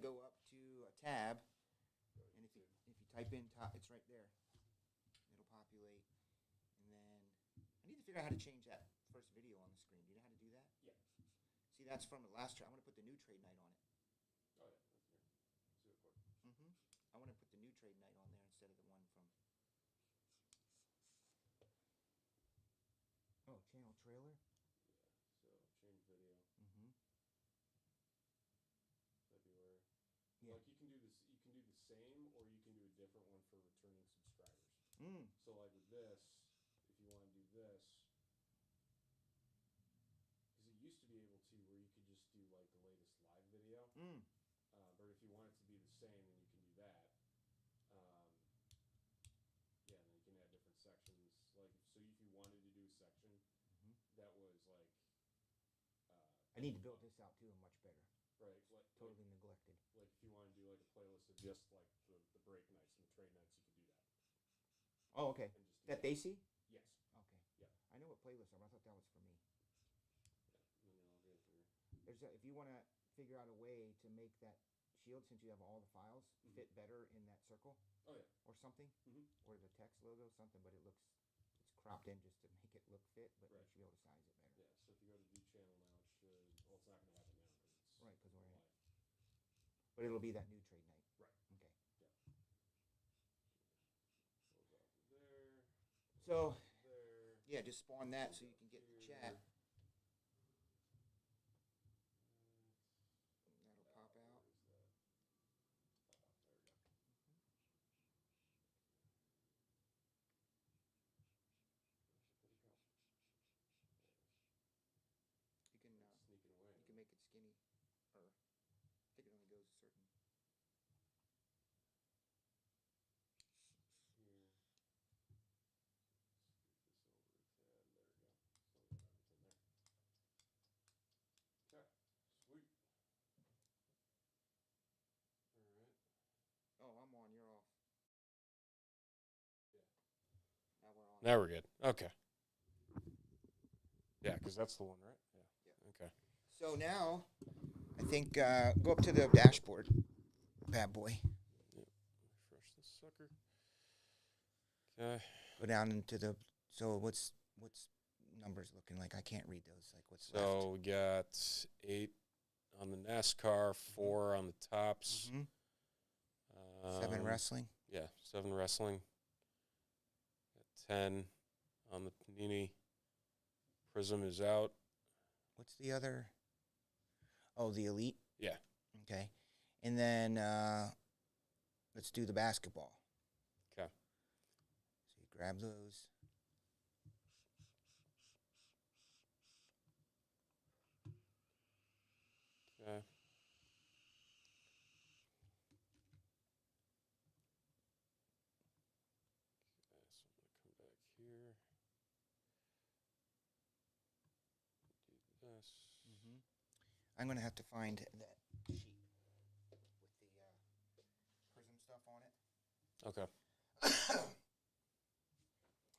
go up to a tab, and if you type in top, it's right there. It'll populate, and then I need to figure out how to change that first video on the screen. Do you know how to do that? Yeah. See, that's from the last trade. I'm going to put the new trade night on it. Oh, yeah. That's here. See what works. I want to put the new trade night on there instead of the one from. Oh, channel trailer. Yeah. So change video. February. Yeah. Like you can do this. You can do the same, or you can do a different one for returning subscribers. So like with this, if you want to do this, because it used to be able to where you could just do like the latest live video. But if you want it to be the same, then you can do that. Yeah, and then you can add different sections. Like, so if you wanted to do a section that was like, I need to build this out too, and much better. right, Totally neglected. Like if you want to do like a playlist of just like the break nights and the trade nights, you could do that. Oh, okay. And just That they see? Yes. Okay. Yeah. I know what playlists are. But I thought that was for me. Yeah. And then you're all good here. If you want to figure out a way to make that shield, since you have all the files, fit better in that circle. Oh yeah. Or something, or the text logo, something, but it's cropped in just to make it look fit, but you should be able to size it better. Yeah. So if you go to view channel now, it should. Well, it's not going to happen now because it's right. Because we're in live. But it'll be that new trade night. Right. Okay. Yeah. Close off of there. So. There. Yeah, just spawn that so you can get the chat. That'll pop out. You can make it skinny, or I think it only goes a certain. Here. Scoot this over a tad. There we go. So we got everything there. Okay. Sweet. All right. Oh, I'm on. You're off. Yeah. Now we're on. Now we're good. Okay. Yeah, because that's the one, right? Yeah. Okay. So now, I think go up to the dashboard, bad boy. Yep. Refresh this sucker. Okay. Go down into the. So what's numbers looking like? I can't read those. Like what's left? So we got 8 on the NASCAR, 4 on the tops. 7 wrestling. Yeah, 7 wrestling. Got 10 on the Panini. Prizm is out. What's the other? Oh, the Elite? Yeah. Okay. And then let's do the basketball. Okay. So you grab those. Okay. So I'm going to come back here. Do this. I'm going to have to find that sheet with the Prizm stuff on it. Okay. Let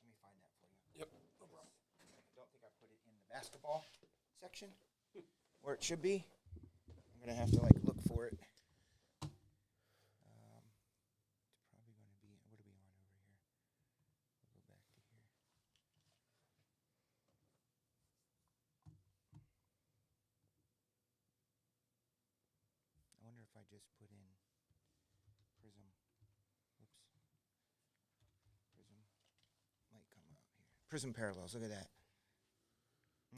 me find that for you. Yep. No problem. I don't think I put it in the basketball section where it should be. I'm going to have to look for it. It's probably going to be, what are we on over here? We'll go back to here. I wonder if I just put in Prizm. Whoops. Prizm might come out here. Prizm parallels. Look at that.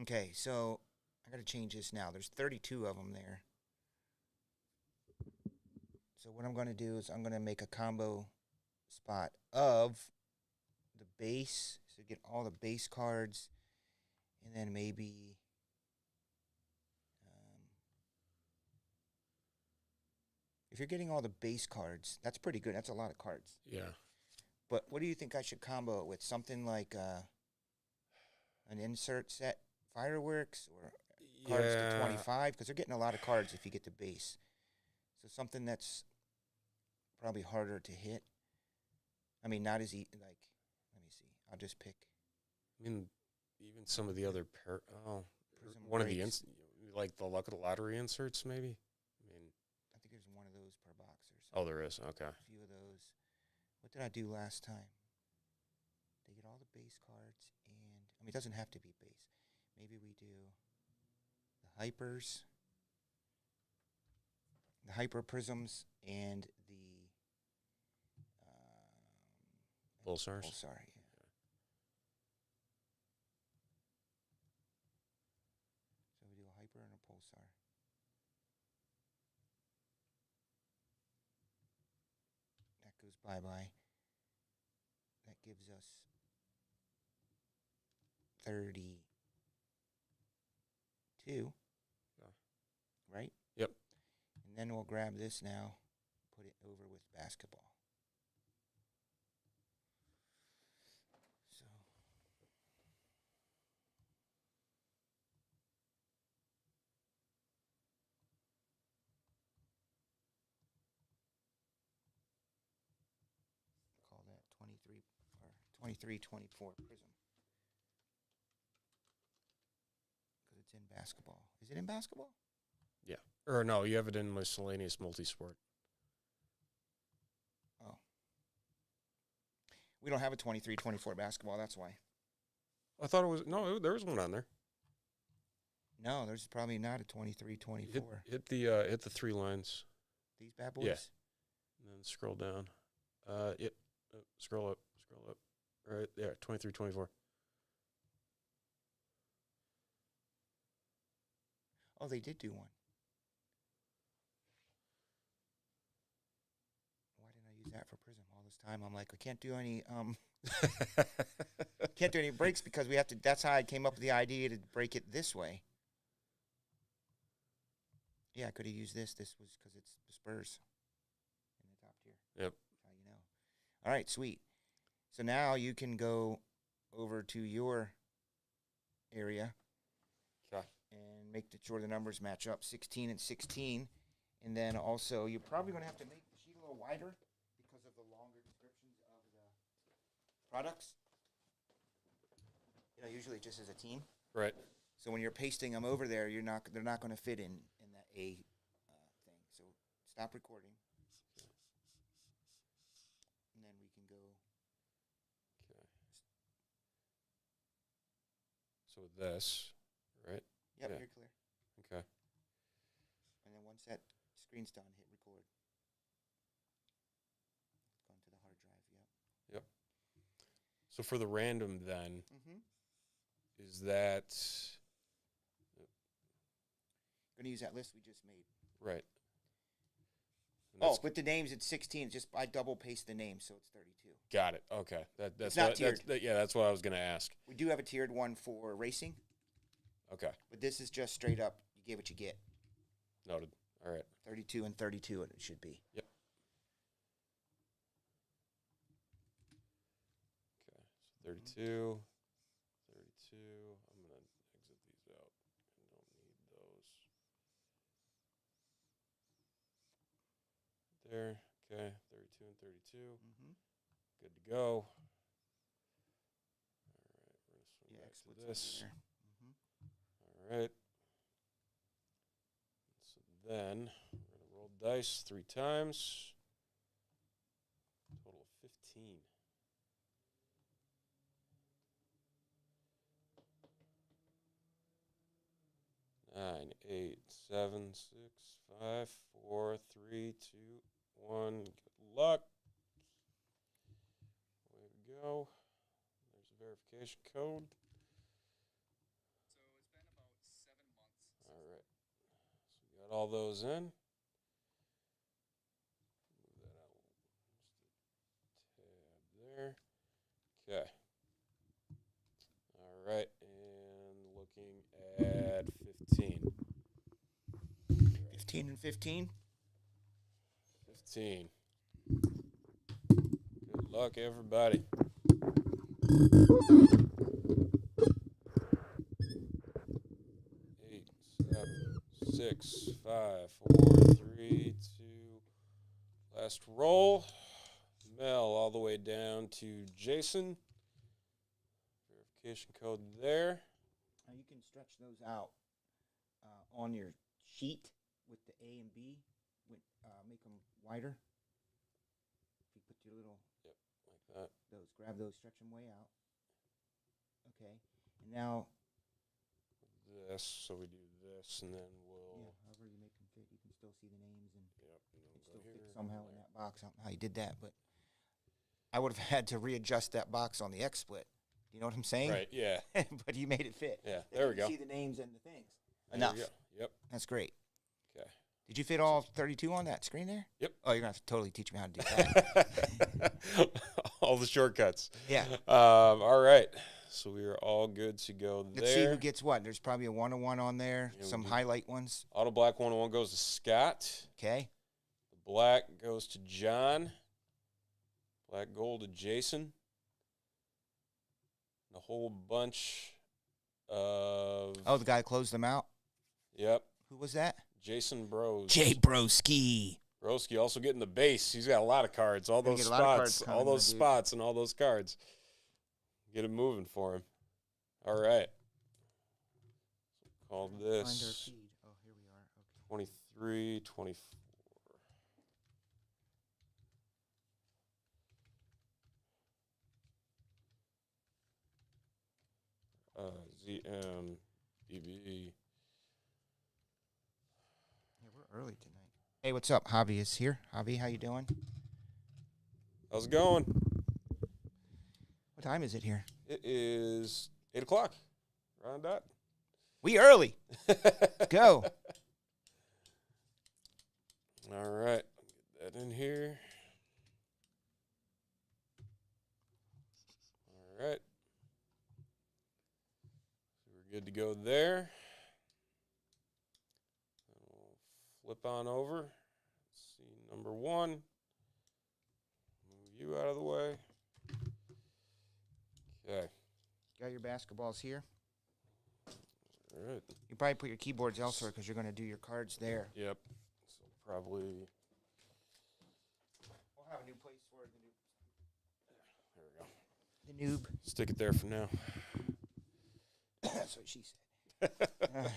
Okay, so I got to change this now. There's 32 of them there. So what I'm going to do is I'm going to make a combo spot of the base. So get all the base cards, and then maybe if you're getting all the base cards, that's pretty good. That's a lot of cards. Yeah. But what do you think I should combo it with? Something like an insert set fireworks or cards to 25? Because they're getting a lot of cards if you get the base. So something that's probably harder to hit. I mean, not as easy. Let me see. I'll just pick. I mean, even some of the other Prizm one breaks. of the like the luck of the lottery inserts, maybe. I mean, I think there's one of those Oh, there is. Okay. A few of those. What did I do last time? They get all the base cards, and I mean, it doesn't have to be base. Maybe we do the hypers, the hyper prisms, and the Pulsars. Pulsar, yeah. So we do a hyper and a pulsar. That goes bye-bye. That gives us 32. Yeah. Right? Yep. And then we'll grab this now, put it over with basketball. So call that 23 or 23-24 Prizm. Because it's in basketball. Is it in basketball? Yeah. Or no, you have it in miscellaneous multisport. Oh. We don't have a 23-24 basketball, that's why. I thought it was there was one on there. No, there's probably not a 23-24. Hit the 3 lines. These bad boys? Yeah. And then scroll down. Yep. Scroll up. Right there, 23-24. Oh, they did do one. Why didn't I use that for Prizm all this time? I'm like, I can't do any breaks because we have to. That's how I came up with the idea to break it this way. Yeah, I could have used this. This was because it's the Spurs in the top tier. Yep. That's how you know. All right, sweet. So now you can go over to your area. Okay. And make sure the numbers match up, 16 and 16. And then also, you're probably going to have to make the sheet a little wider because of the longer descriptions of the products. You know, usually just as a team. Right. So when you're pasting them over there, they're not going to fit in that A thing. So stop recording. And then we can go. Okay. So with this, right? Yep, Yeah. you're clear. Okay. And then once that screen's done, hit record. It's going to the hard drive, yep. Yep. So for the random then, Mm-hmm. is that Going to use that list we just made. right? And Oh, that's- with the names, it's 16. Just I double paste the name, so it's 32. got it. Okay. That's It's not tiered. That's what I was going to ask. We do have a tiered one for racing, Okay. but this is just straight up. You get what you get. Noted. All right. 32 and 32 it should be. Yep. Okay. So 32. 32. I'm going to exit these out. I don't need those. There. Okay. 32 and 32. Mm-hmm. Good to go. All right. We're going to swing Yeah, back splits to this. over there. Mm-hmm. All right. So then we're going to roll dice 3 times. Total of 15. 9, 8, 7, 6, 5, 4, 3, 2, 1. Good luck. Away we go. There's a verification code. So it's been about 7 months. All right. So we got all those in. Move that out just a tab there. Okay. All right. And looking at 15. 15 and 15. 15. Good luck, everybody. 8, 7, 6, 5, 4, 3, 2. Last roll. Mel all the way down to Jason. Verification code there. Now you can stretch those out on your sheet with the A and B. Make them wider. your little like that. grab those, stretch them way out. Okay, and now This, so we do this, and then we'll. however you make them fit, you can still see the names and Yep. And then it we'll still go fit here. somehow in that box. I don't know how you did that, but I would have had to readjust that box on the X split. You know what I'm saying? Right. Yeah. But you made it fit. Yeah. There we You go. see the names and the things. There Enough. we go. Yep. That's great. Okay. Did you fit all 32 on that screen there? Yep. Oh, you're going to have to totally teach me how to do that. All the shortcuts. Yeah. All right. So we are all good to go there. Let's see who gets what. There's probably a 101 on there, Yeah, we some do. highlight ones. Auto Black 101 goes to Scott. Okay. The black goes to John. Black gold to Jason. A whole bunch of. Oh, the guy closed them out? Yep. Who was that? Jason Bros. Jay Broski. Broski also getting the base. He's got a lot of cards. All Gonna those get a lot of cards spots. coming, All those my dude. spots and all those cards. Get it moving for him. All right. Call Find our this feed. Oh, here we are. Okay. 23, 24. ZM, DB. Yeah, we're early tonight. Hey, what's up? Javi is here. Javi, how you doing? How's it going? What time is it here? It is 8 o'clock. Right on dot. We early. Let's go. All right. Get that in here. All right. So we're good to go there. We'll flip on over. Let's see, number one. Move you out of the way. Okay. Got your basketballs here. All right. You probably put your keyboards elsewhere because you're going to do your cards there. Yep. So probably. We'll have a new place for There we go. the noob. Stick it there for now. That's what she said. Okay.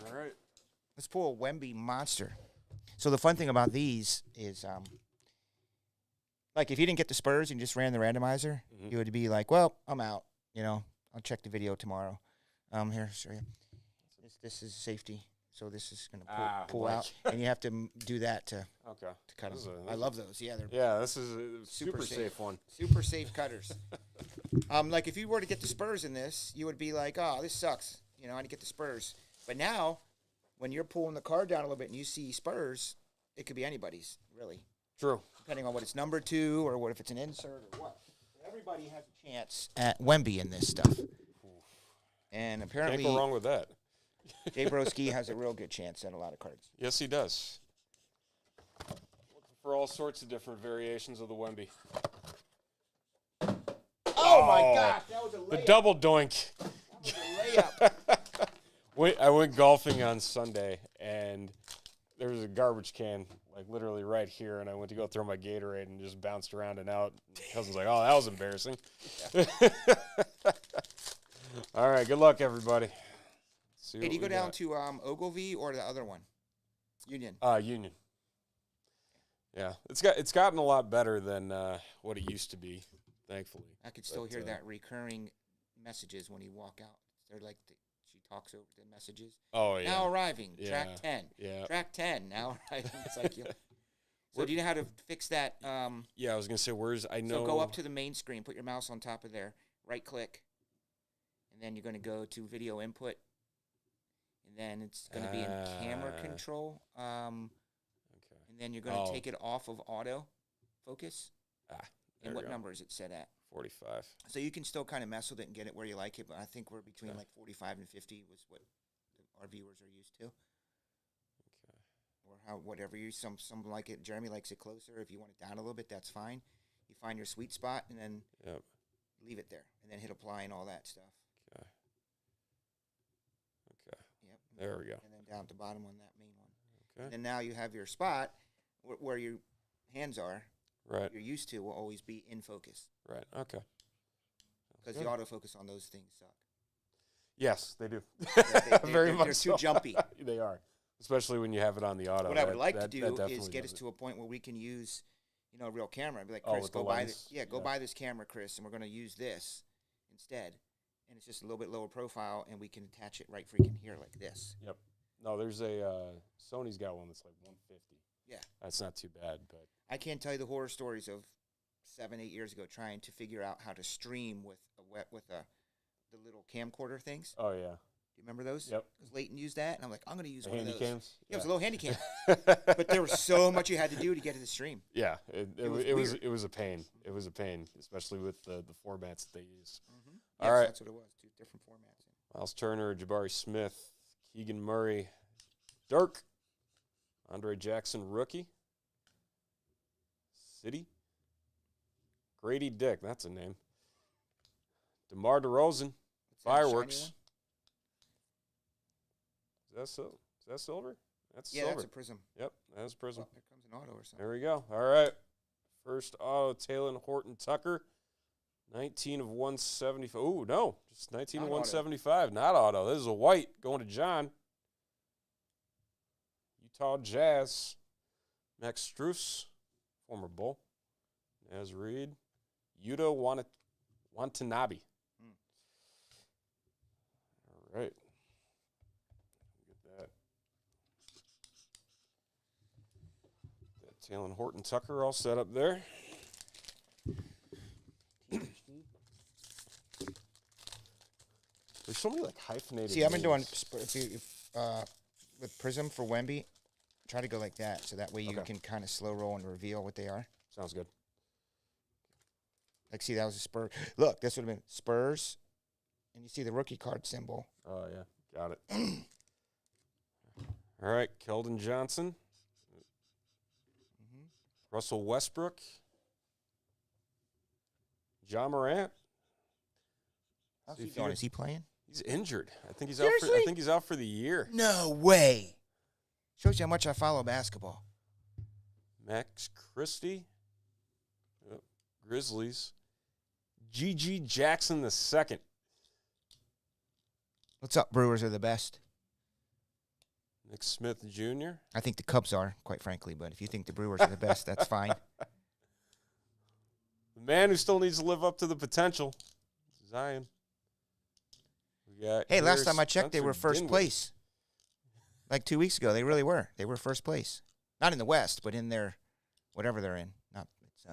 All right. Let's pull a Wemby monster. So the fun thing about these is, like if you didn't get the Spurs and you just ran the randomizer, Mhm. you would be like, well, I'm out. You know, I'll check the video tomorrow. Here, show you. This is safety. So this is going to pull like- out. And you have to do that to Okay. cut This them. is a- I love those. Yeah, they're Yeah, this is a super safe. safe one. super safe cutters. Like if you were to get the Spurs in this, you would be like, oh, this sucks. You know, I didn't get the Spurs. But now, when you're pulling the card down a little bit and you see Spurs, it could be anybody's, really, True. depending on what it's numbered to or what if it's an insert or what. So everybody has a chance at Wemby in this stuff. And Can't apparently, go wrong with that. Jay Broski has a real good chance at a lot of cards. Yes, he does. Looking for all sorts of different variations of the Wemby. Oh, my gosh, that was a The layup. double doink. That was a layup. I went golfing on Sunday, and there was a garbage can, like literally right here, and I went to go throw my Gatorade and just bounced around and out. My cousin's like, oh, that was embarrassing. All right, good luck, everybody. See Hey, what do you go we down got. to Ogilvy or the other one? Union. Union. Yeah, it's gotten a lot better than what it used to be, thankfully. I could still But, hear that recurring messages when you walk out. They're like, she talks over the messages. Oh yeah. Now arriving, Yeah. track 10. Yeah. Track 10, now arriving. It's like, so do you know how to fix that? Yeah, I was gonna say I know. So go up to the main screen, put your mouse on top of there, right click, and then you're going to go to video input, and then it's going to be in camera control. Okay. And then you're going to take it off of auto focus. There And we what go. number is it set at? 45. So you can still kind of mess with it and get it where you like it, but I think we're between Okay. like 45 and 50 was what our viewers are used to. Okay. Or how whatever you some like it. Jeremy likes it closer. If you want it down a little bit, that's fine. You find your sweet spot and then Yep. leave it there, and then hit apply and all that stuff. Okay. Okay. Yep. There we go. And then down at the bottom on that main one. Okay. And then now you have your spot where your hands are. Right. You're used to will always be in focus Right. Okay. because Good. the autofocus on those things suck. Yes, they do. They- Very they're much too so. jumpy. They are. especially when you have it on the auto. What I would like to that do definitely is get does us it. to a point where we can use, a real camera. I'd be like, Oh, Chris, with the go buy lens? go Yeah. buy this camera, Chris, and we're going to use this instead. And it's just a little bit lower profile, and we can attach it right freaking here like this. Yep. No, there's a Sony's got one that's like 150. Yeah. That's not too bad, but I can't tell you the horror stories of 7-8 years ago trying to figure out how to stream with the little camcorder things. oh yeah. Do you remember those? Yep. Because Leighton used that, and I'm like, I'm going to use The one handy of those. cams. Yeah, it was a little handy cam, but there was so much you had to do to get to the stream. Yeah, It was it was a pain. It was a pain, especially with the formats that they use. Mm-hmm. All Yes, right. that's what it was. 2 different formats. Miles Turner, Jabari Smith, Keegan Murray, Dirk, Andre Jackson, rookie, City, Grady Dick, that's a name, DeMar DeRozan, What's that, shiny fireworks. one? Is that silver? That's Yeah, silver. that's a Prism. Yep, that's Prizm. Well, there comes an auto or something. There we go. All right. First auto, Taylor Horton Tucker. 19 of 175. Ooh, no. Just 19 of Not auto. 175. Not auto. This is a white going to John. Utah Jazz. Max Struess, former Bull. Naz Reid. Yuta Watanabe. All right. Get that. That Taylor Horton Tucker all set up there. There's so many like hyphenated. See, I've been doing names. with Prism for Wemby. Try to go like that, so that way you Okay. can kind of slow roll and reveal what they are. Sounds good. Like, see, that was a Spurs. Look, this would have been Spurs, and you see the rookie card symbol. Oh yeah, got it. All right, Keldon Johnson, Mm-hmm. Russell Westbrook, John Morant. How's See he if doing? you- Is he playing? He's injured. I think he's out. I Seriously? think he's out for the year. No way. Shows you how much I follow basketball. Max Christie, Yep. Grizzlies, G.G. Jackson II. What's up, Brewers are the best. Nick Smith Jr. I think the Cubs are, quite frankly, but if you think the Brewers are the best, that's fine. The man who still needs to live up to the potential, Zion. We got Hey, last here time I checked, they Spencer were first Dinwiddie. place. Like 2 weeks ago, they really were. They were first place. Not in the West, but in their whatever they're in. Not it's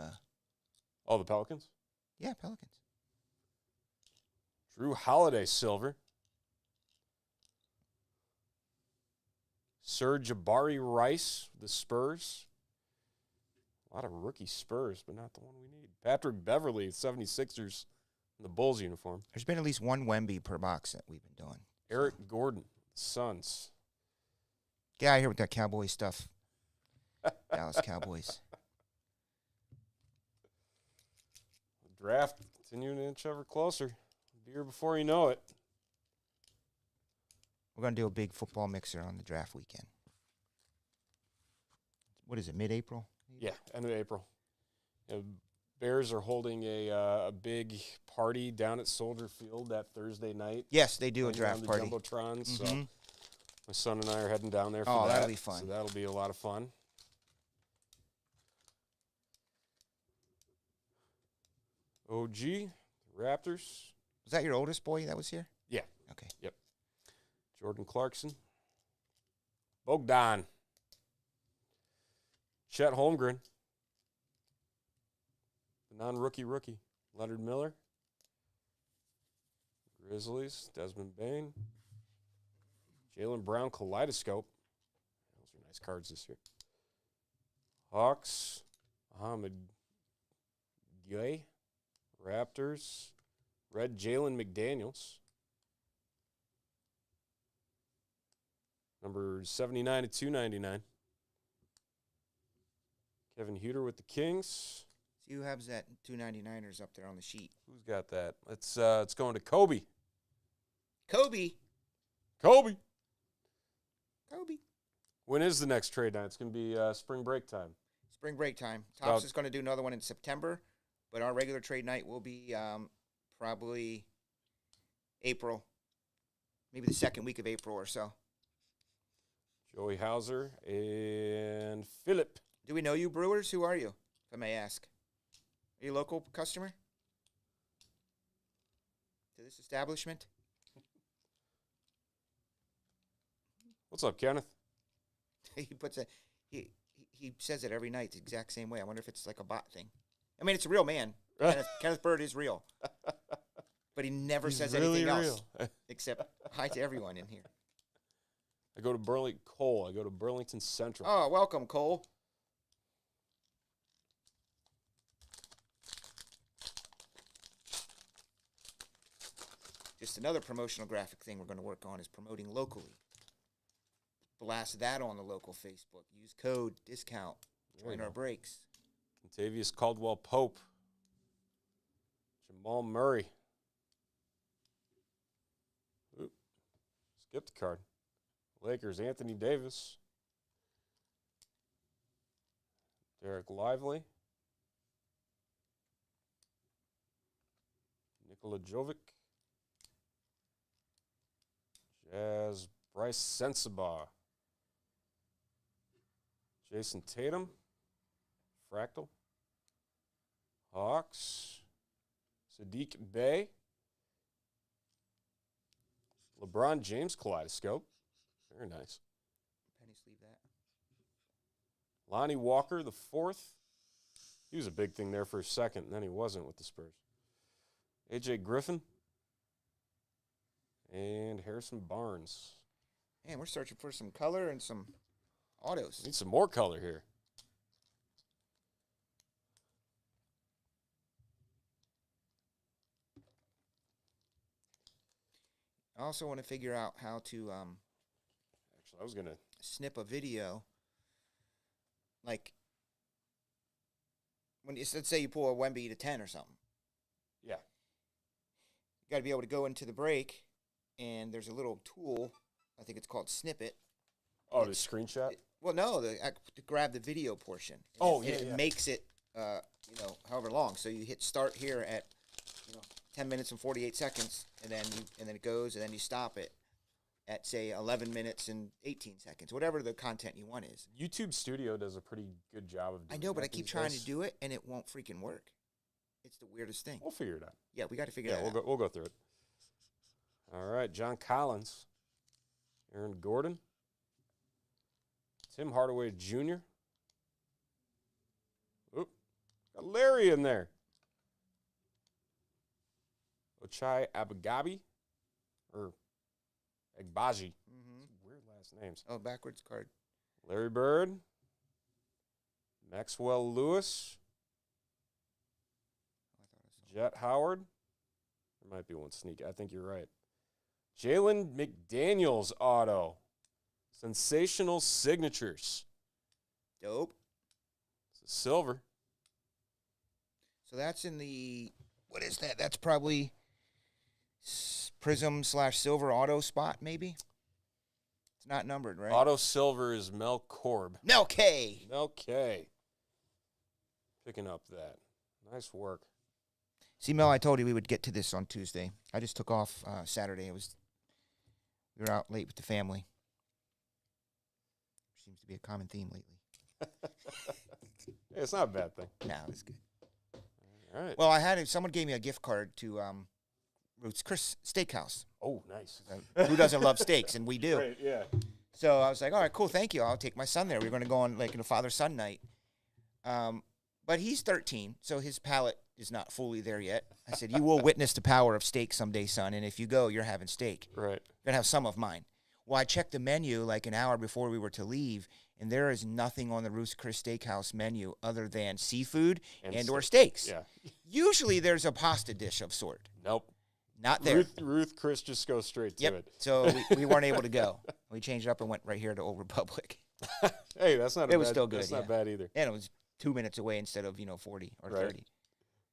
Oh, the Pelicans. yeah, Pelicans. Drew Holiday silver. Sir Jabari Rice, the Spurs. A lot of rookie Spurs, but not the one we need. Patrick Beverly, 76ers, in the Bulls uniform. There's been at least one Wemby per box that we've been doing. Eric Gordon, Suns. Get out of here with that Cowboy stuff. Dallas Cowboys. The draft continuing to inch ever closer. Be here before you know it. We're going to do a big football mixer on the draft weekend. What is it, mid-April? Yeah, end of April. Bears are holding a big party down at Soldier Field that Thursday night. Yes, they do a playing draft on party. the Jumbotron, so Mhm. my son and I are heading down there for Oh, that. that'll be fun. So that'll be a lot of fun. OG, Raptors, Was that your oldest boy that was here? Yeah. Okay. Jordan Clarkson, Bogdan, Chet Holmgren, the non-rookie rookie, Leonard Miller, Grizzlies, Desmond Bain, Jaylen Brown Kaleidoscope. Those are nice cards this year. Hawks, Ahmed Gay, Raptors, Red Jalen McDaniels. Number 79 to 299. Kevin Huter with the Kings. See who has that 299ers up there on the sheet. Who's got that? It's going to Kobe. Kobe. Kobe. Kobe. When is the next trade night? It's going to be spring break time. Spring break time. About- Topps is going to do another one in September, but our regular trade night will be probably April, maybe the second week of April or so. Joey Hauser and Philip. Do we know you, Brewers? Who are you, if I may ask? Are you a local customer to this establishment? What's up, Kenneth? He puts a he says it every night the exact same way. I wonder if it's like a bot thing. I mean, it's a real man. Kenneth Bird is real, but he never says anything else except hi to everyone in here. I go to Cole. I go to Burlington Central. Oh, welcome, Cole. Just another promotional graphic thing we're going to work on is promoting locally. Blast that on the local Facebook. Use code discount. Join our breaks. Contavious Caldwell Pope. Jamal Murray. Oop. Skipped the card. Lakers, Anthony Davis. Derek Lively. Nikola Jovic. Jazz, Bryce Sensabaugh. Jason Tatum. Fractal. Hawks. Sadiq Bey. LeBron James Kaleidoscope. Very nice. Penny sleeve that. Lonnie Walker, the fourth. He was a big thing there for a second, and then he wasn't with the Spurs. A.J. Griffin. And Harrison Barnes. Man, we're searching for some color and some autos. Need some more color here. I also want to figure out how to Actually, I was going to snip a video. Like, when you, let's say you pull a Wemby to 10 or something. Yeah. You got to be able to go into the break, and there's a little tool. I think it's called Snippet. Oh, the screenshot? Well, no, to grab the video portion. Oh, It makes it, however long. So you hit start here at, 10 minutes and 48 seconds, and then it goes, and then you stop it at, say, 11 minutes and 18 seconds, whatever the content you want is. YouTube Studio does a pretty good job of doing I know, but that I keep these trying days. to do it, and it won't freaking work. It's the weirdest thing. We'll figure it out. Yeah, we got to figure that out. We'll go through it. All right, John Collins, Aaron Gordon, Tim Hardaway Jr. Oop, got Larry in there. Ochai Abagabi, or Agbaji. Weird last names. Oh, backwards card. Larry Bird, Maxwell Lewis, Jet Howard. There might be one sneak. I think you're right. Jalen McDaniels auto. Sensational signatures. Dope. It's a silver. So that's in the, what is that? That's probably Prizm / silver auto spot, maybe? It's not numbered, right? Auto silver is Mel Korb. Mel K. Mel K. Picking up that. Nice work. See, Mel, I told you we would get to this on Tuesday. I just took off Saturday. We were out late with the family. Seems to be a common theme lately. Hey, it's not a bad thing. No, it's good. All right. Well, someone gave me a gift card to Ruth's Chris Steakhouse. Oh, nice. Who doesn't love steaks? And we do. Right, yeah. So I was like, all right, cool, thank you. I'll take my son there. We're going to go on like a father-son night. But he's 13, so his palate is not fully there yet. I said, you will witness the power of steak someday, son, and if you go, you're having steak. Right. You're going to have some of mine. Well, I checked the menu like an hour before we were to leave, and there is nothing on the Ruth's Chris Steakhouse menu other than seafood and or steaks. Yeah. Usually there's a pasta dish of sort. Nope. Not there. Ruth Chris just goes straight to it. So we weren't able to go. We changed it up and went right here to Old Republic. Hey, that's not It was still good, That's not bad either. And it was 2 minutes away instead of, 40 or 30.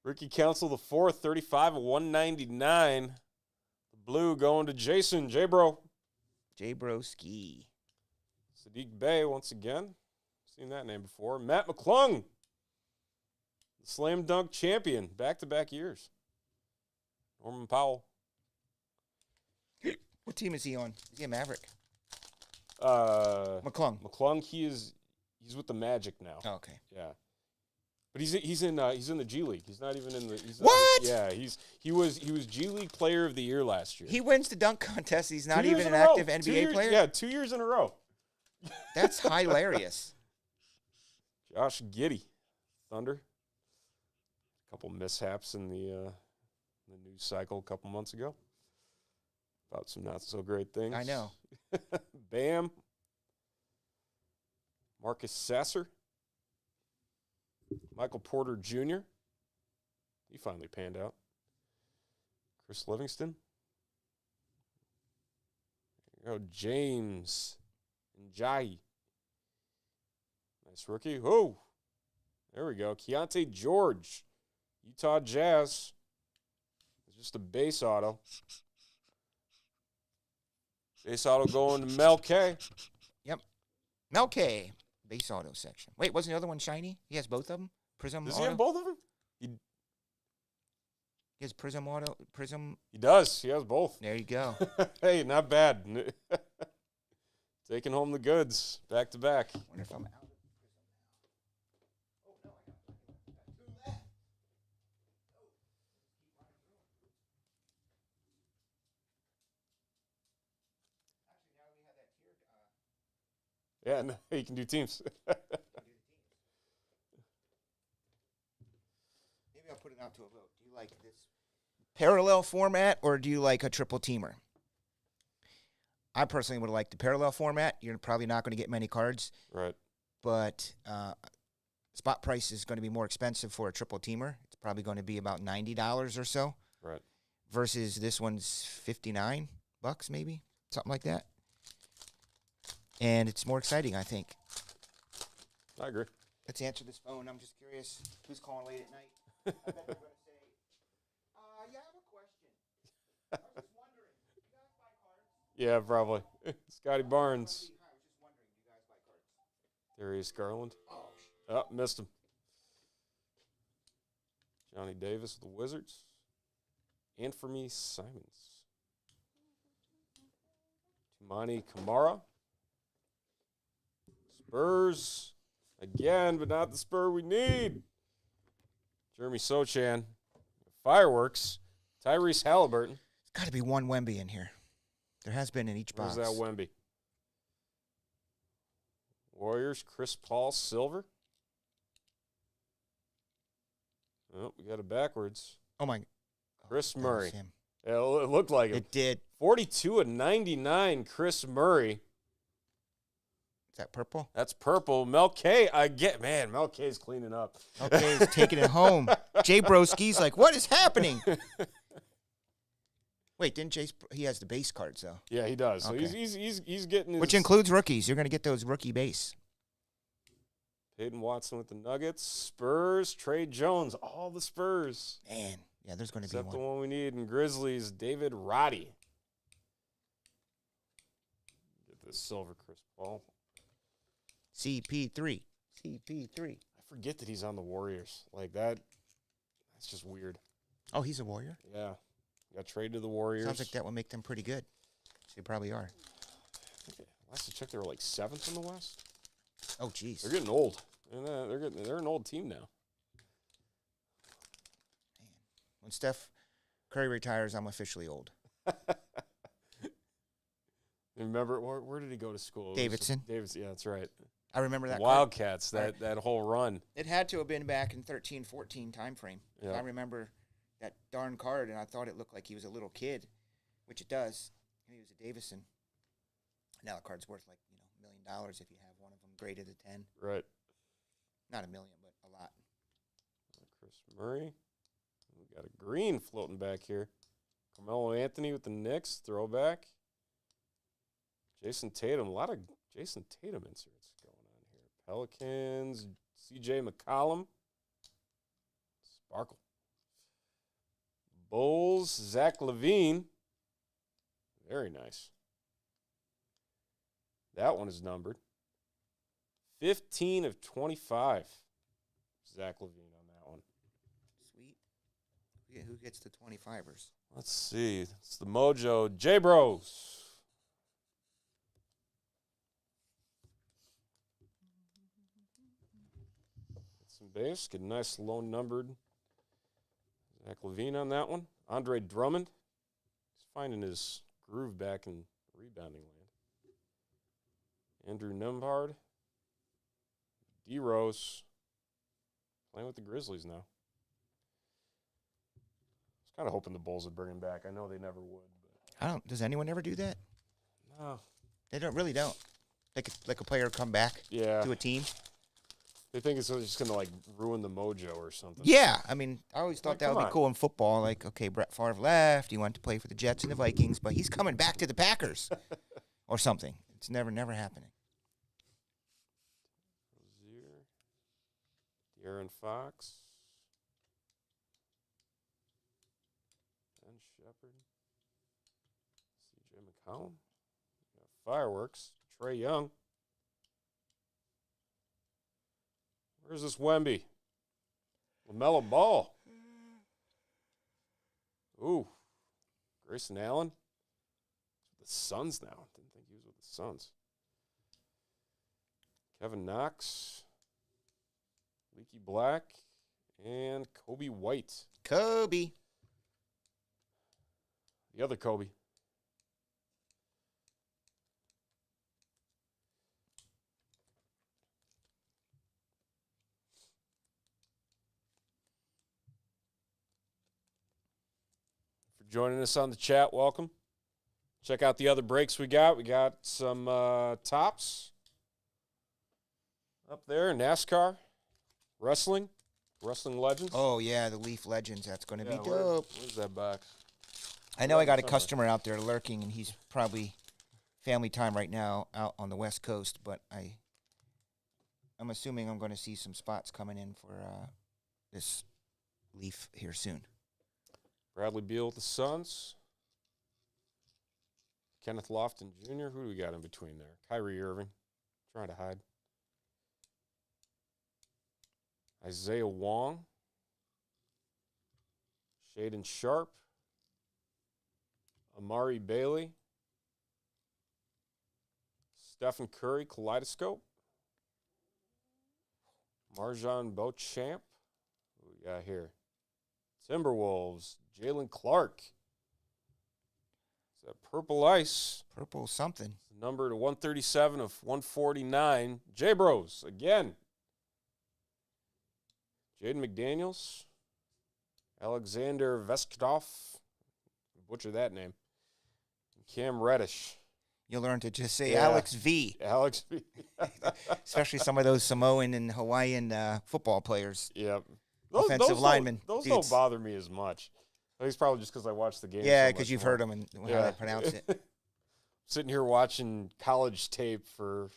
Rookie Council the fourth, 35 of 199. The blue going to Jason J-Bro. J-Broski. Sadiq Bey once again. Seen that name before. Matt McClung. The slam dunk champion. Back-to-back years. Norman Powell. What team is he on? Is he a Maverick? McClung. McClung, he's with the Magic now. Oh, okay. Yeah. But he's in the G League. He's not even in the. What? Yeah, he was G League Player of the Year last year. He wins the dunk contest. He's not 2 years even in an a row. active 2 NBA years, player. Yeah, 2 years in a row. That's hilarious. Josh Giddey, Thunder. A couple mishaps in the news cycle a couple months ago about some not so great things. I know. Bam. Marcus Sasser. Michael Porter Jr. He finally panned out. Chris Livingston. There you go. James Njahi. Nice rookie. Oh, there we go. Keontae George. Utah Jazz. It's just a base auto. Base auto going to Mel K. Yep. Mel K. Base auto section. Wait, wasn't the other one shiny? He has both of them? Prizm Does auto? he have both of them? He has Prizm auto. Prizm. He does. He has both. There you go. Hey, not bad. Taking home the goods back to back. Wonder if I'm out of Prizm now. Oh, no, I got two left. Actually, now we have that tiered. Yeah, no, you can do teams. Maybe I'll put it out to a vote. Do you like this parallel format or do you like a triple teamer? I personally would like the parallel format. You're probably not going to get many cards. Right. But spot price is going to be more expensive for a triple teamer. It's probably going to be about $90 or so. Right. Versus this one's $59 maybe, something like that. And it's more exciting, I think. I agree. Let's answer this phone. I'm just curious who's calling late at night. I bet they're going to say, yeah, I have a question. I was just wondering, do you guys buy cards? Yeah, probably. Scotty Barnes. I was just wondering, do you guys buy cards? Darius Garland. Oh, Oh, missed him. Johnny Davis of the Wizards. Anthony Simons. Tumani Kamara. Spurs. Again, but not the Spur we need. Jeremy Sochan. Fireworks. Tyrese Halliburton. There's got to be one Wemby in here. There has been in each box. Where's that Wemby? Warriors, Chris Paul, silver. Oh, we got it backwards. Oh, my. Chris that Murray. was him. Yeah, it looked like him. It did. 42/99, Chris Murray. Is that purple? That's purple. Mel K, man, Mel K's cleaning up. Okay, he's taking it home. Jay Broski's like, what is happening? Wait, didn't Jay? He has the base cards though. Yeah, he does. So Okay. he's getting his. Which includes rookies. You're going to get those rookie base. Peyton Watson with the Nuggets, Spurs, Trey Jones, all the Spurs. Man, yeah, there's going to be Except the one. one we need in Grizzlies, David Roddy. Get this silver Chris Paul. CP3. I forget that he's on the Warriors. Like that, that's just weird. Oh, he's a Warrior? Yeah. Got traded to the Warriors. Sounds like that would make them pretty good. So they probably are. Last I checked, they were like 7th in the West. Oh, jeez. They're getting old. And they're an old team now. When Steph Curry retires, I'm officially old. Remember, where did he go to school? Davidson. Davidson, yeah, that's right. I remember that. Wildcats, card. that whole run. It had to have been back in 13, 14 time frame. Yeah. I remember that darn card, and I thought it looked like he was a little kid, which it does. And he was a Davison. Now the card's worth like $1 million if you have one of them graded a 10. Right. Not a million, but a lot. Chris Murray. We got a green floating back here. Carmelo Anthony with the Knicks, throwback. Jason Tatum, a lot of Jason Tatum inserts going on here. Pelicans, CJ McCollum. Sparkle. Bulls, Zach LaVine. Very nice. That one is numbered. 15/25. Zach LaVine on that one. Sweet. Who gets the 25ers? Let's see. It's the Mojo J Bros. Some base. Get a nice low-numbered Zach Levine on that one. Andre Drummond. He's finding his groove back in rebounding land. Andrew Nembhard. D-Rose. Playing with the Grizzlies now. I was kind of hoping the Bulls would bring him back. I know they never would. But Does anyone ever do that? no. They don't. Like a player come back Yeah. to a team. They think it's just going to, like, ruin the mojo or something. Yeah, I mean, I always thought Like, that would come be on. cool in football. Like, okay, Brett Favre left. He went to play for the Jets and the Vikings, but he's coming back to the Packers or something. It's never happening. Rozier. De'Aaron Fox. Ben Shepard. C.J. McCollum. We got Fireworks. Trey Young. Where's this Wemby? LaMelo Ball. Ooh. Grayson Allen. The Suns now. Didn't think he was with the Suns. Kevin Knox. Leaky Black. And Kobe White. Kobe. The other Kobe. Joining us on the chat, welcome. Check out the other breaks we got. We got some tops up there, NASCAR, wrestling legends. Oh, yeah, the Leaf Legends. That's going to be where- dope. Where's that box? I know I got a somewhere. customer out there lurking, and he's probably family time right now out on the West Coast, but I'm assuming I'm going to see some spots coming in for this Leaf here soon. Bradley Beal with the Suns. Kenneth Lofton Jr. Who do we got in between there? Kyrie Irving. Trying to hide. Isaiah Wong. Shaden Sharp. Amari Bailey. Stephen Curry, Kaleidoscope. Marjan Beauchamp. Who we got here? Timberwolves, Jalen Clark. Is that Purple Ice? Purple something. Number to 137 of 149. J-Bros, again. Jaden McDaniels. Alexander Veskov. Butcher that name. Cam Reddish. You'll learn to just say Yeah. Alex V, Alex V. especially some of those Samoan and Hawaiian football players. Yep. Offensive linemen. Those Dudes. don't bother me as much. I think it's probably just because I watched the game. Yeah, so because much you've more. heard them and how they pronounce it. Sitting here watching college tape for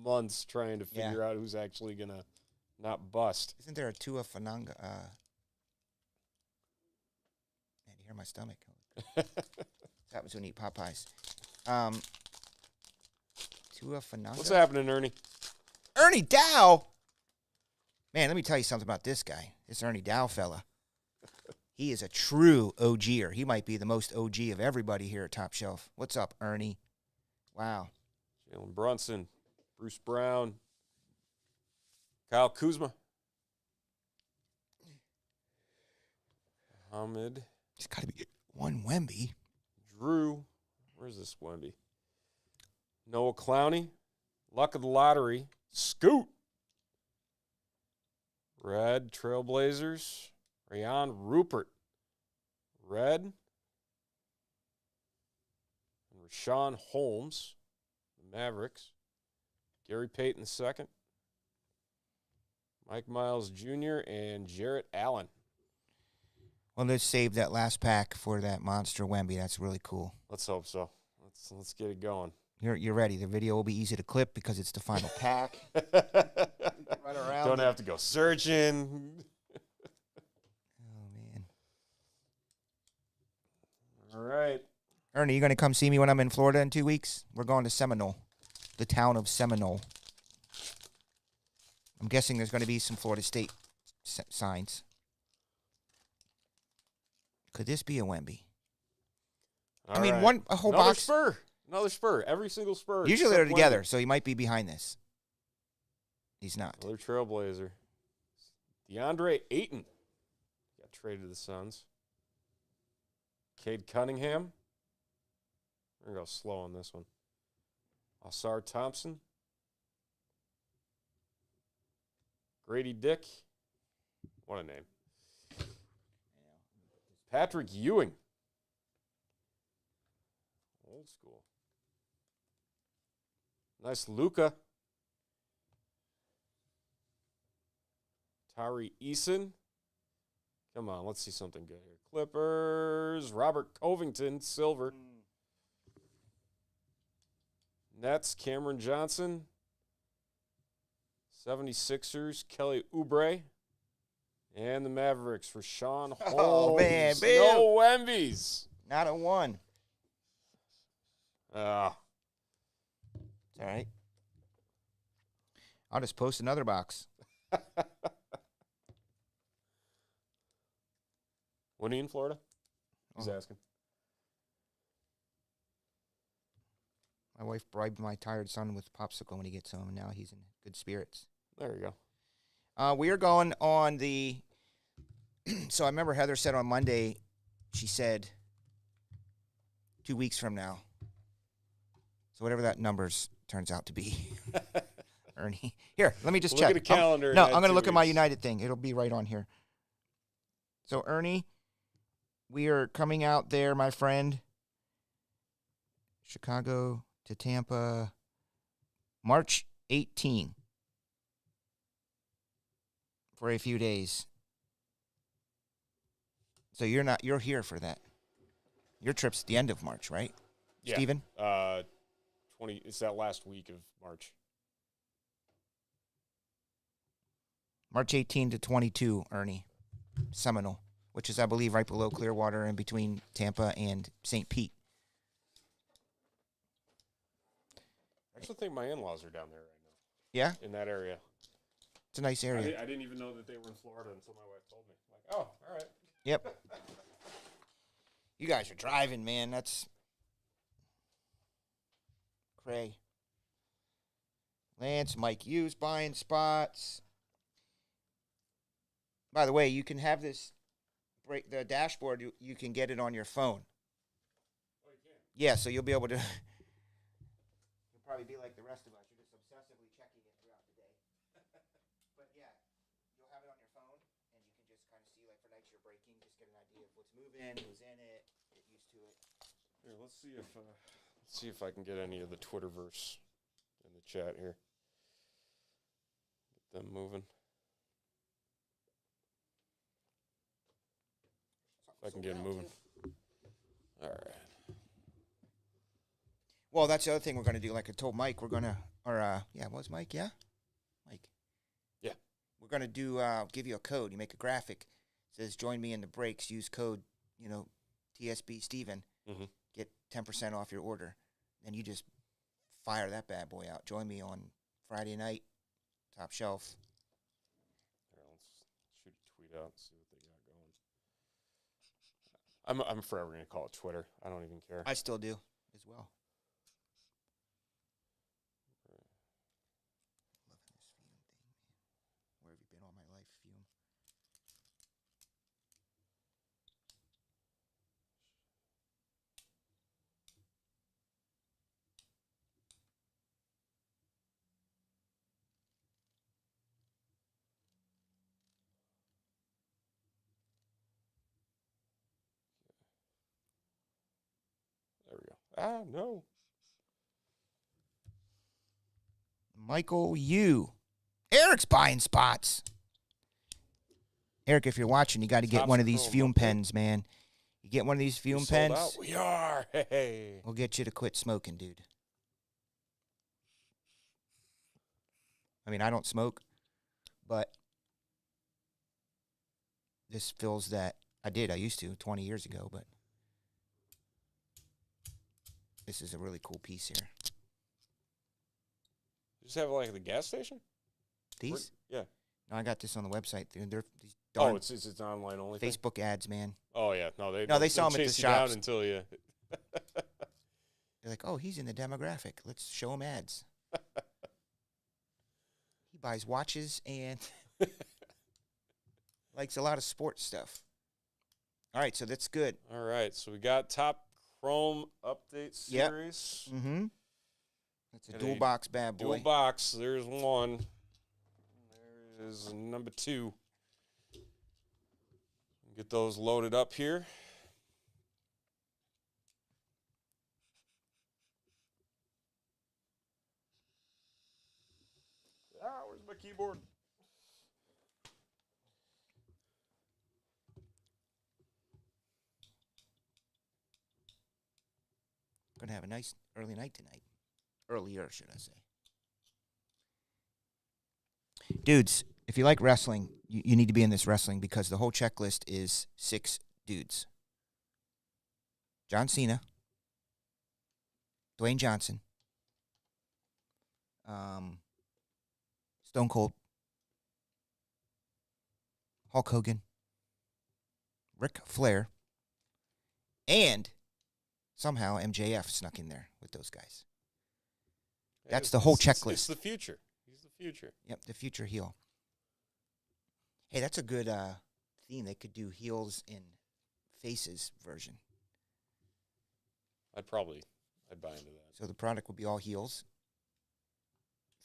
months trying to figure out who's actually going to not bust. Isn't there a Tua Fananga? Man, you hear my stomach. That was when you eat Popeyes. Tua Fananga. What's happening, Ernie? Ernie Dow. Man, let me tell you something about this guy. This Ernie Dow fella. He is a true OGer. He might be the most OG of everybody here at Top Shelf. What's up, Ernie? Wow. Jalen Brunson, Bruce Brown, Kyle Kuzma, Muhammad, It's got to be one Wemby. Drew. Where's this Wemby? Noah Clowney, Luck of the Lottery, Scoot, Red Trailblazers, Rayon Rupert, Red, and Rashawn Holmes, the Mavericks, Gary Payton II, Mike Miles Jr., and Jarrett Allen. Well, let's save that last pack for that monster Wemby. That's really cool. Let's hope so. Let's get it going. You're ready. The video will be easy to clip because it's the final pack. Right around Don't it. have to go searching. Oh, man. All right. Ernie, you going to come see me when I'm in Florida in 2 weeks? We're going to Seminole, the town of Seminole. I'm guessing there's going to be some Florida State signs. Could this be a Wemby? All I mean, right. a whole Another box. spur. Another spur. Every single spur. Usually except they're together, Wemby. so he might be behind this. He's not. Another Trailblazer. DeAndre Ayton got traded to the Suns. Cade Cunningham. We're going to go slow on this one. Asar Thompson. Grady Dick. What a name. Patrick Ewing. Old school. Nice Luka. Tari Eason. Come on, let's see something good here. Clippers. Robert Covington, silver. Nets, Cameron Johnson. 76ers, Kelly Oubre. And the Mavericks, Rashawn Holmes. Oh, man, No Wembies. Not a one. Ah. It's all right. I'll just post another box. When are you in Florida? He's asking. My wife bribed my tired son with popsicle when he gets home, and now he's in good spirits. There you go. We are going on the so I remember Heather said on Monday, she said 2 weeks from now. So whatever that numbers turns out to be. Ernie. Here, let me just Look check. at the calendar. I'm going to look at my United thing. It'll be right on here. So, Ernie, we are coming out there, my friend. Chicago to Tampa, March 18 for a few days. So you're here for that. Your trip's the end of March, right? Yeah. Steven? 20. It's that last week of March. March 18 to 22, Ernie. Seminole, which is, I believe, right below Clearwater and between Tampa and St. Pete. I actually think my in-laws are down there right now. Yeah? In that area. It's a nice area. I didn't even know that they were in Florida until my wife told me. I'm like, oh, all right. Yep. You guys are driving, man. That's cray. Lance, Mike Hughes buying spots. By the way, you can have this break the dashboard. You can get it on your phone. Oh, you can? Yeah, so you'll be able to. You'll probably be like the rest of us. You're just obsessively checking it throughout the day. But yeah, you'll have it on your phone, and you can just kind of see, like for nights you're breaking, just get an idea of what's moving, who's in it, get used to it. Here, let's see if I can get any of the Twitterverse in the chat here. Get them moving. If I can get them moving. All right. Well, that's the other thing we're going to do. Like I told Mike, we're going to, was Mike? Yeah? Mike. Yeah. We're going to do, give you a code. You make a graphic. It says, join me in the breaks. Use code, TSB Steven. Mm-hmm. Get 10% off your order. Then you just fire that bad boy out. Join me on Friday night, Top Shelf. Here, let's shoot a tweet out and see what they got going. I'm forever going to call it Twitter. I don't even care. I still do as well. Loving this Fume thing, man. Where have you been all my life, Fume? There we go. Ah, no. Michael Yu. Eric's buying spots. Eric, if you're watching, you got to get Tops one are of these cool, Fume okay. pens, man. You get one of these Fume Sold pens, out? We are. Hey. we'll get you to quit smoking, dude. I mean, I don't smoke, but this fills that. I used to 20 years ago, but this is a really cool piece here. Just have it like at the gas station? These? Yeah. No, I got this on the website. They're these Oh, darn it's online only thing? Facebook ads, man. Oh, yeah. No, they sell 'em at the chase you down shops. until you. They're like, oh, he's in the demographic. Let's show him ads. He buys watches and likes a lot of sports stuff. All right, so that's good. All right, so we got top Chrome update Yep. series. Mm-hmm. That's a Got dual a box bad boy. Dual box. There's one. There is number 2. Get those loaded up here. Where's my keyboard? Gonna have a nice early night tonight. Earlier, should I say. Dudes, if you like wrestling, you need to be in this wrestling because the whole checklist is 6 dudes. John Cena, Dwayne Johnson, Stone Cold, Hulk Hogan, Ric Flair, and somehow MJF snuck in there with those guys. That's the whole checklist. It's the future. He's the future. Yep, the future heel. Hey, that's a good theme. They could do heels in faces version. I'd buy into that. So the product would be all heels,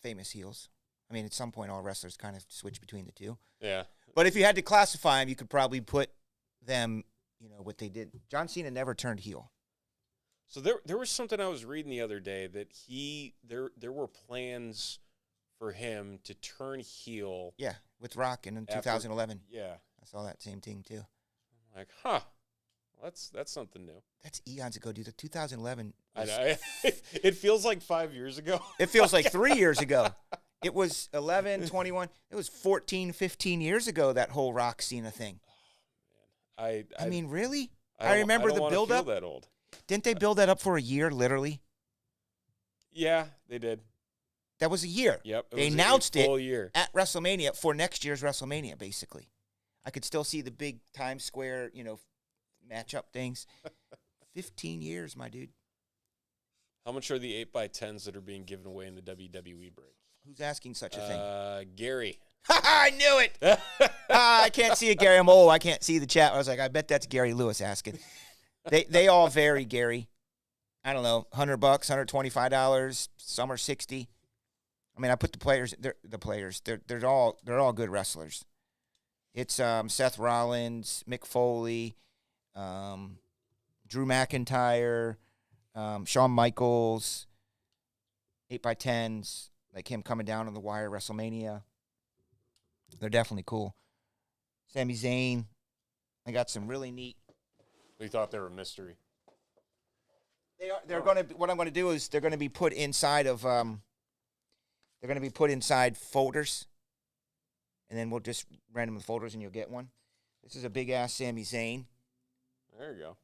famous heels. I mean, at some point, all wrestlers kind of switch between the two. Yeah. But if you had to classify them, you could probably put them, what they did. John Cena never turned heel. So there was something I was reading the other day that there were plans for him to turn heel. Yeah, with Rock in 2011. Yeah. I saw that same thing, too. I'm like, huh. Well, that's something new. That's eons ago, dude. The 2011. I know. It feels like 5 years ago. It feels like 3 years ago. It was 11, 21. It was 14, 15 years ago, that whole Rock Cena thing. Oh, man. I mean, really? I remember the build-up. That old. Didn't they build that up for a year, literally? Yeah, they did. That was a year. Yep. They announced it full year at WrestleMania for next year's WrestleMania, basically. I could still see the big Times Square, matchup things. 15 years, my dude. How much are the 8x10s that are being given away in the WWE break? Who's asking such a thing? Gary. I knew it. I can't see it, Gary. I'm old. I can't see the chat. I was like, I bet that's Gary Lewis asking. They all vary, Gary. I don't know, $100, $125. Some are $60. I mean, I put the players. They're all good wrestlers. It's Seth Rollins, Mick Foley, Drew McIntyre, Shawn Michaels, 8x10s, like him coming down on the wire WrestleMania. They're definitely cool. Sami Zayn. I got some really neat. We thought they were a mystery. They're going to. What I'm going to do is they're going to be put inside of. They're going to be put inside folders, and then we'll just random the folders, and you'll get one. This is a big ass Sami Zayn. There you go.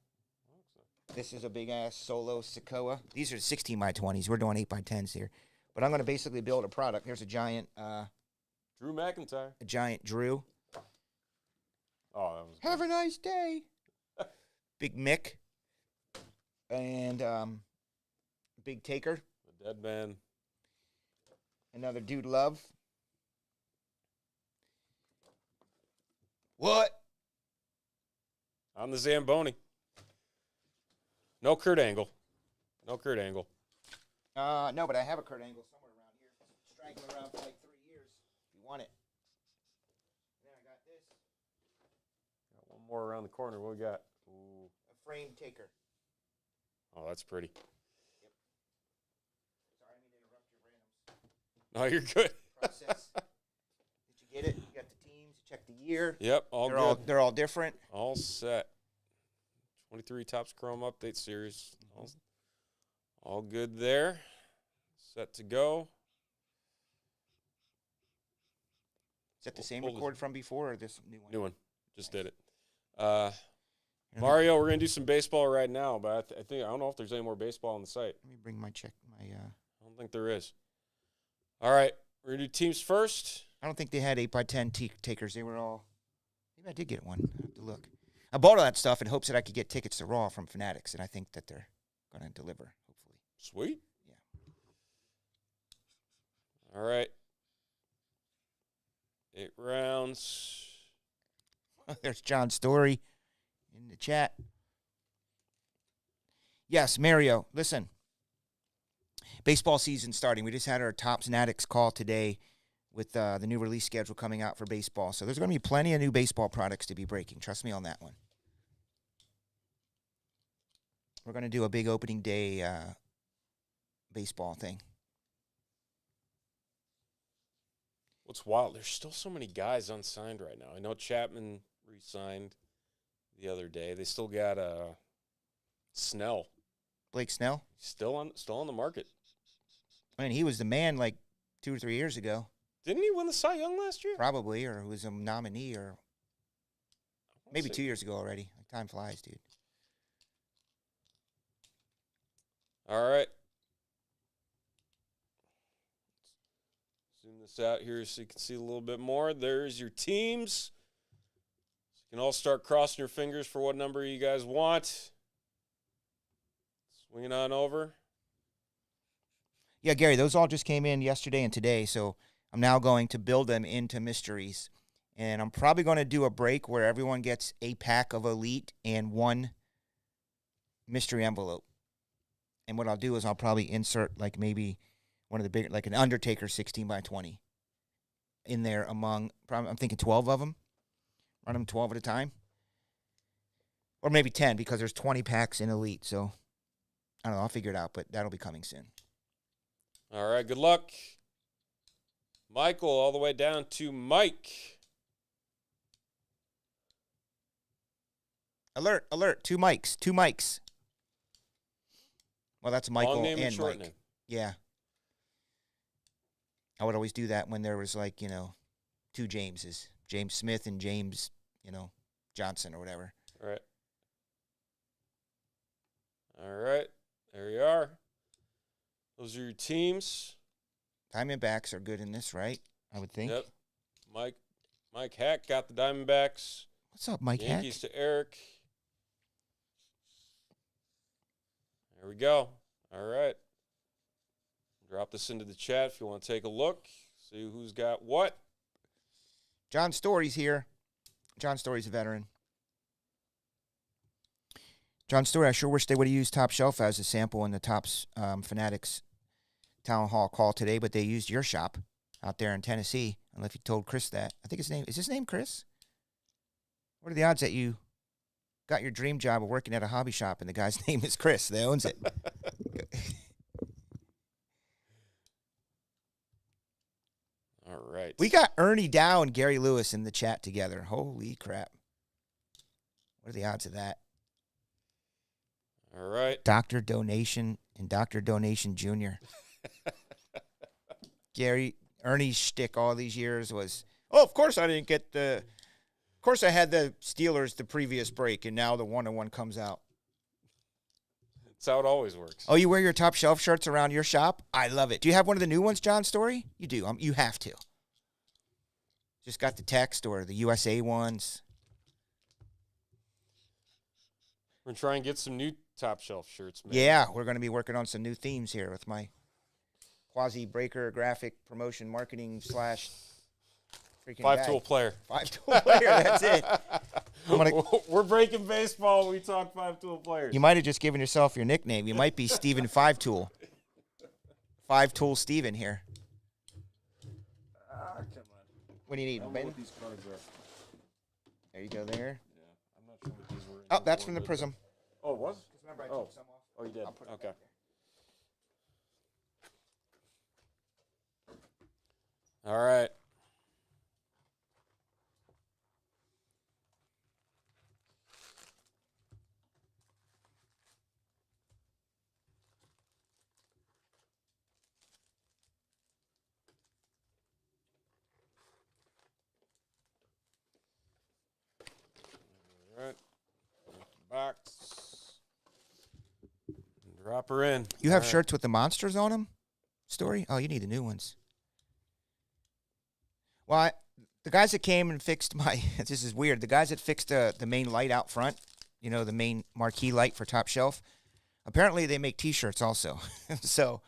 This is a big ass Solo Sikoa. These are 16x20s. We're doing 8x10s here, but I'm going to basically build a product. Here's a giant. Drew McIntyre. A giant Drew. Oh, that was. Have a nice day. Big Mick. And Big Taker. The Dead Man. Another Dude Love. What? On the Zamboni. No Kurt Angle. No, but I have a Kurt Angle somewhere around here. Strangling around for like 3 years. If you want it. Then I got this. Got one more around the corner. What we got? Ooh. A frame taker. Oh, that's pretty. Yep. Sorry, I didn't mean to interrupt your randoms. No, you're good. Process. Did you get it? You got the teams. Check the year. Yep, They're all different. All set. 23 Topps Chrome Update Series. All good there. Set to go. Is that the same record from before or this new one? New one. Just did it. Mario, we're going to do some baseball right now, but I don't know if there's any more baseball on the site. Let me bring my check. I don't think there is. All right. We're going to do teams first. I don't think they had 8x10 takers. They were all. Maybe I did get one. I have to look. I bought all that stuff in hopes that I could get tickets to Raw from Fanatics, and I think that they're going to deliver, hopefully. Sweet. Yeah. All right. 8 rounds. There's John Story in the chat. Yes, Mario, listen. Baseball season starting. We just had our Tops and Addicts call today with the new release schedule coming out for baseball. So there's going to be plenty of new baseball products to be breaking. Trust me on that one. We're going to do a big opening day baseball thing. What's wild, there's still so many guys unsigned right now. I know Chapman re-signed the other day. They still got Snell. Blake Snell? Still on the market. I mean, he was the man like 2 or 3 years ago. Didn't he win the Cy Young last year? Probably, or was a nominee, or maybe 2 years ago already. Like, time flies, dude. All right. Zoom this out here so you can see a little bit more. There's your teams. So you can all start crossing your fingers for what number you guys want. Swinging on over. Yeah, Gary, those all just came in yesterday and today, so I'm now going to build them into mysteries. And I'm probably going to do a break where everyone gets a pack of Elite and one mystery envelope. And what I'll do is I'll probably insert like maybe one of the bigger, like an Undertaker 16x20 in there among, I'm thinking 12 of them. Run them 12 at a time. Or maybe 10 because there's 20 packs in Elite. So, I don't know. I'll figure it out, but that'll be coming soon. All right, good luck. Michael, all the way down to Mike. Alert, alert. Two mics. Well, that's Michael Long name and short Mike. name. Yeah. I would always do that when there was like, two Jameses. James Smith and James, Johnson or whatever. All right. All right. There you are. Those are your teams. Diamondbacks are good in this, right? I would think. Yep. Mike Hack got the Diamondbacks. What's up, Mike Hack? Yankees to Eric. There we go. All right. Drop this into the chat if you want to take a look. See who's got what. John Story's here. John Story's a veteran. John Story, I sure wish they would have used Top Shelf as a sample in the Topps Fanatics Town Hall call today, but they used your shop out there in Tennessee. I don't know if you told Chris that. I think is his name Chris? What are the odds that you got your dream job of working at a hobby shop and the guy's name is Chris that owns it? All right. We got Ernie Dow and Gary Lewis in the chat together. Holy crap. What are the odds of that? All right. Dr. Donation and Dr. Donation Jr. Gary, Ernie's shtick all these years was, of course I didn't get of course I had the Steelers the previous break, and now the 1-on-1 comes out. That's how it always works. Oh, you wear your Top Shelf shirts around your shop? I love it. Do you have one of the new ones, John Story? You do. You have to. Just got the text or the USA ones. We're going to try and get some new Top Shelf shirts, man. Yeah, we're going to be working on some new themes here with my quasi-breaker graphic promotion marketing / freaking Five-tool player. Five-tool player, that's it. We're breaking baseball. We talk five-tool players. You might have just given yourself your nickname. You might be Steven Five-Tool. Five-Tool Steven here. Come on. What do you need, I don't know Ben? what these cards are. There you go there. Yeah, I'm not sure what these were. Oh, that's from the Prizm. Oh, it was? Remember I took some off? Oh, you did? I'll put it Okay. back there. All right. All right. Box. Drop her in. You have All right. shirts with the monsters on them? Story? Oh, you need the new ones. Well, the guys that came and fixed my – this is weird. The guys that fixed the main light out front, the main marquee light for Top Shelf, apparently they make T-shirts also. So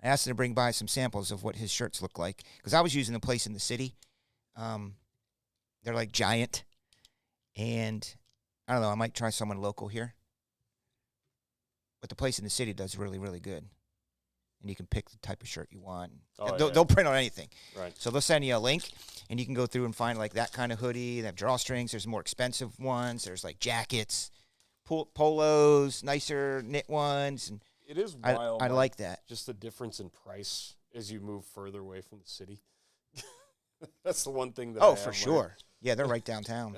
I asked them to bring by some samples of what his shirts look like because I was using the place in the city. They're like giant. And I don't know, I might try someone local here. But the place in the city does really, really good. And you can pick the type of shirt you want. Oh, They'll print on anything. Right. So they'll send you a link, and you can go through and find like that kind of hoodie. They have drawstrings. There's more expensive ones. There's like jackets, polos, nicer knit ones. And It is wild. I like that. Just the difference in price as you move further away from the city. That's the one thing that Oh, for sure. Yeah, they're right downtown.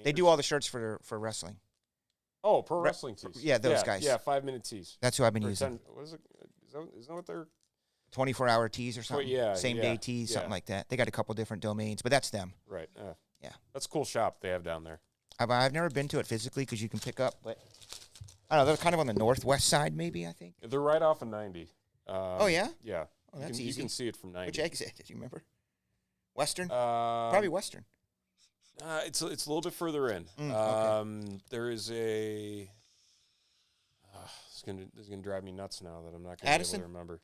They do all the shirts for wrestling. Oh, pro wrestling tees. Yeah, those guys. Yeah, 5-minute tees. That's who I've been Or using. 10, what is it? Is that what they're? 24-hour tees or something. Yeah, Same day tees, something like that. They got a couple different domains, but that's them. Right. Yeah. That's a cool shop they have down there. I've never been to it physically because you can pick up, but I don't know. They're kind of on the northwest side, maybe, I think. They're right off of 90. Oh, yeah? Yeah. Oh, that's You easy. can see it from 90. Which exit? Do you remember? Western? Probably Western. It's a little bit further in. Okay. There is a. This is gonna drive me nuts now that I'm not gonna be able to remember.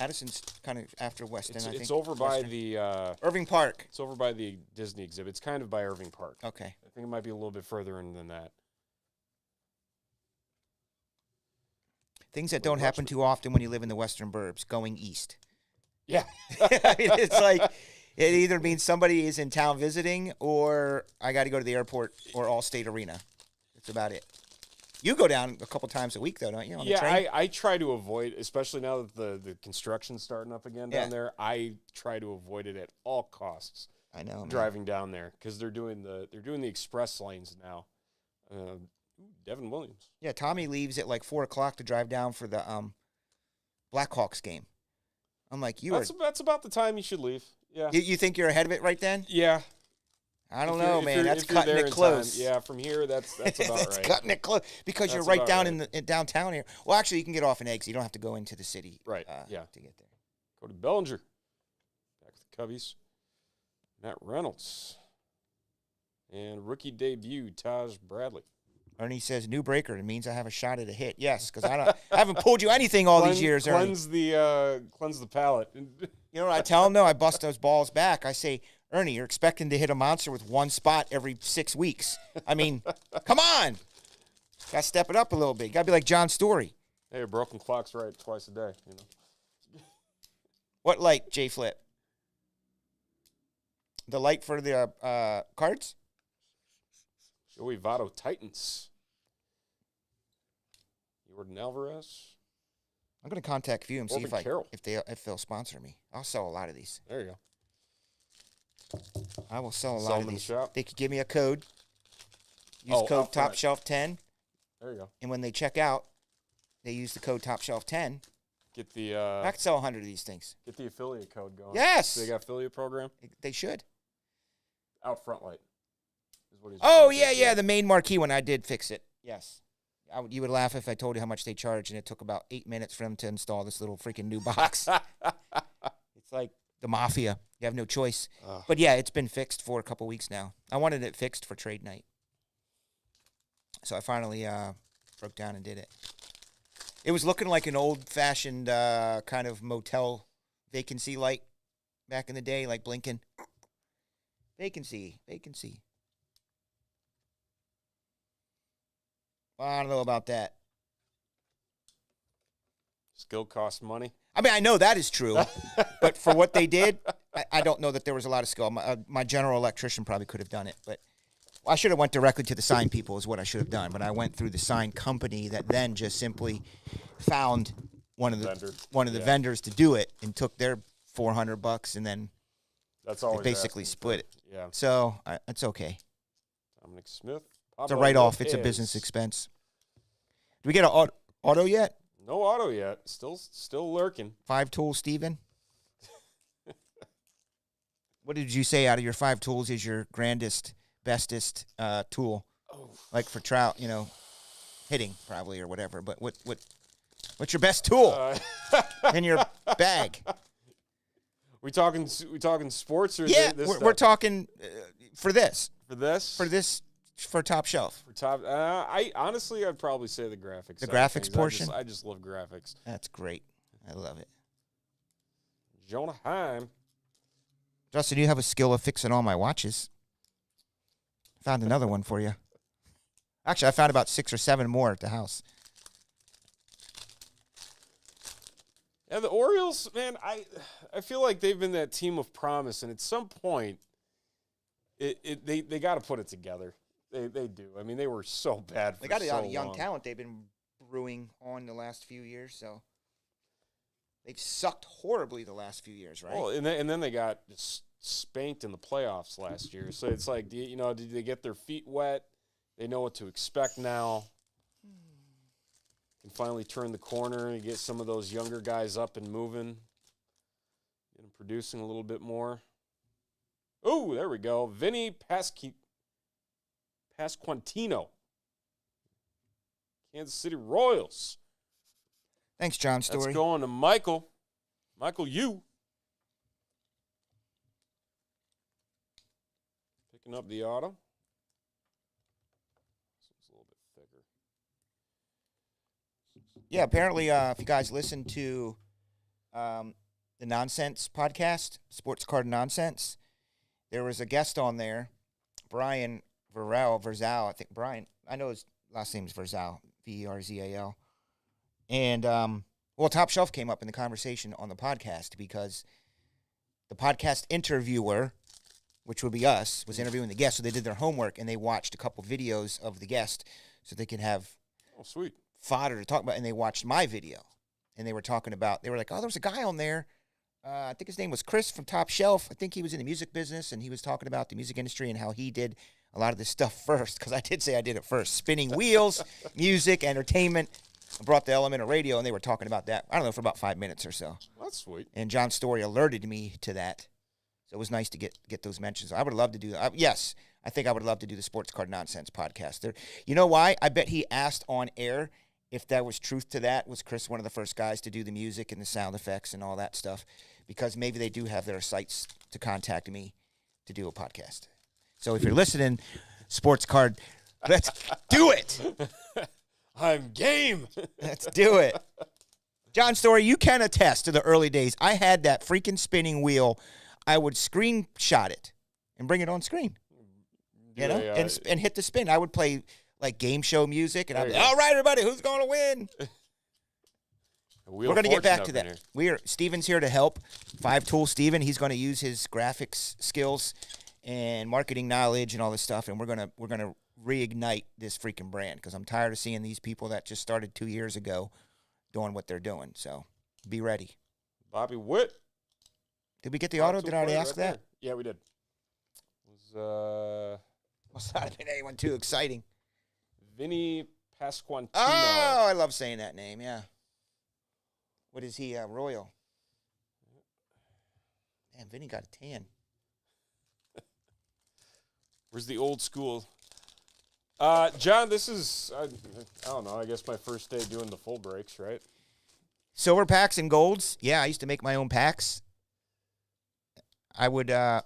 Addison's kind of after Weston, I think. It's over by Western. the Irving Park. It's over by the Disney exhibit. It's kind of by Irving Park. Okay. I think it might be a little bit further in than that. Things that don't happen too often when you live in the Western Burbs, going east. Yeah. I mean, it's like it either means somebody is in town visiting or I got to go to the airport or Allstate Arena. That's about it. You go down a couple times a week, though, don't you, on the train? I try to avoid, especially now that the construction's starting up again down there, I try to avoid it at all costs. I know, man. Driving down there because they're doing the express lanes now. Devin Williams. Yeah, Tommy leaves at like 4 o'clock to drive down for the Blackhawks game. I'm like, That's about the time you should leave. Yeah. You think you're ahead of it right then? Yeah. I don't know, man. That's if you're cutting there it in close. time, yeah, from here, that's about That's right. cutting it close because That's you're right about down right. in downtown here. Well, actually, you can get off in Eggs. You don't have to go into the city. Right. Yeah. To get there. Go to Bellinger. Back with the Cubbies. Matt Reynolds. And rookie debut, Taj Bradley. Ernie says, new breaker. It means I have a shot at a hit. Yes, because I haven't pulled you anything all these years, Ernie. Cleanse the palate. You know what I tell him, though? I bust those balls back. I say, Ernie, you're expecting to hit a monster with one spot every 6 weeks. I mean, come on. Got to step it up a little bit. Got to be like John Story. Hey, a broken clock's right twice a day, you know. What light, J Flip? The light for the cards? Joey Votto Titans. Jordan Alvarez. I'm going to contact View and see Corbin if they'll sponsor me. I'll sell a lot of these. There you go. I will sell a Sell lot them of in the these. shop? They could give me a code. Use code out front. TOPSHELF10. There you go. And when they check out, they use the code TOPSHELF10. Get the I could sell 100 of these things. get the affiliate code going. Yes. They got affiliate program? They should. Out front light. Is what he's Oh, referring to. yeah. The main marquee one. I did fix it. Yes. You would laugh if I told you how much they charge, and it took about 8 minutes for them to install this little freaking new box. It's like the mafia. You have no choice. But, yeah, it's been fixed for a couple weeks now. I wanted it fixed for trade night. So I finally broke down and did it. It was looking like an old-fashioned kind of motel vacancy light back in the day, like blinking. Vacancy. Well, I don't know about that. Skill costs money. I mean, I know that is true, but for what they did, I don't know that there was a lot of skill. My general electrician probably could have done it, but I should have went directly to the sign people is what I should have done. But I went through the sign company that then just simply found one of the vendors to do it and took their $400 and then That's all. they basically split it. Yeah. So it's okay. Dominic Smith. It's a write-off. It's a business expense. Do we get an auto yet? No auto yet. Still lurking. 5 tool, Steven? What did you say out of your 5 tools is your grandest, bestest tool? Oh. Like for trout, hitting probably or whatever. But what's your best tool in your bag? We talking sports or Yeah, this we're talking for this. For Top Shelf. For top, I'd probably say the graphics. The side of graphics things. portion? I just love graphics. That's great. I love it. Jonah Heim. Justin, you have a skill of fixing all my watches. Found another one for you. Actually, I found about 6 or 7 more at the house. Yeah, the Orioles, man, I feel like they've been that team of promise, and at some point, they got to put it together. They do. I mean, they were so bad for They got a so lot of young long. talent they've been brewing on the last few years, so they've sucked horribly the last few years, right? Well, and then they got just spanked in the playoffs last year. So it's like, did they get their feet wet? They know what to expect now. Can finally turn the corner and get some of those younger guys up and moving. Get them producing a little bit more. Oh, there we go. Vinny Pasquantino. Kansas City Royals. Thanks, John Story. That's going to Michael. Michael, you. Picking up the auto. This one's a little bit thicker. Yeah, apparently, if you guys listen to the Nonsense podcast, Sports Card Nonsense, there was a guest on there, Brian Verzal. I think Brian, I know his last name is Verzal, Verzal. And, Top Shelf came up in the conversation on the podcast because the podcast interviewer, which would be us, was interviewing the guest. So they did their homework, and they watched a couple videos of the guest so they could have sweet fodder to talk about. And they watched my video. And they were talking about, they were like, oh, there was a guy on there. I think his name was Chris from Top Shelf. I think he was in the music business, and he was talking about the music industry and how he did a lot of this stuff first, because I did say I did it first. Spinning wheels, music, entertainment. I brought the element of radio, and they were talking about that, I don't know, for about 5 minutes or so. That's sweet. And John Story alerted me to that. So it was nice to get those mentions. I would love to do that. Yes, I think I would love to do the Sports Card Nonsense podcast. You know why? I bet he asked on air if there was truth to that. Was Chris one of the first guys to do the music and the sound effects and all that stuff? Because maybe they do have their sites to contact me to do a podcast. So if you're listening, Sports Card, let's do it. I'm game. Let's do it. John Story, you can attest to the early days. I had that freaking spinning wheel. I would screenshot it and bring it on screen. You know, and hit the spin. I would play like game show music, and I'd be, all right, everybody, who's going to win? We're going to get back to that. Steven's here to help. 5-Tool Steven. He's going to use his graphics skills and marketing knowledge and all this stuff, and we're going to reignite this freaking brand, because I'm tired of seeing these people that just started 2 years ago doing what they're doing. So be ready. Bobby Witt. Did we get the auto? Did I already ask that? Yeah, we did. Must not have been anyone too exciting. Vinny Pasquantino. Oh, I love saying that name, yeah. What is he, Royal? Man, Vinny got a tan. Where's the old school? John, this is, I don't know, I guess my first day doing the full breaks, right? Silver packs and golds. Yeah, I used to make my own packs. I would go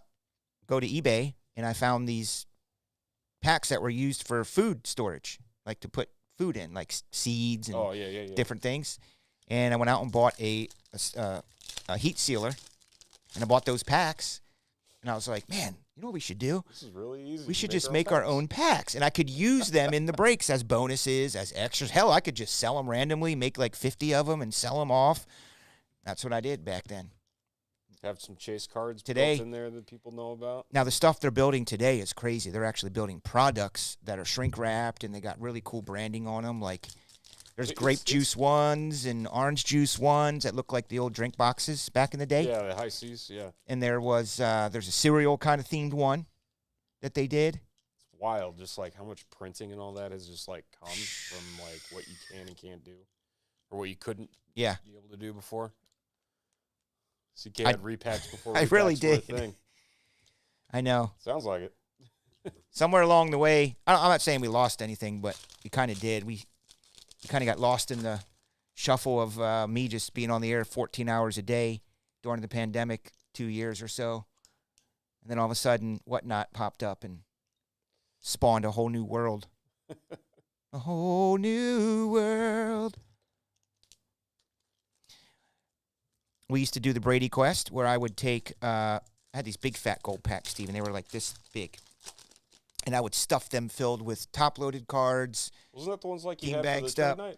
to eBay, and I found these packs that were used for food storage, like to put food in, like seeds and different things. And I went out and bought a heat sealer, and I bought those packs. And I was like, man, you know what we should do? This is really easy. We should just make our own packs. And I could use them in the breaks as bonuses, as extras. Hell, I could just sell them randomly, make like 50 of them, and sell them off. That's what I did back then. Have some chase cards today built in there that people know about. Now, the stuff they're building today is crazy. They're actually building products that are shrink-wrapped, and they got really cool branding on them. Like, there's grape juice ones and orange juice ones that look like the old drink boxes back in the day. Yeah, the high seas, yeah. And there's a cereal kind of themed one that they did. It's wild, just like how much printing and all that has just like come from like what you can and can't do, or what you couldn't be able to do before. CK had repacks before. I really did. I know. Sounds like it. Somewhere along the way, I'm not saying we lost anything, but we kind of did. We kind of got lost in the shuffle of me just being on the air 14 hours a day during the pandemic 2 years or so. And then all of a sudden, Whatnot popped up and spawned a whole new world. A whole new world. We used to do the Brady Quest, where I would take, I had these big fat gold packs, Steve, and they were like this big. and I would stuff them filled with top-loaded cards. Wasn't that the ones like you Team had bag for the stuff. night?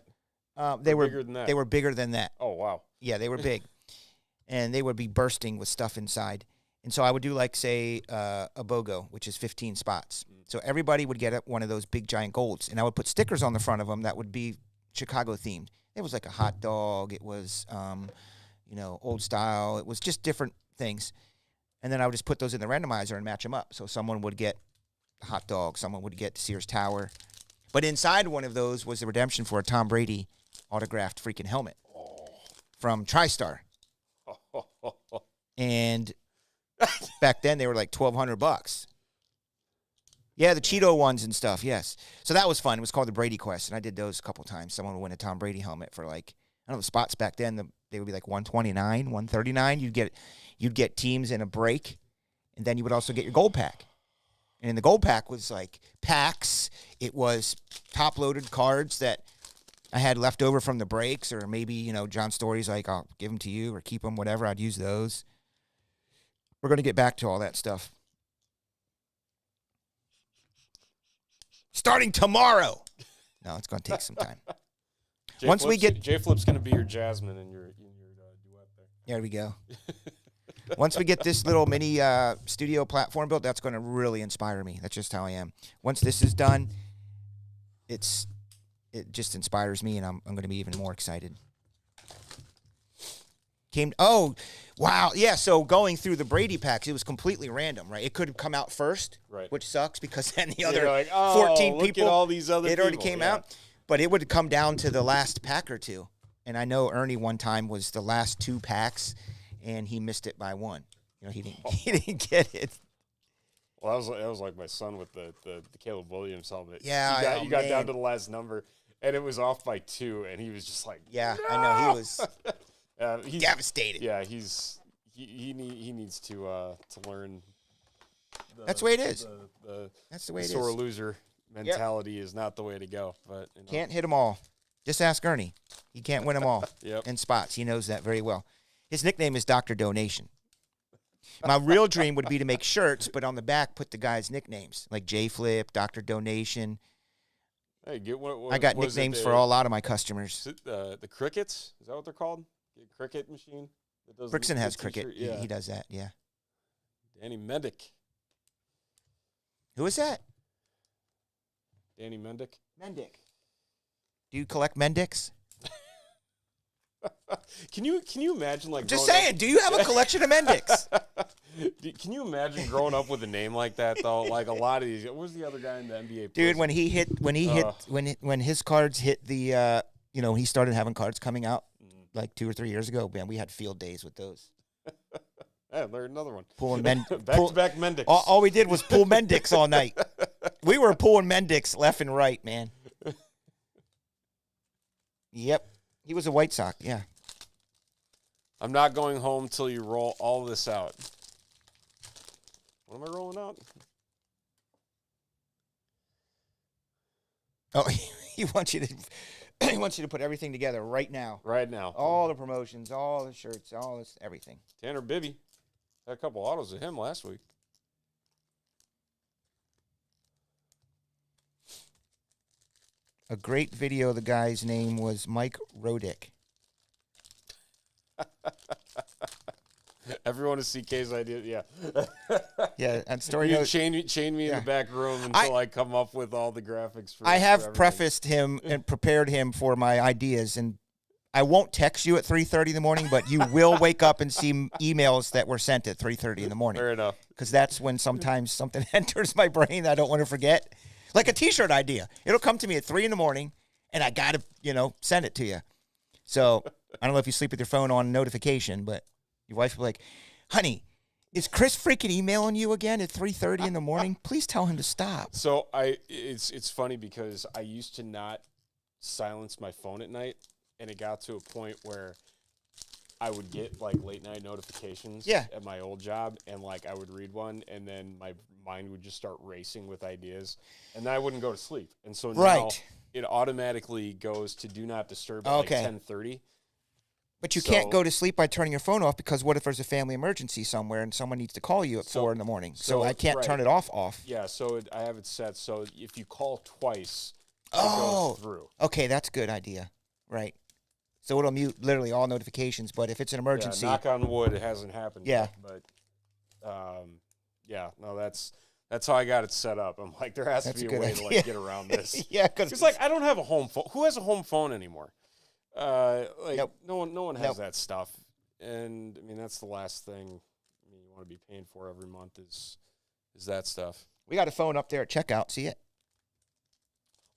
They were bigger than that. They were bigger than that. Oh, wow. Yeah, they were big, and they would be bursting with stuff inside. And so I would do like, say, a BOGO, which is 15 spots. So everybody would get one of those big giant golds, and I would put stickers on the front of them that would be Chicago themed. It was like a hot dog. It was, old style. It was just different things. And then I would just put those in the randomizer and match them up. So someone would get a hot dog. Someone would get Sears Tower. But inside one of those was the redemption for a Tom Brady autographed freaking helmet from TriStar. And back then they were like $1,200. Yeah, the Cheeto ones and stuff, yes. So that was fun. It was called the Brady Quest, and I did those a couple times. Someone would win a Tom Brady helmet for like, I don't know, the spots back then, they would be like $129, $139. You'd get teams in a break, and then you would also get your gold pack. And in the gold pack was like packs. It was top-loaded cards that I had left over from the breaks, or maybe, John Story's like, I'll give them to you or keep them, whatever. I'd use those. We're going to get back to all that stuff. Starting tomorrow. No, it's going to take some time. J Flip's going to be your Jasmine in your duet there. There we go. Once we get this little mini studio platform built, that's going to really inspire me. That's just how I am. Once this is done, it just inspires me, and I'm going to be even more excited. Oh, wow. Yeah, so going through the Brady packs, it was completely random, right? It could have come out first, right, which sucks because then the other like, 14 look people, at all these other it already people. came out. But it would come down to the last pack or two. And I know Ernie one time was the last 2 packs, and he missed it by 1. He didn't get it. Well, that was like my son with the Caleb Williams helmet. Yeah, he got down to the last number, and it was off by 2, and he was just like, yeah, no! I know he was he's devastated. Yeah, he needs to learn. That's the way it is. That's the way it is. Sore loser mentality is not the way to go. But can't hit them all. Just ask Ernie. He can't win them all in spots. He knows that very well. His nickname is Dr. Donation. My real dream would be to make shirts, but on the back put the guys' nicknames, like J Flip, Dr. Donation. Hey, I got nicknames for a lot of my customers. The Crickets? Is that what they're called? The Cricket machine? Frickson has Cricket. Yeah. He does that, yeah. Danny Mendick. Who is that? Danny Mendick. Mendick. Do you collect Mendicks? Can you imagine like? Just saying. Do you have a collection of Mendicks? Can you imagine growing up with a name like that though? Like a lot of these. What was the other guy in the NBA? Dude, when his cards hit the, he started having cards coming out like 2 or 3 years ago. Man, we had field days with those. Yeah, there's another one. Pulling back Mendicks. All we did was pull Mendicks all night. We were pulling Mendicks left and right, man. Yep. He was a White Sox, yeah. I'm not going home till you roll all this out. What am I rolling out? Oh, he wants you to put everything together right now. Right now. All the promotions, all the shirts, all this, everything. Tanner Bibby. Had a couple autos of him last week. A great video, the guy's name was Mike Rodick. Everyone is CK's idea, yeah. Yeah, and story you notes. chain me in the back room until I come up with all the graphics. I have prefaced him and prepared him for my ideas, and I won't text you at 3:30 in the morning, but you will wake up and see emails that were sent at 3:30 in the morning. Fair enough. Because that's when sometimes something enters my brain that I don't want to forget. Like a T-shirt idea. It'll come to me at 3 in the morning, and I got to, send it to you. So I don't know if you sleep with your phone on notification, but your wife will be like, honey, is Chris freaking emailing you again at 3:30 in the morning? Please tell him to stop. So it's funny because I used to not silence my phone at night, and it got to a point where I would get like late night notifications at my old job, and like I would read one, and then my mind would just start racing with ideas, and then I wouldn't go to sleep. And so now it automatically goes to do not disturb at like 10:30. But you can't go to sleep by turning your phone off because what if there's a family emergency somewhere and someone needs to call you at 4 in the morning? So I can't turn it off. Yeah, so I have it set so if you call twice, it Oh, goes through. Okay, that's a good idea. Right. So it'll mute literally all notifications, but if it's an emergency. Yeah, knock on wood, it hasn't happened Yeah. yet. But, yeah, no, that's how I got it set up. I'm like, there has to be a way to, like, get around this. Yeah, because it's like, I don't have a home phone. Who has a home phone anymore? Nope. No one has that stuff. And, I mean, that's the last thing you want to be paying for every month is that stuff. We got a phone up there at checkout. See it?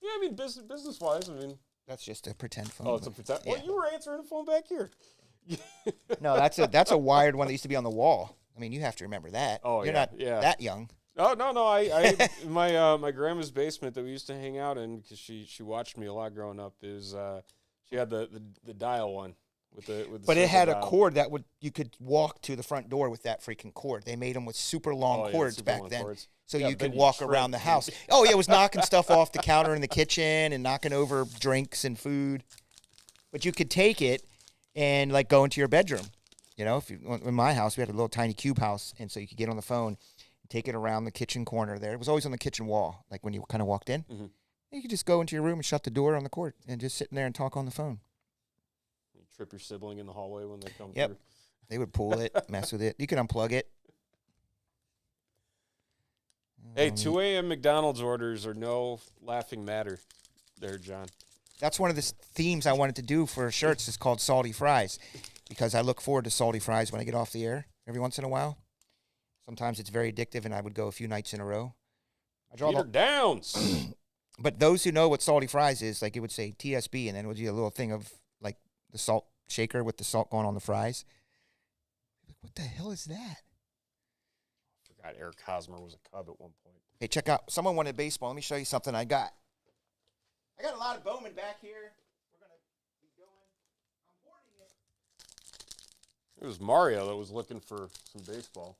Yeah, I mean, business-wise, I mean. That's just a pretend phone. Oh, it's a pretend. Yeah. Well, you were answering the phone back here. No, that's a wired one that used to be on the wall. I mean, you have to remember that. Oh, You're not that young. Oh, no. I my grandma's basement that we used to hang out in because she watched me a lot growing up is she had the dial one with the. But it had dial. a cord that you could walk to the front door with that freaking cord. They made them with super long cords super back long then. cords. So Yeah, you could then walk around the house. Oh, yeah, it was knocking stuff off the counter in the kitchen and knocking over drinks and food. But you could take it and, like, go into your bedroom. You know, in my house, we had a little tiny cube house, and so you could get on the phone and take it around the kitchen corner there. It was always on the kitchen wall, like when you kind of walked in. Mm-hmm. You could just go into your room and shut the door on the cord and just sit in there and talk on the phone. You trip your sibling in the hallway when they come Yep. through. They would pull it, mess with it. You could unplug it. Hey, 2 a.m. McDonald's orders are no laughing matter there, John. That's one of the themes I wanted to do for shirts. It's called Salty Fries because I look forward to salty fries when I get off the air every once in a while. Sometimes it's very addictive, and I would go a few nights in a row. Peter Downs. But those who know what salty fries is, like it would say TSB, and then it would be a little thing of like the salt shaker with the salt going on the fries. What the hell is that? God, Eric Hosmer was a Cub at one point. Hey, check out. Someone wanted baseball. Let me show you something I got. I got a lot of Bowman back here. We're going to be going. I'm hoarding it. It was Mario that was looking for some baseball.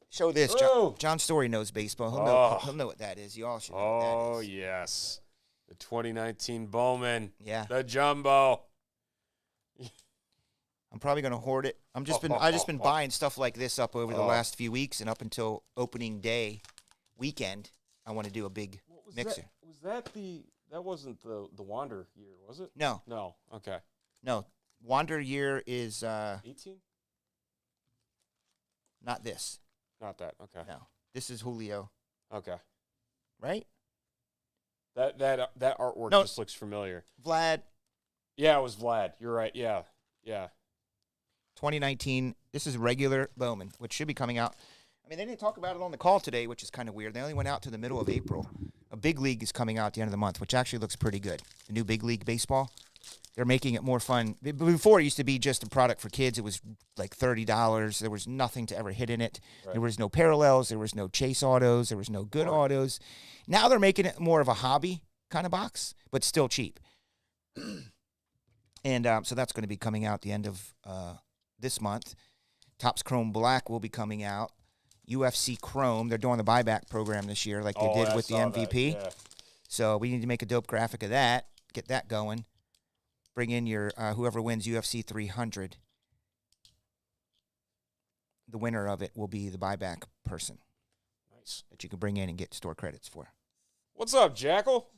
Show this. John Story knows baseball. He'll know what that is. You all should know what that is. Oh, yes. The 2019 Bowman. Yeah. The Jumbo. I'm probably going to hoard it. I just been buying stuff like this up over the last few weeks, and up until opening day weekend, I want to do a big mixer. That wasn't the Wander year, was it? No. No. Okay. No. Wander year is 18? Not this. Not that. Okay. No. This is Julio. Okay. Right? That artwork just looks familiar. Vlad. Yeah, it was Vlad. You're right. Yeah. 2019. This is regular Bowman, which should be coming out. I mean, they didn't talk about it on the call today, which is kind of weird. They only went out to the middle of April. A big league is coming out at the end of the month, which actually looks pretty good. The new big league baseball. They're making it more fun. Before, it used to be just a product for kids. It was like $30. There was nothing to ever hit in it. Right. There was no parallels. There was no chase autos. There was no good autos. Now they're making it more of a hobby kind of box, but still cheap. And so that's going to be coming out the end of this month. Topps Chrome Black will be coming out. UFC Chrome, they're doing the buyback program this year like they did with the MVP. Yeah. So we need to make a dope graphic of that, get that going. Bring in your whoever wins UFC 300. The winner of it will be the buyback person. Nice. That you can bring in and get store credits for. What's up, Jackal?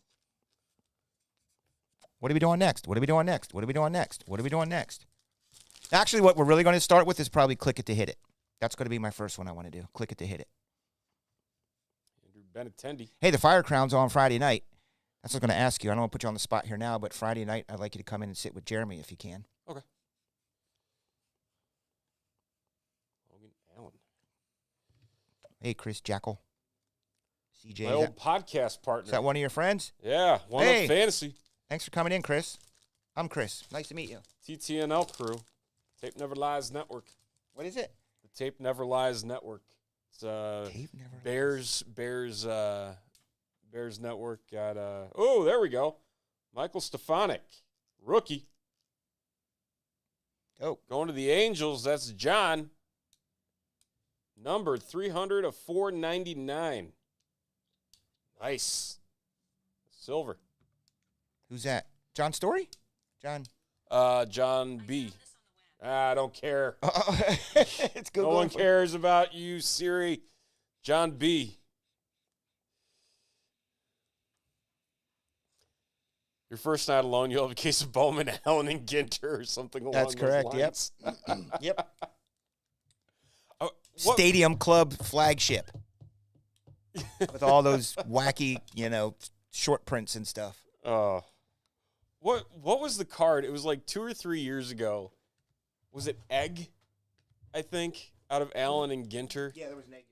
What are we doing next? What are we doing next? What are we doing next? What are we doing next? Actually, what we're really going to start with is probably Click It to Hit It. That's going to be my first one I want to do. Click It to Hit It. Andrew Benintendi. Hey, the Fire Crown's on Friday night. That's what I was going to ask you. I don't want to put you on the spot here now, but Friday night, I'd like you to come in and sit with Jeremy if you can. Okay. Logan Allen. Hey, Chris Jackal. CJ. My old podcast partner. Is that one of your friends? Yeah, one of Fantasy. Thanks for coming in, Chris. I'm Chris. Nice to meet you. TTNL crew. Tape Never Lies Network. What is it? The Tape Never Lies Network. It's Tape Never Lies. Bears Network got there we go. Michael Stefanik, rookie. Oh. Going to the Angels, that's John. Numbered 300 of 499. Nice. Silver. Who's that? John Story? John. John B. I don't care. It's good. No one cares about you, Siri. John B. Your first night alone, you'll have a case of Bowman, Allen, and Ginter or something along That's correct. those lines. Yep. What- Stadium Club flagship with all those wacky, short prints and stuff. What was the card? It was like 2 or 3 years ago. Was it Egg? I think out of Allen and Ginter. Yeah, there was an egg.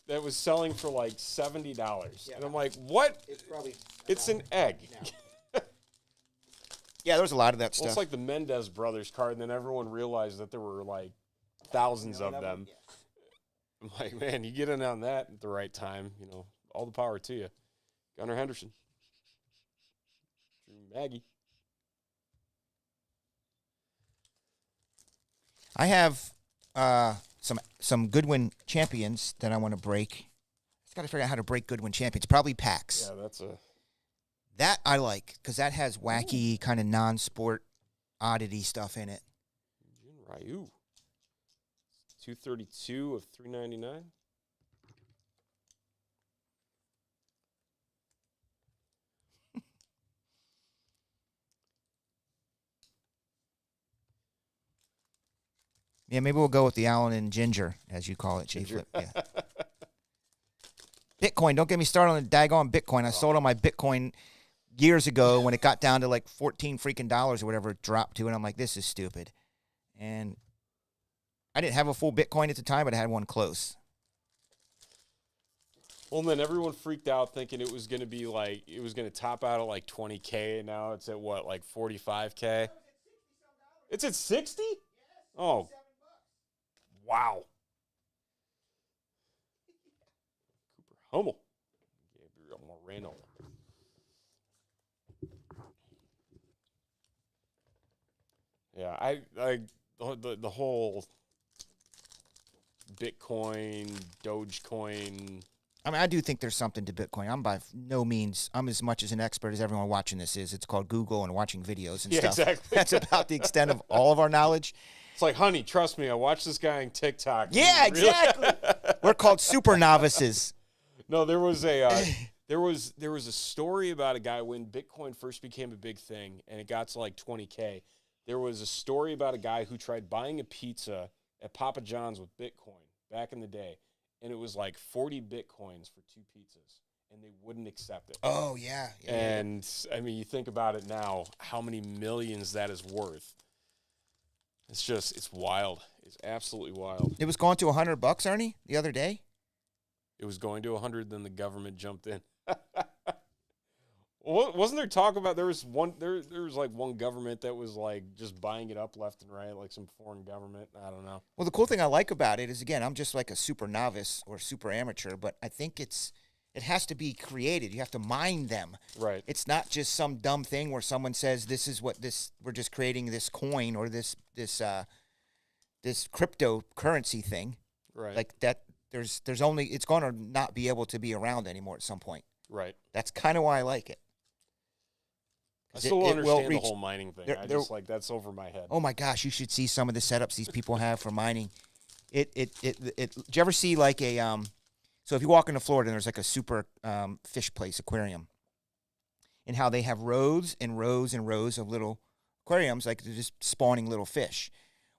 That was selling for like $70. Yeah. And I'm like, what? It's an egg. No. Yeah, there was a lot of that stuff. Well, it's like the Mendez brothers card, and then everyone realized that there were like thousands of them. Yeah. I'm like, man, you get in on that at the right time. All the power to you. Gunnar Henderson. Drew Maggie. I have some Goodwin champions that I want to break. Just got to figure out how to break Goodwin champions. Probably packs. Yeah, that I like because that has wacky kind of non-sport oddity stuff in it. Jin Ryu. 232 of 399. Yeah, maybe we'll go with the Allen and Ginger, as you call it, J-Flip. Yeah. Bitcoin, don't get me started on the daggone Bitcoin. I sold all my Bitcoin years ago when it got down to like $14 freaking or whatever it dropped to, and I'm like, this is stupid. And I didn't have a full Bitcoin at the time, but I had one close. Well, and then everyone freaked out thinking it was going to be like, it was going to top out at like 20K, and now it's at what, like 45K? It's at 60? Oh, wow. Cooper Hummel. Gabriel Moreno. Yeah, the whole Bitcoin, Dogecoin. I mean, I do think there's something to Bitcoin. I'm by no means, I'm as much as an expert as everyone watching this is. It's called Google and watching videos and stuff. Exactly. That's about the extent of all of our knowledge. It's like, honey, trust me, I watched this guy on TikTok. Yeah, exactly. We're called super novices. No, there was a story about a guy when Bitcoin first became a big thing and it got to like 20K. There was a story about a guy who tried buying a pizza at Papa John's with Bitcoin back in the day, and it was like 40 Bitcoins for 2 pizzas, and they wouldn't accept it. Oh, yeah. And, I mean, you think about it now, how many millions that is worth. It's wild. It's absolutely wild. It was going to $100, Ernie, the other day. It was going to 100, then the government jumped in. Wasn't there talk about there was like one government that was like just buying it up left and right, like some foreign government? I don't know. Well, the cool thing I like about it is, again, I'm just like a super novice or super amateur, but I think it has to be created. You have to mine them. Right. It's not just some dumb thing where someone says we're just creating this coin or this cryptocurrency thing. Right. Like that there's only, it's going to not be able to be around anymore at some point. Right. That's kind of why I like it. I still don't understand the whole mining thing. I just like, that's over my head. Oh my gosh, you should see some of the setups these people have for mining. Did you ever see like a so if you walk into Florida and there's like a super fish place, aquarium, and how they have rows and rows and rows of little aquariums, like they're just spawning little fish.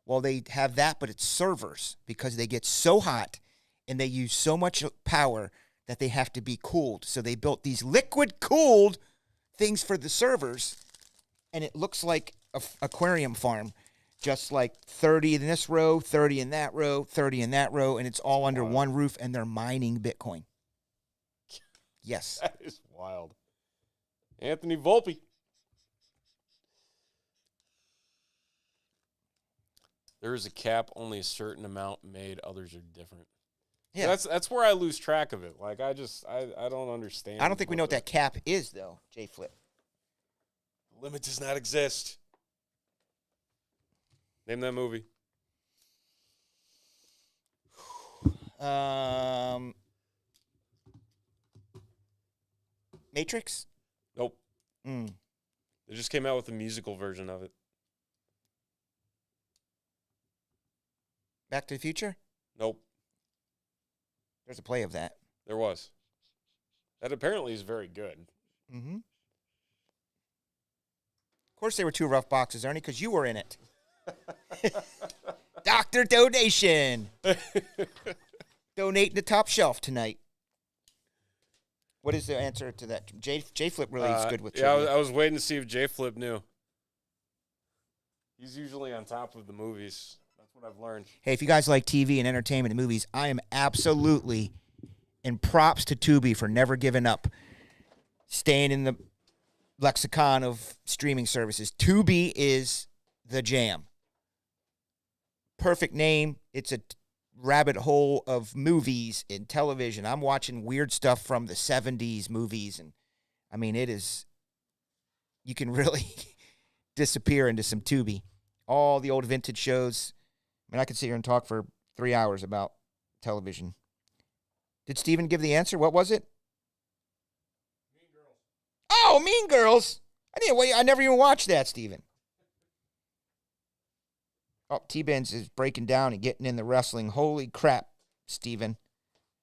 Well, they have that, but it's servers because they get so hot and they use so much power that they have to be cooled. So they built these liquid-cooled things for the servers, and it looks like an aquarium farm, just like 30 in this row, 30 in that row, 30 in that row, and it's all under one roof, and they're mining Bitcoin. Yes. That is wild. Anthony Volpe. There is a cap, only a certain amount made, others are different. Yeah, that's where I lose track of it. Like, I don't understand. I don't think we know what that cap is, though, J-Flip. Limit does not exist. Name that movie. Matrix? Nope. They just came out with a musical version of it. Back to the Future? Nope. There's a play of that. There was. That apparently is very good. Mm-hmm. Of course, they were two rough boxes, Ernie, because you were in it. Dr. Donation. Donating the top shelf tonight. What is the answer to that? J Flip really is good with trivia. I was waiting to see if J Flip knew. He's usually on top of the movies. That's what I've learned. Hey, if you guys like TV and entertainment and movies, I am absolutely, and props to Tubi for never giving up, staying in the lexicon of streaming services. Tubi is the jam. Perfect name. It's a rabbit hole of movies and television. I'm watching weird stuff from the 70s movies, and I mean, it is, you can really disappear into some Tubi. All the old vintage shows. I mean, I could sit here and talk for 3 hours about television. Did Steven give the answer? What was it? Mean Girls. Oh, Mean Girls. I never even watched that, Steven. Oh, T-Benz is breaking down and getting in the wrestling. Holy crap, Steven.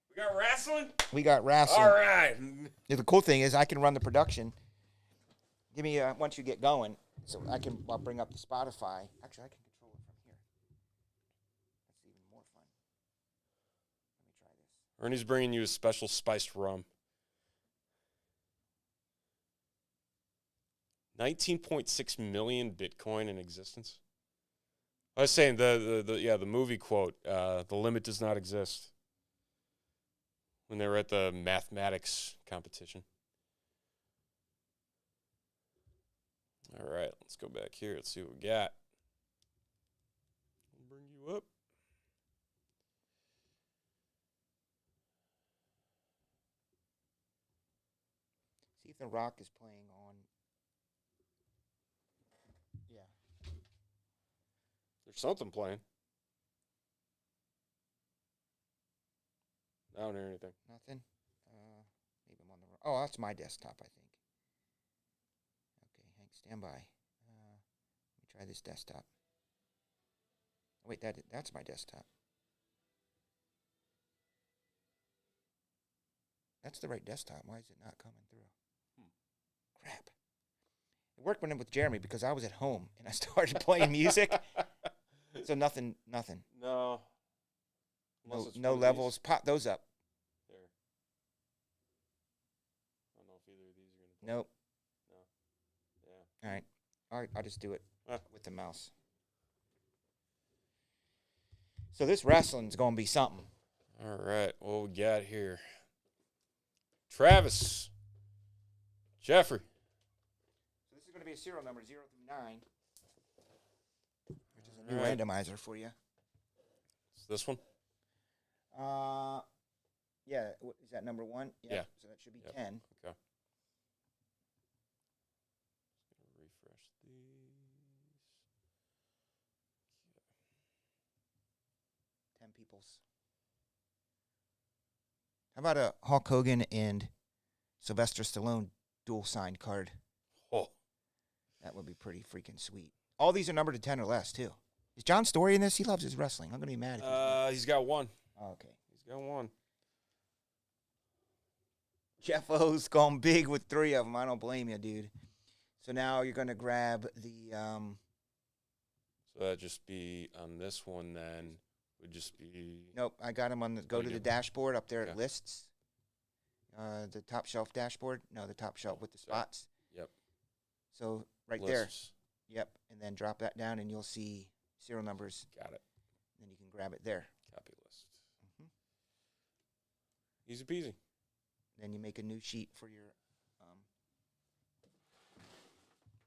We got wrestling? We got wrestling. All right. The cool thing is I can run the production. Give me, once you get going, so I'll bring up the Spotify. Actually, I can control it from here. That's even more fun. Let me try this. Ernie's bringing you a special spiced rum. 19.6 million Bitcoin in existence. I was saying the movie quote, the limit does not exist. When they were at the mathematics competition. All right, let's go back here. Let's see what we got. I'll bring you up. See if The Rock is playing on. Yeah. There's something playing. I don't hear anything. Nothing? Maybe I'm on the wrong. Oh, that's my desktop, I think. Okay, Hank, stand by. Let me try this desktop. Wait, that's my desktop. That's the right desktop. Why is it not coming through? Crap. It worked with Jeremy because I was at home and I started playing music. So nothing. No. No levels. Pop those up. There. I don't know if either of these are going to play. Nope. No. Yeah. All right. I'll just do it Ah. with the mouse. So this wrestling's going to be something. All right. What we got here? Travis. Jeffrey. So this is going to be a serial number 0 through 9. Which is a new All right. randomizer for you. It's this one? Yeah. Is that number 1? Yeah. So that should be Yep. 10. Okay. Refresh these. 10 peoples. How about a Hulk Hogan and Sylvester Stallone dual signed card? Oh. That would be pretty freaking sweet. All these are numbered to 10 or less, too. Is John Story in this? He loves his wrestling. I'm going to be mad if he's not. He's got one. Oh, okay. He's got one. Jeff O's gone big with 3 of them. I don't blame you, dude. So now you're going to grab the... So that'd just be on this one then. Would just be... Nope, I got him on the... Go to the dashboard up there at Okay. lists. The top shelf dashboard. No, the top shelf with the spots. Yep. So right there. Lists. Yep. And then drop that down and you'll see serial numbers. Got it. Then you can grab it there. Copy list. Mhm. Easy peasy. Then you make a new sheet for your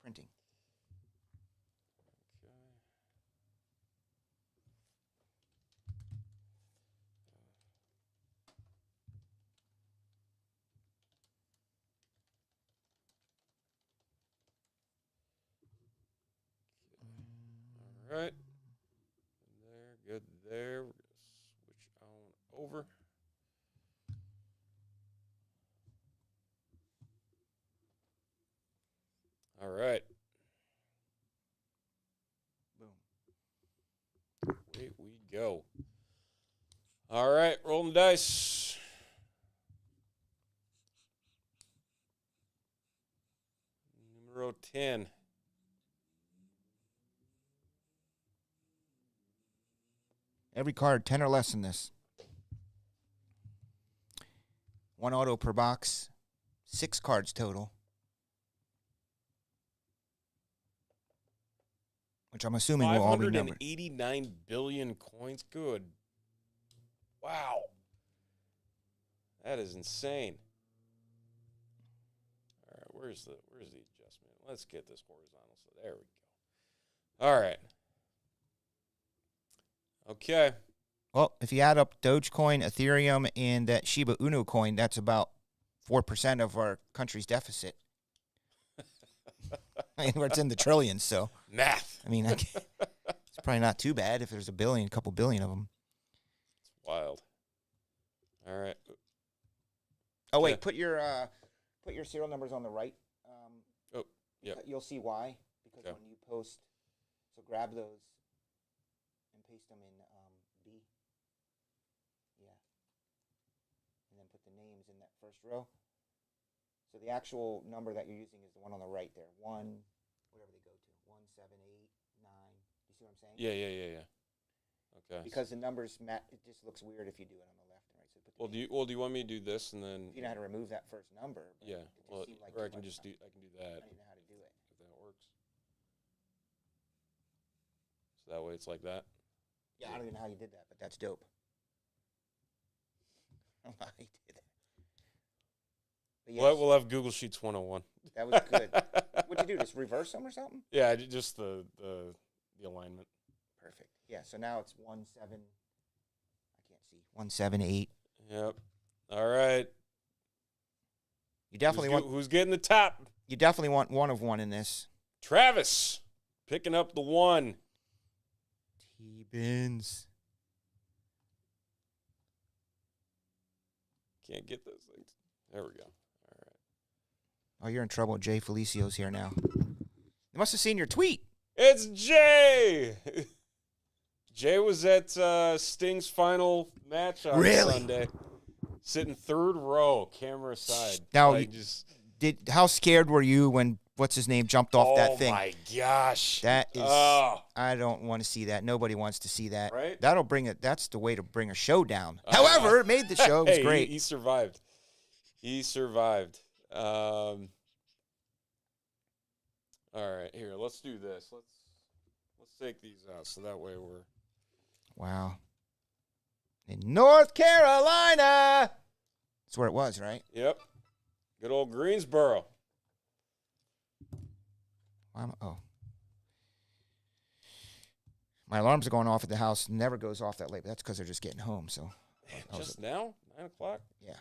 printing. Okay. All right. There, good there. We're going to switch on over. All right. Away we go. All right, rolling dice. Numero 10. Every card, 10 or less in this. 1 auto per box. 6 cards total. Which I'm assuming will all be numbered. 589 billion coins. Good. Wow. That is insane. All right, where's the adjustment? Let's get this horizontal. So there we go. All right. Okay. Well, if you add up Dogecoin, Ethereum, and that Shiba Inu coin, that's about 4% of our country's deficit. I mean, it's in the trillions, so. Math. I mean, it's probably not too bad if there's a couple billion of them. It's wild. All right. Oh, wait, put your serial numbers on the right. Yeah. You'll see why. Because when you post, so grab those and paste them in B. Yeah. And then put the names in that first row. So the actual number that you're using is the one on the right there. 1, whatever they go to. 1, 7, 8, 9. You see what I'm saying? Yeah. Okay. Because the numbers, it just looks weird if you do it on the left and right. So put the do you want me to do this and then? You know how to remove that first number. Yeah. Well, or I can do that. I don't even know how to do it. If that works. So that way it's like that. Yeah, I don't even know how you did that, but that's dope. I don't know how you did that. But yes, We'll have Google Sheets 101. that was good. What'd you do? Just reverse them or something? Yeah, just the alignment. Perfect. Yeah, so now it's 1, 7. I can't see. 1, 7, 8. Yep. All right. You definitely who's getting the top? You definitely want one of one in this. Travis picking up the 1. T-Bins. Can't get those things. There we go. All right. Oh, you're in trouble. Jay Felicio's here now. They must have seen your tweet. It's Jay. Jay was at Sting's final match on Sunday. Sitting third row, camera side. Now, how scared were you when what's his name jumped off that thing? Oh my gosh, that is. I don't want to see that. Nobody wants to see that. Right? That'll bring it. That's the way to bring a show down. However, it made the show. It was great. He survived. He survived. All right, here. Let's do this. Let's take these out so that way we're. Wow. In North Carolina. That's where it was, right? Yep. Good old Greensboro. Oh. My alarms are going off at the house. Never goes off that late. But that's because they're just getting home. So. Just now? 9 o'clock? Yeah.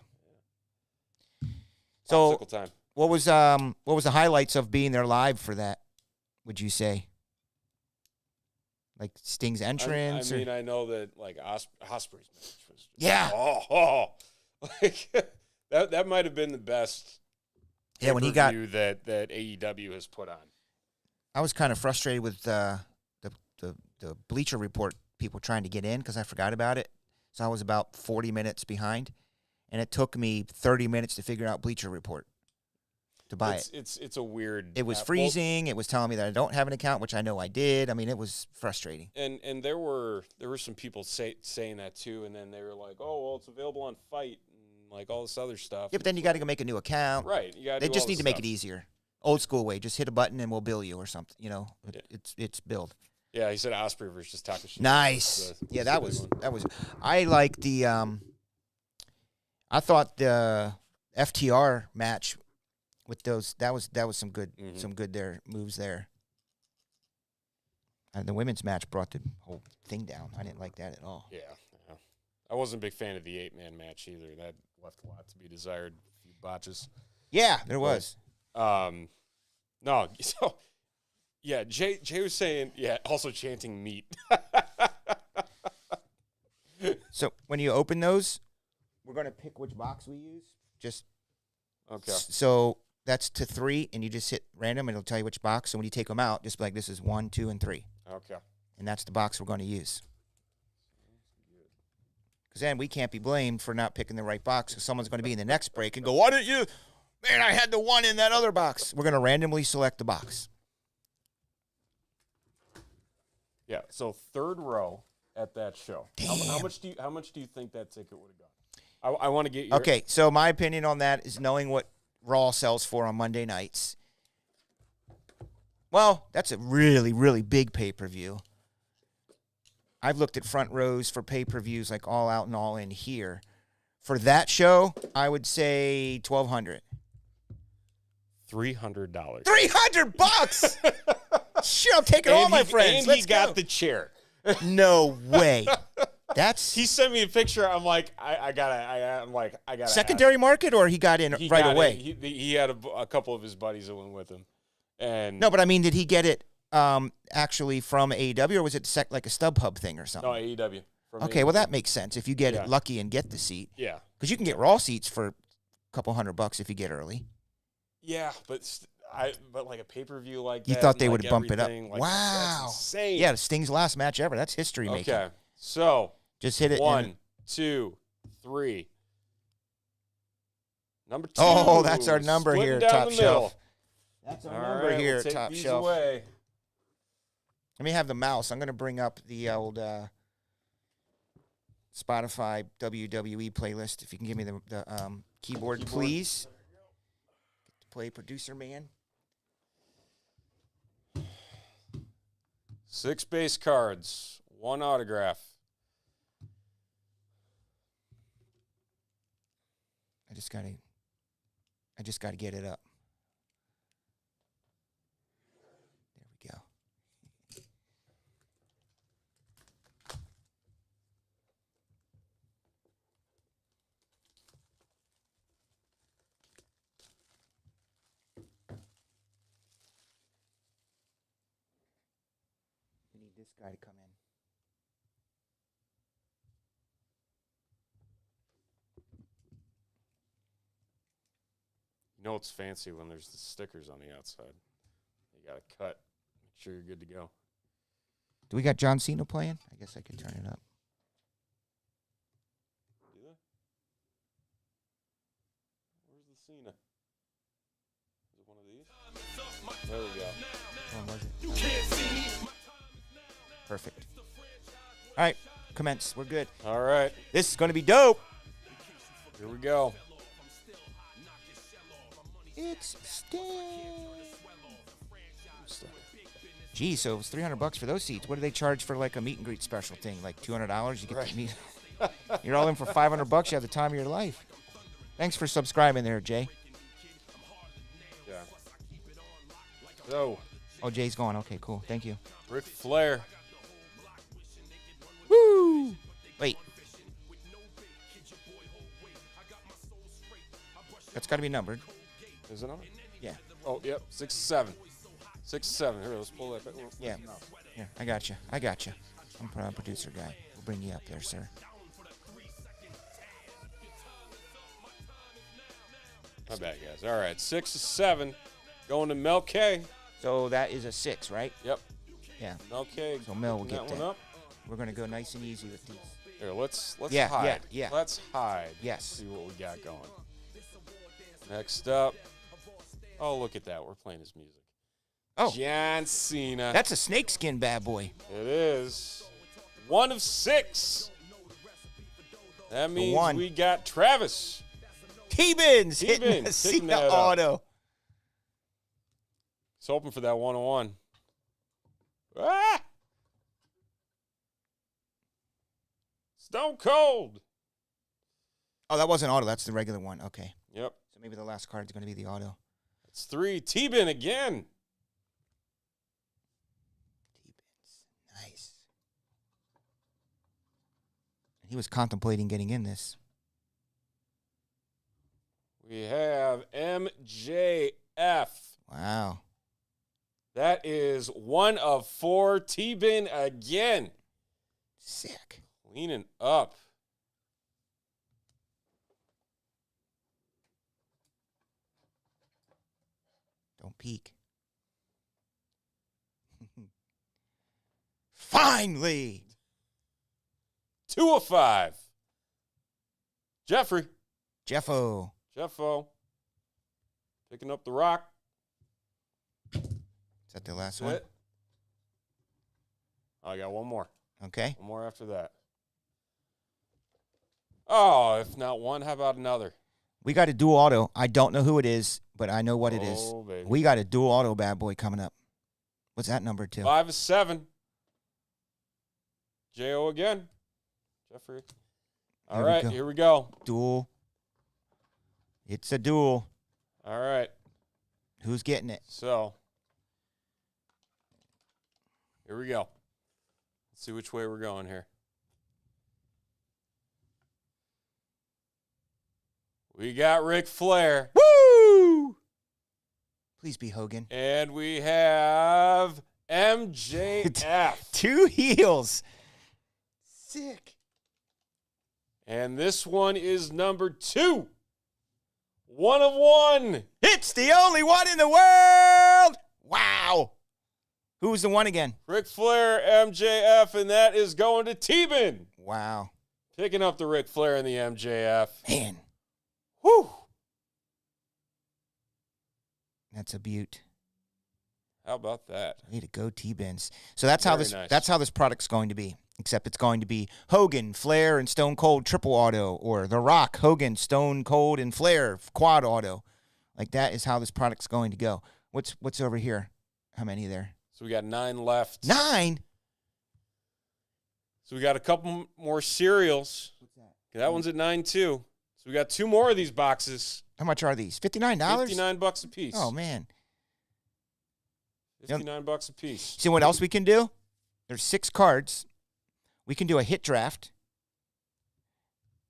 So Popsicle time. what was the highlights of being there live for that? Would you say? Like Sting's entrance? I mean, I know that like Osprey's match was just, like that might have been the best. Yeah, when he got that AEW has put on. I was kind of frustrated with the Bleacher Report people trying to get in because I forgot about it. So I was about 40 minutes behind, and it took me 30 minutes to figure out Bleacher Report to buy it. It's a weird. It was freezing. It was telling me that I don't have an account, which I know I did. I mean, it was frustrating. And there were some people saying that too, and then they were like, oh well, it's available on Fight and like all this other stuff. Yeah, but then you got to go make a new account. Right. You got. They just need to make it easier. Old school way. Just hit a button and we'll bill you or something. You know, it's billed. Yeah, he said Osprey versus Takashi. Nice. Yeah, that was. I like the. I thought the FTR match with those that was some good moves there. And the women's match brought the whole thing down. I didn't like that at all. Yeah. I wasn't a big fan of the 8-man match either. That left a lot to be desired. A few botches. Yeah, there was. No, so yeah, Jay was saying, also chanting meat. So when you open those, we're going to pick which box we use. Just okay. So that's to 3, and you just hit random, and it'll tell you which box. So when you take them out, just be like, this is 1, 2, and 3. Okay. And that's the box we're going to use. Because then we can't be blamed for not picking the right box because someone's going to be in the next break and go, why didn't you? Man, I had the one in that other box. We're going to randomly select the box. Yeah, so third row at that show. How much do you think that ticket would have gone? I want to get your Okay, so my opinion on that is knowing what Raw sells for on Monday nights. Well, that's a really, really big pay-per-view. I've looked at front rows for pay-per-views like All Out and All In here. For that show, I would say $1,200. $300. $300. Sure, I'm taking all my friends. And he got the chair. No way. He sent me a picture. I'm like, I gotta. Secondary market, or he got in right away. He had a couple of his buddies that went with him, and no, but I mean, did he get it actually from AEW, or was it like a StubHub thing or something? No, AEW. Okay, well that makes sense if you get it lucky and get the seat. Yeah, because you can get Raw seats for a couple $100 if you get early. Yeah, but like a pay-per-view like that. You thought they would bump it up? Like, wow, that's insane. Yeah, Sting's last match ever. That's history making. Okay, so just hit it. 1, 2, 3. Number 2. Oh, that's our number Splitting here, down top the shelf. middle. That's our All number right, here, we'll take top these shelf. away. Let me have the mouse. I'm going to bring up the old Spotify WWE playlist. If you can give me the keyboard, please. Get to play producer man. 6 base cards, 1 autograph. I just got to get it up. There we go. We need this guy to come in. You know it's fancy when there's the stickers on the outside. You got to cut. Make sure you're good to go. Do we got John Cena playing? I guess I could turn it up. Do they? Where's the Cena? Is it one of these? There we go. Which one was it? Perfect. All right, commence. We're good. All right. This is going to be dope. Here we go. It's Sting. Geez, so it was $300 for those seats. What do they charge for like a meet and greet special thing? Like $200? You get to meet. You're all in for $500. You have the time of your life. Thanks for subscribing there, Jay. Yeah. So. Oh, Jay's going. Okay, cool. Thank you. Ric Flair. Woo! Wait. That's got to be numbered. Is it on? Yeah. Oh, yep. 6, 7. 6, 7. Here, let's pull that back. Yeah. Here, I got you. I'm a producer guy. We'll bring you up there, sir. My bad, guys. All right. 6 7. Going to Mel K. So that is a 6, right? Yep. Yeah. Mel K. So Mel will get that one that. up. We're going to go nice and easy with these. Here, let's Yeah, hide. yeah. Let's hide. Yes. See what we got going. Next up. Oh, look at that. We're playing his music. Oh. John Cena. That's a snakeskin bad boy. It is. 1 of 6. That means we got Travis. T-Bins hitting the T-Bins, Cena auto. It's hoping for that 1-on-1. Ah! Stone Cold. Oh, that wasn't auto. That's the regular one. Okay. Yep. So maybe the last card is going to be the auto. It's 3. T-Bin again. T-Bins. Nice. He was contemplating getting in this. We have MJF. Wow. That is 1 of 4. T-Bin again. Sick. Cleaning up. Don't peek. Finally. 2 of 5. Jeffrey. Jeffo. Jeffo. Picking up the rock. Is that the last That's one? it. I got one more. Okay. One more after that. Oh, if not one, how about another? We got a dual auto. I don't know who it is, but I know what it is. Oh, baby. We got a dual auto bad boy coming up. What's that number to? 5 of 7. J.O. again. Jeffrey. All right, here we go. Dual. It's a dual. All right. Who's getting it? So, here we go. Let's see which way we're going here. We got Ric Flair. Woo! Please be Hogan. And we have MJF. 2 heels. Sick. And this one is number 2. 1 of 1. It's the only one in the world. Wow. Who's the one again? Ric Flair, MJF, and that is going to T-Bin. Wow. Picking up the Ric Flair and the MJF. Man. Whew. That's a beaut. How about that? Way to go, T-Bins. So that's how Very this nice. that's how this product's going to be. Except it's going to be Hogan, Flair, and Stone Cold triple auto, or The Rock, Hogan, Stone Cold, and Flair quad auto. Like that is how this product's going to go. What's over here? How many there? So we got 9 left. 9. So we got a couple more cereals. What's that? That one's at 9 too. So we got 2 more of these boxes. How much are these? $59? $59 a piece. Oh man. $59 a piece. See what else we can do? There's 6 cards. We can do a hit draft.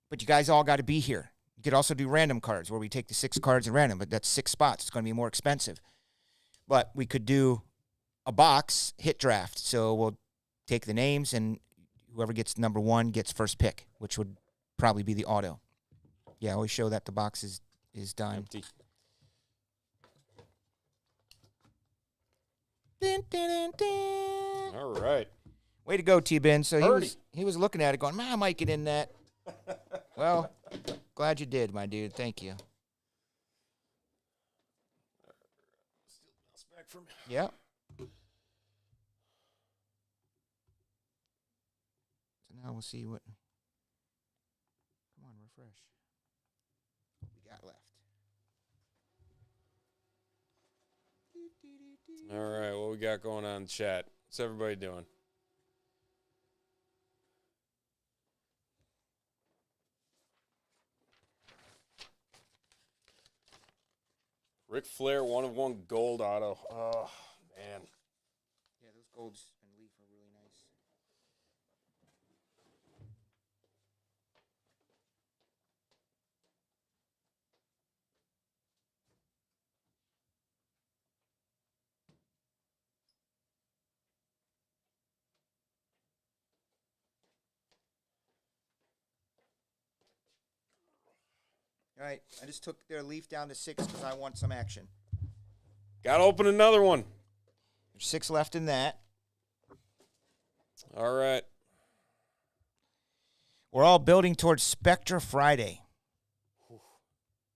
But you guys all got to be here. You could also do random cards where we take the 6 cards at random, but that's 6 spots. It's going to be more expensive. But we could do a box hit draft. So we'll take the names, and whoever gets number 1 gets first pick, which would probably be the auto. Yeah, I always show that the box is done. Empty. Dun, dun, dun, dun. All right. Way to go, T-Ben. So Birdie. he was looking at it going, man, I might get in that. Well, glad you did, my dude. Thank you. Back from Yeah. So now we'll see what. Come on, refresh. What we got left. All right, what we got going on in chat? What's everybody doing? Ric Flair, 1 of 1 gold auto. Oh, man. Yeah, those golds and leaf are really nice. All right, I just took their leaf down to 6 because I want some action. Got to open another one. There's 6 left in that. All right. We're all building towards Spectra Friday.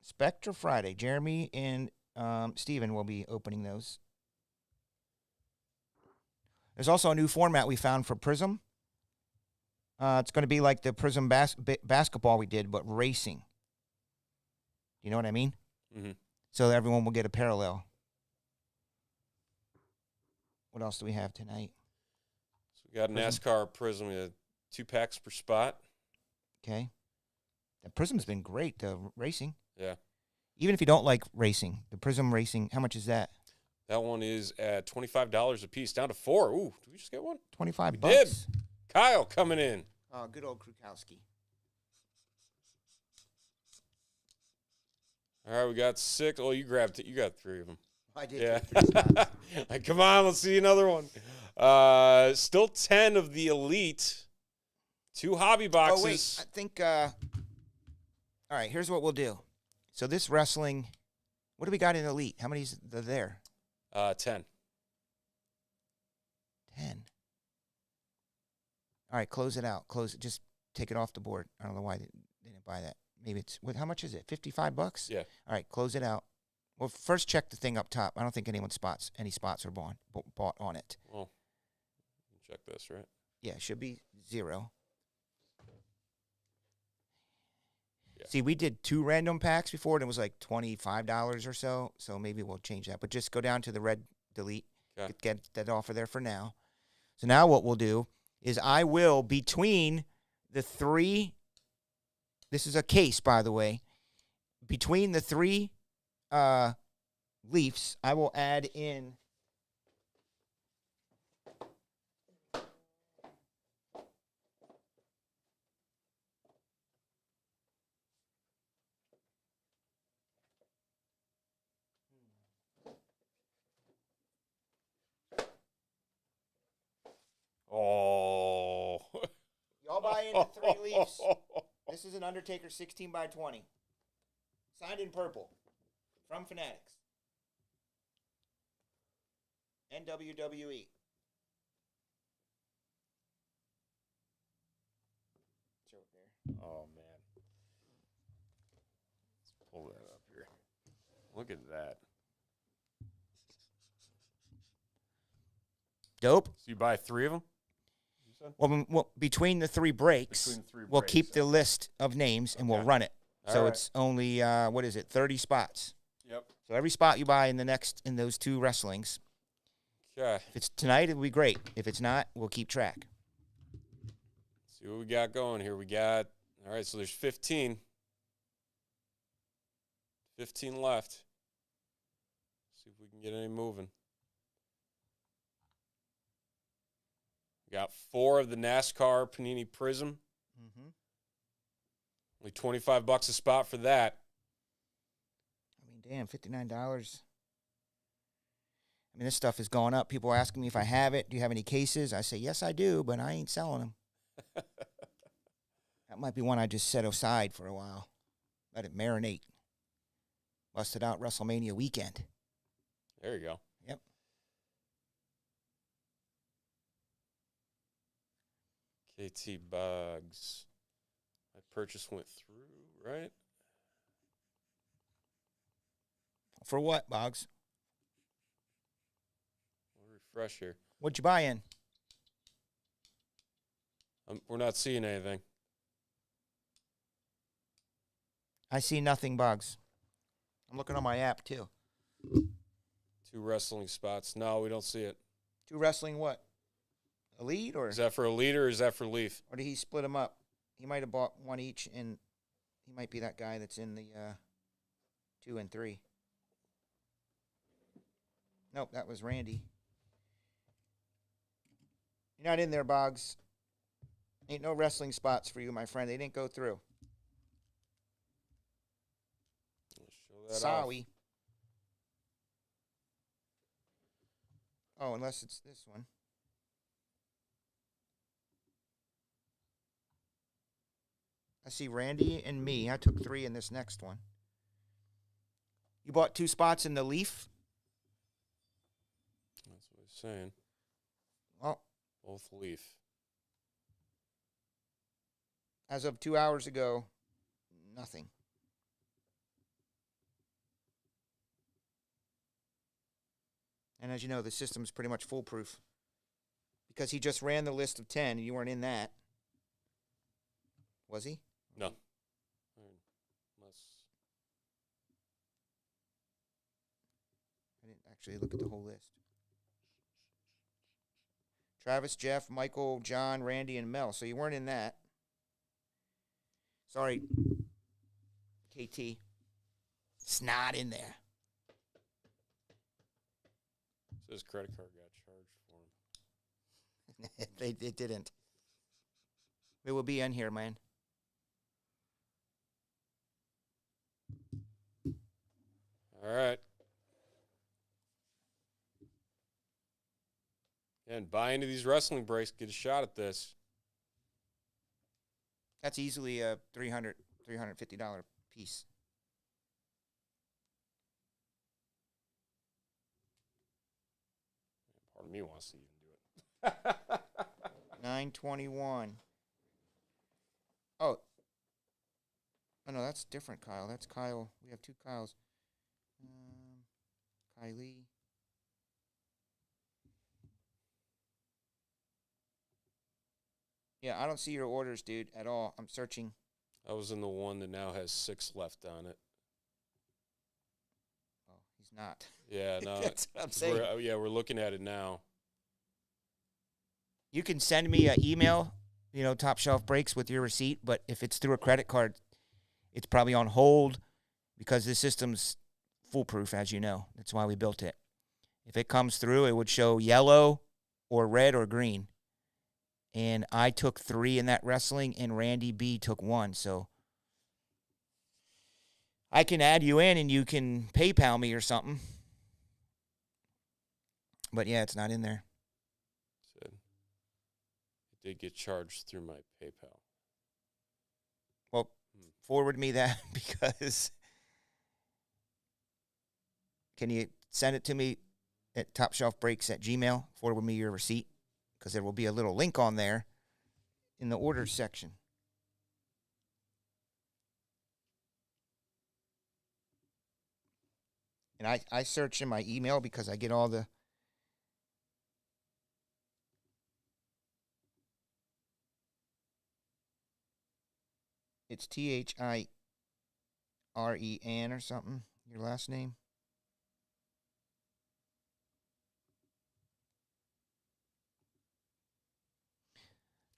Spectra Friday. Jeremy and Steven will be opening those. There's also a new format we found for Prizm. It's going to be like the Prizm basketball we did, but racing. You know what I mean? Mm-hmm. So everyone will get a parallel. What else do we have tonight? So we got NASCAR Prizm. We have 2 packs per spot. Okay. The Prizm's been great, the racing. Yeah. Even if you don't like racing, the Prizm racing, how much is that? That one is at $25 a piece, down to 4. Ooh, did we just get one? 25 We did. bucks. Kyle coming in. Oh, good old Krukowski. All right, we got 6. Oh, you grabbed it. You got 3 of them. I did. Yeah. take 3 spots. Like, come on, let's see another one. Still 10 of the elite. 2 hobby boxes. Oh, wait. I think, all right, here's what we'll do. So this wrestling, what do we got in elite? How many's there? 10. 10. All right, close it out. Close it. Just take it off the board. I don't know why they didn't buy that. maybe it's how much is it? $55? Yeah. All right, close it out. Well, first check the thing up top. I don't think any spots are bought on it. Well, check this, right? Yeah, it should be 0. Yeah. See, we did 2 random packs before, and it was like $25 or so. So maybe we'll change that. But just go down to the red delete. Okay. Get that off of there for now. So now what we'll do is I will, between the 3, this is a case, by the way, between the 3 Leafs, I will add in Oh. y'all buy into 3 Leafs. This is an Undertaker 16 by 20. Signed in purple. From Fanatics. And WWE. Oh, man. Let's pull that up here. Look at that. Dope. So you buy 3 of them? Well, between the 3 breaks, Between the 3 we'll breaks, keep the list of names and we'll Okay. run it. All So right. it's only 30 spots. Yep. So every spot you buy in those 2 wrestlings, Okay. if it's tonight, it'll be great. If it's not, we'll keep track. See what we got going here. We got, all right, so there's 15. 15 left. See if we can get any moving. We got 4 of the NASCAR Panini Prizm. Mm-hmm. Only $25 a spot for that. I mean, damn, $59. I mean, this stuff is going up. People are asking me if I have it. Do you have any cases? I say, yes, I do, but I ain't selling them. That might be one I just set aside for a while. Let it marinate. Busted out WrestleMania weekend. There you go. Yep. KT Bugs. My purchase went through, right? For what, Boggs? We'll refresh here. What'd you buy in? We're not seeing anything. I see nothing, Boggs. I'm looking on my app, too. 2 wrestling spots. No, we don't see it. 2 wrestling what? Elite or? Is that for Elite or is that for Leaf? Or did he split them up? He might have bought 1 each, and he might be that guy that's in the 2 and 3. Nope, that was Randy. You're not in there, Boggs. Ain't no wrestling spots for you, my friend. They didn't go through. Let's show that off. Sorry. Oh, unless it's this one. I see Randy and me. I took 3 in this next one. You bought 2 spots in the Leaf? That's what he's saying. Well, Both Leaf. as of 2 hours ago, nothing. And as you know, the system's pretty much foolproof. Because he just ran the list of 10, and you weren't in that. Was he? No. Unless I didn't actually look at the whole list. Travis, Jeff, Michael, John, Randy, and Mel. So you weren't in that. Sorry, KT. It's not in there. his credit card got charged for him. They didn't. It will be in here, man. All right. And buy into these wrestling breaks, get a shot at this. That's easily a $350 piece. Part of me wants to even do it. $9.21. Oh. Oh, no, that's different, Kyle. That's Kyle. We have two Kyles. Kylie. Yeah, I don't see your orders, dude, at all. I'm searching. I was in the one that now has 6 left on it. Oh, he's not. Yeah, no. That's what I'm saying. We're looking at it now. You can send me an email, Top Shelf Breaks with your receipt, but if it's through a credit card, it's probably on hold because this system's foolproof, as you know. That's why we built it. If it comes through, it would show yellow or red or green. And I took 3 in that wrestling, and Randy B took 1. So I can add you in, and you can PayPal me or something. But, yeah, it's not in there. It did get charged through my PayPal. Well, forward me that because can you send it to me at topshelfbreaks@gmail.com? Forward me your receipt because there will be a little link on there in the orders section. And I search in my email because I get all the it's THIREN or something, your last name.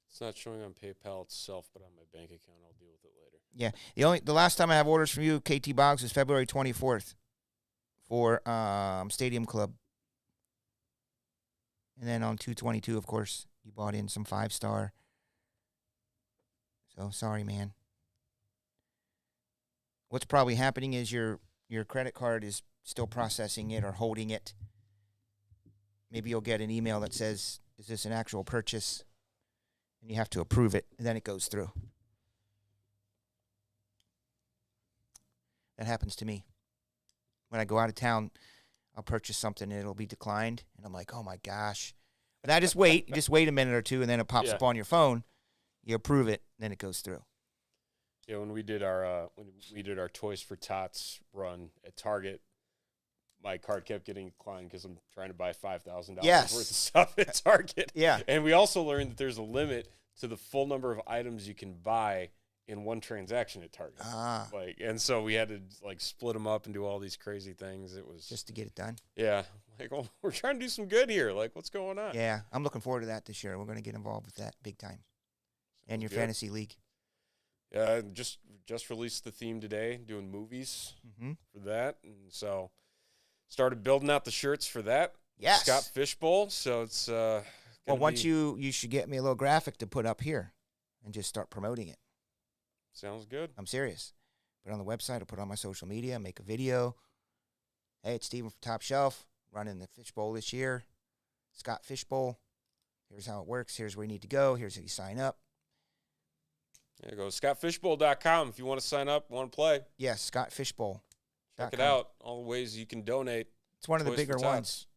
It's not showing on PayPal itself, but on my bank account, I'll deal with it later. Yeah, the last time I have orders from you, KT Boggs, was February 24th for Stadium Club. And then on 2/22, of course, you bought in some 5-star. So sorry, man. What's probably happening is your credit card is still processing it or holding it. Maybe you'll get an email that says, "Is this an actual purchase?" And you have to approve it, and then it goes through. That happens to me. When I go out of town, I'll purchase something, and it'll be declined. And I'm like, oh, my gosh. But I just wait. Just wait a minute or two, and then it pops up on your phone. You approve it, and then it goes through. Yeah, when we did our Toys for Tots run at Target, my card kept getting declined because I'm trying to buy $5,000 worth of stuff at Target. Yeah. And we also learned that there's a limit to the full number of items you can buy in one transaction at Target. And so we had to split them up and do all these crazy things. It was just to get it done. Yeah. We're trying to do some good here. What's going on? Yeah. I'm looking forward to that this year. We're going to get involved with that big time. And your fantasy league. Yeah. Just released the theme today, doing movies for that. And so started building out the shirts for that. Yes. Scott Fishbowl. So it's once you should get me a little graphic to put up here and just start promoting it. Sounds good. I'm serious. Put it on the website. I'll put it on my social media. Make a video. Hey, it's Steven from Top Shelf. Running the Fishbowl this year. Scott Fishbowl. Here's how it works. Here's where you need to go. Here's how you sign up. There you go. ScottFishbowl.com if you want to sign up, want to play. Yes, Scott Fishbowl. Check it out. All the ways you can donate. It's one of the bigger ones.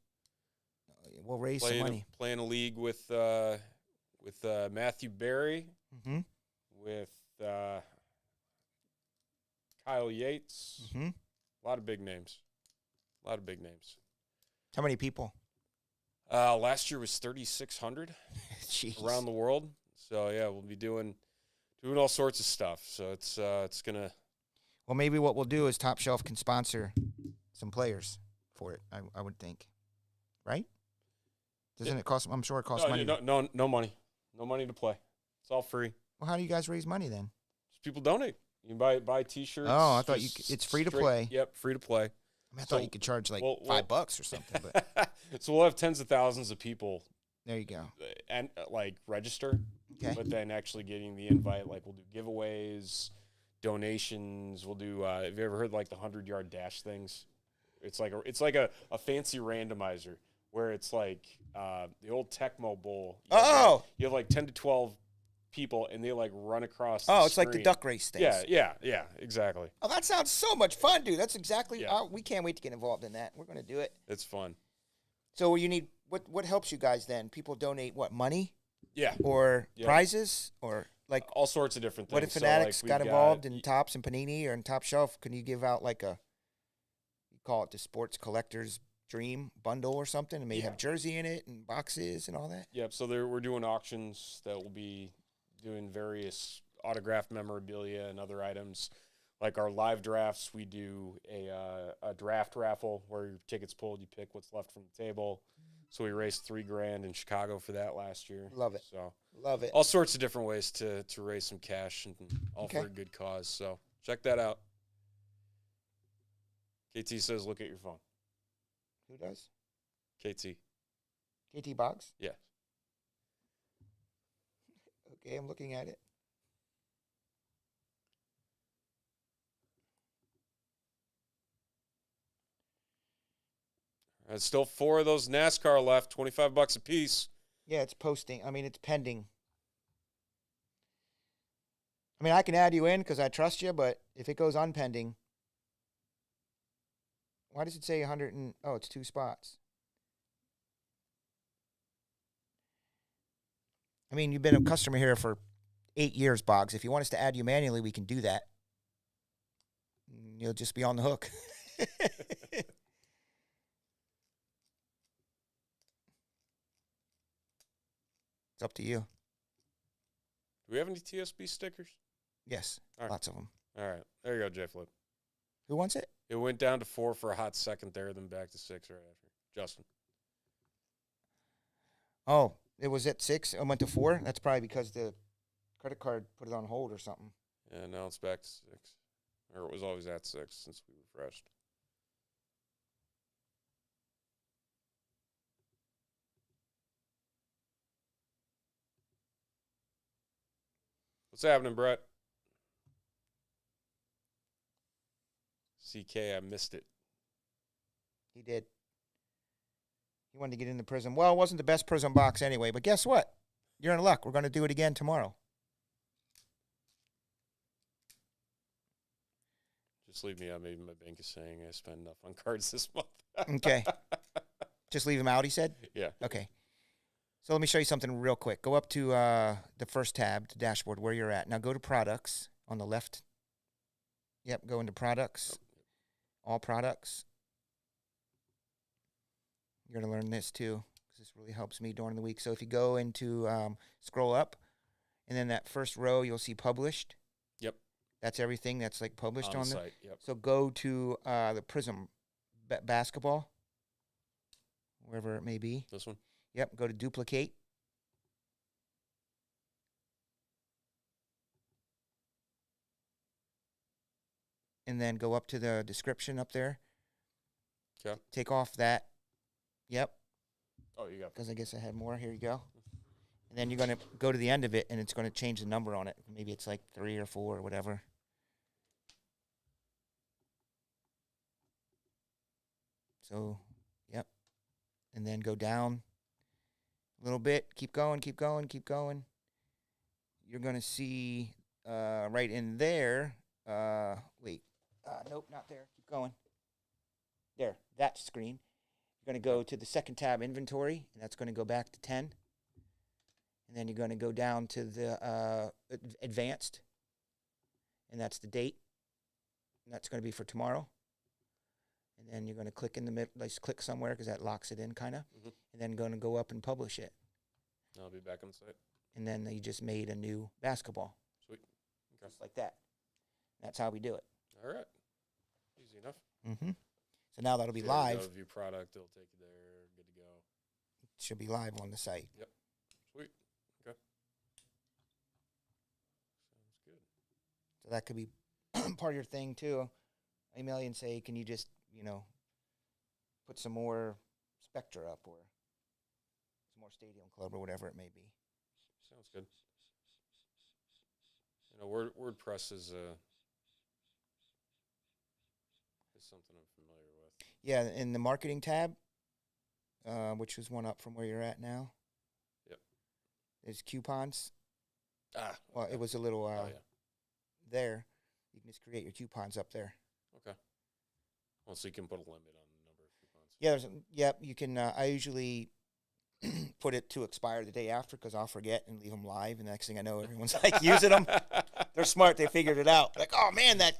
We'll raise some money. Playing a league with Matthew Berry, with Kyle Yates. A lot of big names. How many people? Last year was 3,600 around the world. So yeah, we'll be doing all sorts of stuff. So it's gonna. Well, maybe what we'll do is Top Shelf can sponsor some players for it. I would think, right? Doesn't it cost? I'm sure it costs money. No money. No money to play. It's all free. Well, how do you guys raise money then? Just people donate. You can buy T-shirts. Oh, I thought it's free to play. Yep, free to play. I thought you could charge $5 or something. But so we'll have tens of thousands of people. There you go. And register. Okay. But then actually getting the invite, we'll do giveaways, donations. We'll do. Have you ever heard the 100-yard dash things? It's like a fancy randomizer where it's the old Tecmo Bowl. You have 10 to 12 people, and they run across. Oh, it's like the duck race things. Yeah, exactly. Oh, that sounds so much fun, dude. That's exactly. We can't wait to get involved in that. We're going to do it. It's fun. So you need what helps you guys then? People donate what, money? Yeah. Or prizes or like all sorts of different things. what if So, Fanatics like, got we've involved in Topps and Panini or in Top Shelf? Can you give out like you call it the Sports Collector's Dream bundle or something, and maybe have jersey in it and boxes and all that? Yep. So we're doing auctions that will be doing various autographed memorabilia and other items. Like our live drafts, we do a draft raffle where your tickets pulled, you pick what's left from the table. So we raised $3,000 in Chicago for that last year. Love it. So Love it. all sorts of different ways to raise some cash and all Okay. for a good cause. So check that out. KT says, look at your phone. Who does? KT. KT Boggs? Yeah. Okay, I'm looking at it. There's still 4 of those NASCAR left, $25 a piece. Yeah, it's posting. I mean, it's pending. I mean, I can add you in because I trust you, but if it goes unpending, why does it say 100 and... Oh, it's 2 spots. I mean, you've been a customer here for 8 years, Boggs. If you want us to add you manually, we can do that. You'll just be on the hook. It's up to you. Do we have any TSB stickers? Yes, All right. lots of them. All right. There you go, J Flip. Who wants it? It went down to 4 for a hot second there, then back to 6 right after. Justin. Oh, it was at 6. It went to 4. That's probably because the credit card put it on hold or something. Yeah, now it's back to 6. Or it was always at 6 since we refreshed. What's happening, Brett? CK, I missed it. He did. He wanted to get in the Prizm. Well, it wasn't the best Prizm box anyway, but guess what? You're in luck. We're going to do it again tomorrow. Just leave me out. Maybe my bank is saying I spent enough on cards this month. Okay. Just leave him out, he said? Yeah. Okay. So let me show you something real quick. Go up to the first tab, the dashboard, where you're at. Now go to Products on the left. Yep, go into Products. All Products. You're going to learn this too, because this really helps me during the week. So if you go into, scroll up, and then that first row, you'll see Published. Yep. That's everything that's like published on the there. site. Yep. So go to the Prizm basketball, wherever it may be. This one? Yep, go to Duplicate. And then go up to the description up there. Okay. Take off that. Yep, Oh, you got because I guess I had more. Here you go. And then you're going to go to the end of it, and it's going to change the number on it. Maybe it's like 3 or 4 or whatever. So, yep. And then go down a little bit. Keep going, keep going, keep going. You're going to see right in there. Wait. Nope, not there. Keep going. There, that screen. You're going to go to the second tab, Inventory, and that's going to go back to 10. And then you're going to go down to the Advanced, and that's the date. And that's going to be for tomorrow. And then you're going to click in the middle, like click somewhere because that locks it in kind of. Mm-hmm. And then going to go up and publish it. I'll be back on the site. And then you just made a new basketball. Sweet. Okay. Just like that. That's how we do it. All right. Easy enough. Mm-hmm. So now that'll be So live. go view product. It'll take you there. Good to go. It should be live on the site. Yep. Sweet. Okay. Sounds good. So that could be part of your thing too. Email you and say, can you just, put some more Spectra up or some more Stadium Club or whatever it may be. Sounds good. WordPress is something I'm familiar with. Yeah, in the marketing tab, which is one up from where you're at now. Yep. There's coupons. Ah. Well, Okay. it was a little Oh, yeah. there. You can just create your coupons up there. Okay. Well, so you can put a limit on the number of coupons. Yeah, you can. I usually put it to expire the day after because I'll forget and leave them live. And the next thing I know, everyone's like using them. They're smart. They figured it out. Like, oh, man, that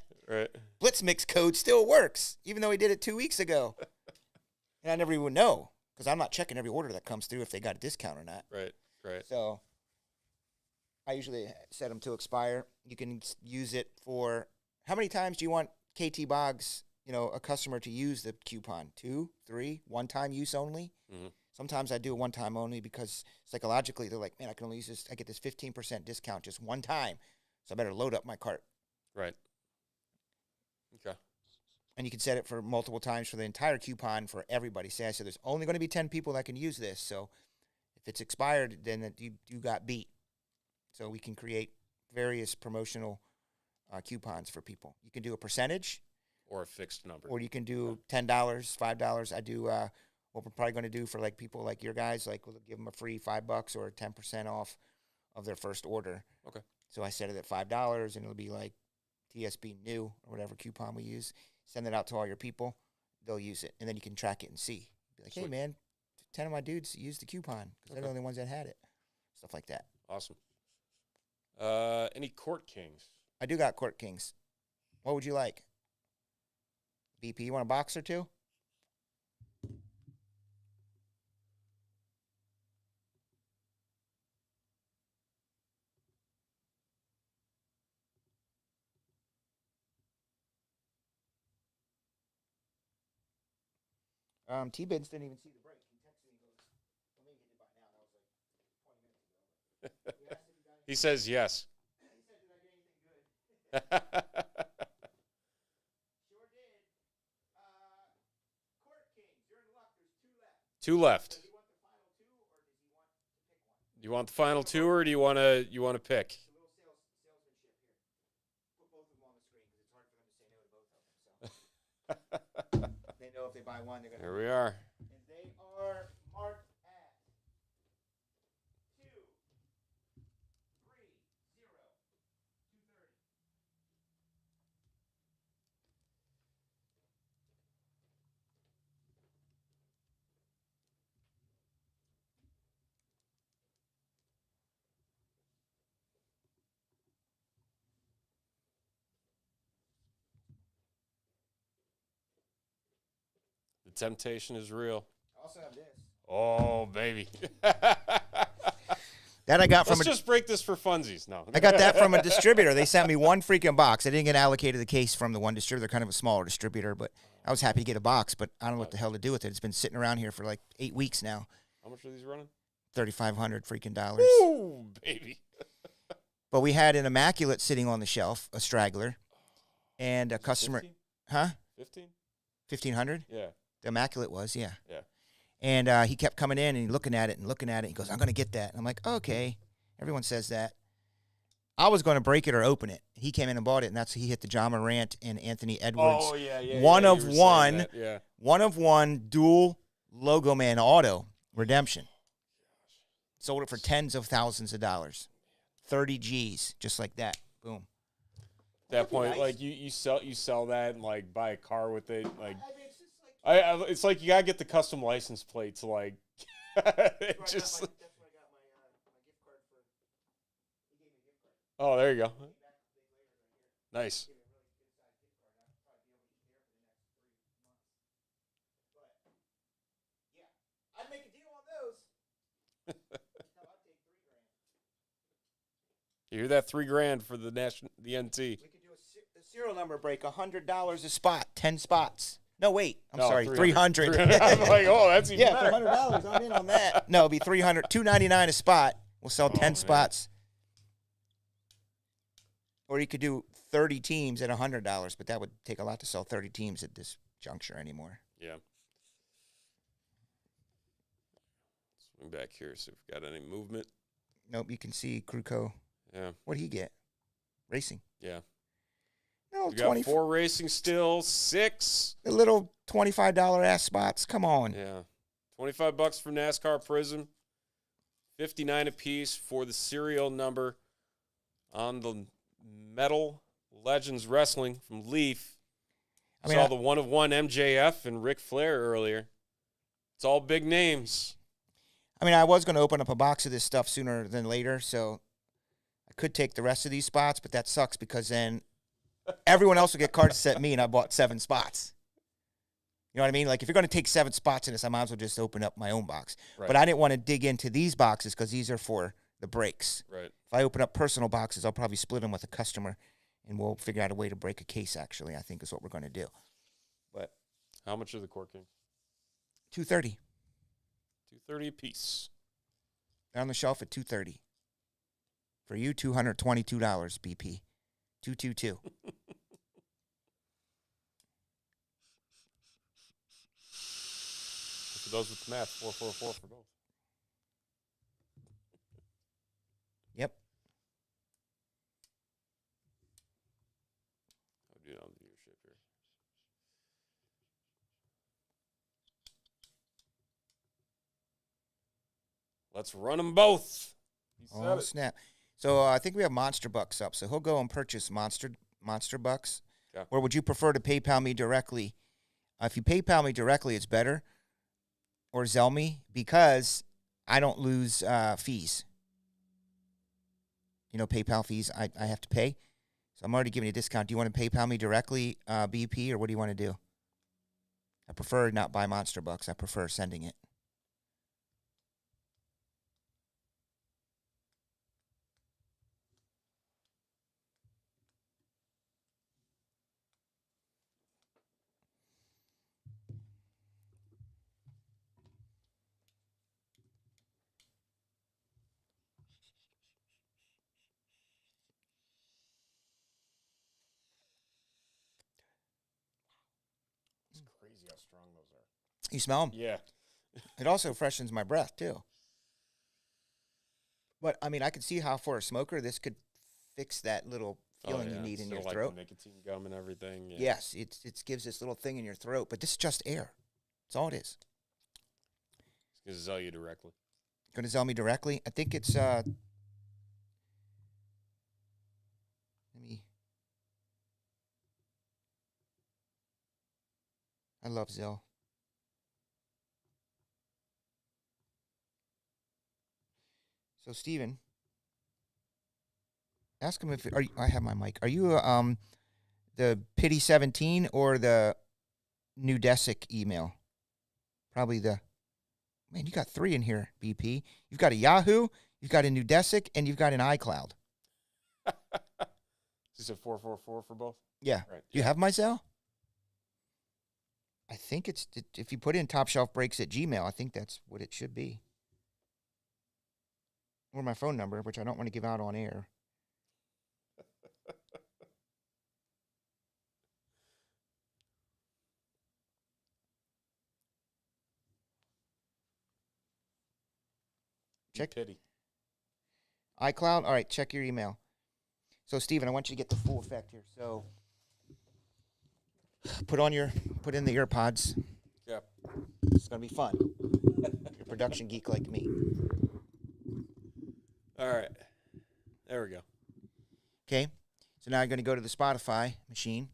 Blitz Mix code still works, even though he did it 2 weeks ago. And I never even know because I'm not checking every order that comes through if they got a discount or not. Right. So I usually set them to expire. You can use it for how many times do you want KT Boggs, a customer to use the coupon? 2, 3, one-time use only? Mm-hmm. Sometimes I do one-time only because psychologically they're like, man, I can only use this. I get this 15% discount just one time, so I better load up my cart. Right. Okay. And you can set it for multiple times for the entire coupon for everybody. Say I said there's only going to be 10 people that can use this, so if it's expired, then you got beat. So we can create various promotional coupons for people. You can do a percentage. Or a fixed number. Or you can do $10, $5. I do what we're probably going to do for like people like your guys, like we'll give them a free $5 or 10% off of their first order. Okay. So I set it at $5, and it'll be like TSB new or whatever coupon we use. Send it out to all your people. They'll use it, and then you can track it and see. Be like, hey, man, 10 of my dudes used the coupon because they're the only ones that had it. Stuff like that. Awesome. Any Court Kings? I do got Court Kings. What would you like? BP, you want a box or two? T-Bins didn't even see the break. He texted me and goes, well, maybe he did by now. That was like 20 minutes ago. He says yes. He said, did I get anything good? Sure did. Court Kings, you're in luck. There's 2 left. 2 left. Does he want the final 2, or does he want to pick one? Do you want the final 2, or do you want to pick? It's a little salesmanship here. Put both of them on the screen because it's hard for them to say no to both of them. So they know if they buy one, they're going to. Here we are. And they are marked at 2, 3, 0, 230. The temptation is real. I also have this. Oh, baby. That I got from Let's just break this for funsies. No. I got that from a distributor. They sent me one freaking box. I didn't get allocated the case from the one distributor. They're kind of a smaller distributor, but I was happy to get a box, but I don't know what the hell to do with it. It's been sitting around here for like 8 weeks now. How much are these running? $3,500 freaking dollars. Ooh, baby. But we had an Immaculate sitting on the shelf, a straggler, and a customer. 15? Huh? 15? 1,500? Yeah. The Immaculate was, yeah. Yeah. And he kept coming in and looking at it and looking at it. He goes, I'm going to get that. And I'm like, okay. Everyone says that. I was going to break it or open it. He came in and bought it, and he hit the John Morant and Anthony Edwards. Oh, yeah. One yeah, of you were saying one. that, yeah. One of one dual Logo Man auto redemption. Sold it for tens of thousands of dollars. 30 G's, just like that. Boom. At that point, nice. like you sell that and like buy a car with it. Like I mean, it's just like it's like you gotta get the custom license plate to like just. That's where I got my gift card for. He gave me a gift card. Oh, there you go. Nice. I'd make a deal on those. No, I'd take $3,000. You hear that? $3,000 for the NT. We could do a serial number break, $100 a spot, 10 spots. No, wait. I'm sorry, 300. I'm like, oh, that's even Yeah, better. for $100, I'm in on that. No, it'll be $300, $299 a spot. We'll sell 10 man. spots. Or you could do 30 teams at $100, but that would take a lot to sell 30 teams at this juncture anymore. Yeah. Swing back here, see if we got any movement. Nope, you can see Kruko. Yeah. What'd he get? Racing. Yeah. No, We got 4 racing still, 6. The little $25 ass spots. Come on. Yeah. $25 for NASCAR Prizm. $59 apiece for the serial number on the Metal Legends Wrestling from Leaf. I saw the one-of-one MJF and Ric Flair earlier. It's all big names. I mean, I was going to open up a box of this stuff sooner than later, so I could take the rest of these spots, but that sucks because then everyone else will get cards except me, and I bought 7 spots. You know what I mean? Like, if you're going to take 7 spots in this, I might as well just open up my own box. Right. But I didn't want to dig into these boxes because these are for the breaks. Right. If I open up personal boxes, I'll probably split them with a customer, and we'll figure out a way to break a case, actually, I think is what we're going to do. But How much are the Court Kings? $230. $230 a piece. They're on the shelf at $230. For you, $222, BP. 222. For those with the math, 444 for both. Yep. I'll do it on the viewership here. Let's run them both. He said Oh, it. snap. So I think we have Monster Bucks up. So he'll go and purchase Monster Bucks. Yeah. Or would you prefer to PayPal me directly? If you PayPal me directly, it's better. Or Zelle me, because I don't lose fees. You know, PayPal fees I have to pay. So I'm already giving you a discount. Do you want to PayPal me directly, BP, or what do you want to do? I prefer not buy Monster Bucks. I prefer sending it. It's crazy how strong those are. You smell them? Yeah. It also freshens my breath, too. But, I mean, I could see how for a smoker, this could fix that little feeling you need in your Still throat. Like the nicotine gum and everything. Yeah. Yes, it gives this little thing in your throat, but this is just air. That's all it is. It's going to sell you directly. Going to sell me directly? I think it's, let me, I love Zelle. So, Steven, ask him if, I have my mic. Are you the Pity 17 or the Nudesic email? Probably the, man, you got 3 in here, BP. You've got a Yahoo, you've got a Nudesic, and you've got an iCloud. Is it 444 for both? Yeah. Right. Do you have my Zelle? I think it's, if you put in Top Shelf Breaks at Gmail, I think that's what it should be. Or my phone number, which I don't want to give out on air. Check Pity. iCloud. All right, check your email. So, Steven, I want you to get the full effect here. So, put in the ear pods. Yep. It's gonna be fun. You're a production geek like me. All right. There we go. Okay. So now you're gonna go to the Spotify machine.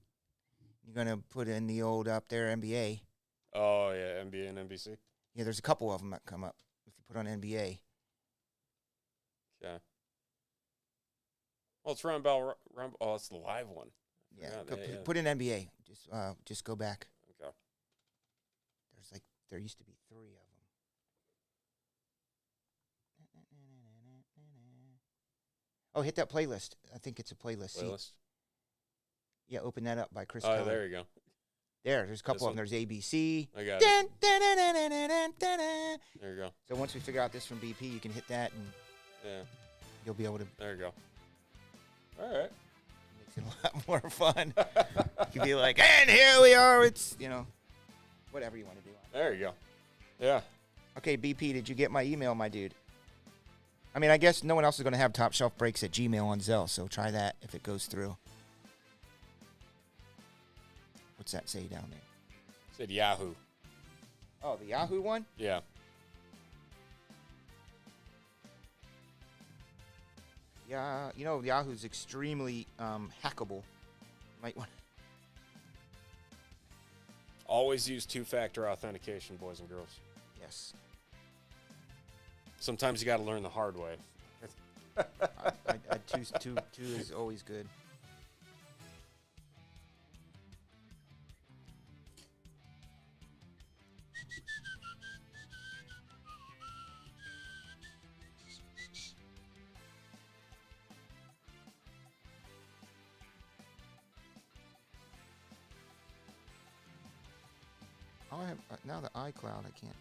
You're gonna put in the old up there NBA. Oh, yeah, NBA and NBC. Yeah, there's a couple of them that come up if you put on NBA. Yeah. Well, it's Round Bell. Oh, it's the live one. Yeah, Yeah, put in NBA. Just go back. Okay. There used to be 3 of them. Oh, hit that playlist. I think it's a playlist. See? Playlist. Yeah, open that up by Chris Oh, Keller. there you go. There's a couple This of them. There's ABC. I got it. Dun. There you go. So once we figure out this from BP, you can hit that and Yeah. you'll be able to. There you go. All right. Makes it a lot more fun. You can be like, and here we are. It's, whatever you want to do. There you go. Yeah. Okay, BP, did you get my email, my dude? I mean, I guess no one else is going to have Top Shelf Breaks at Gmail on Zelle, so try that if it goes through. What's that say down there? Said Yahoo. Oh, the Yahoo one? Yeah. Yeah, Yahoo's extremely hackable. Might want. Always use 2-factor authentication, boys and girls. Yes. Sometimes you got to learn the hard way. I'd choose two. Two is always good. Oh, I have now the iCloud. I can't.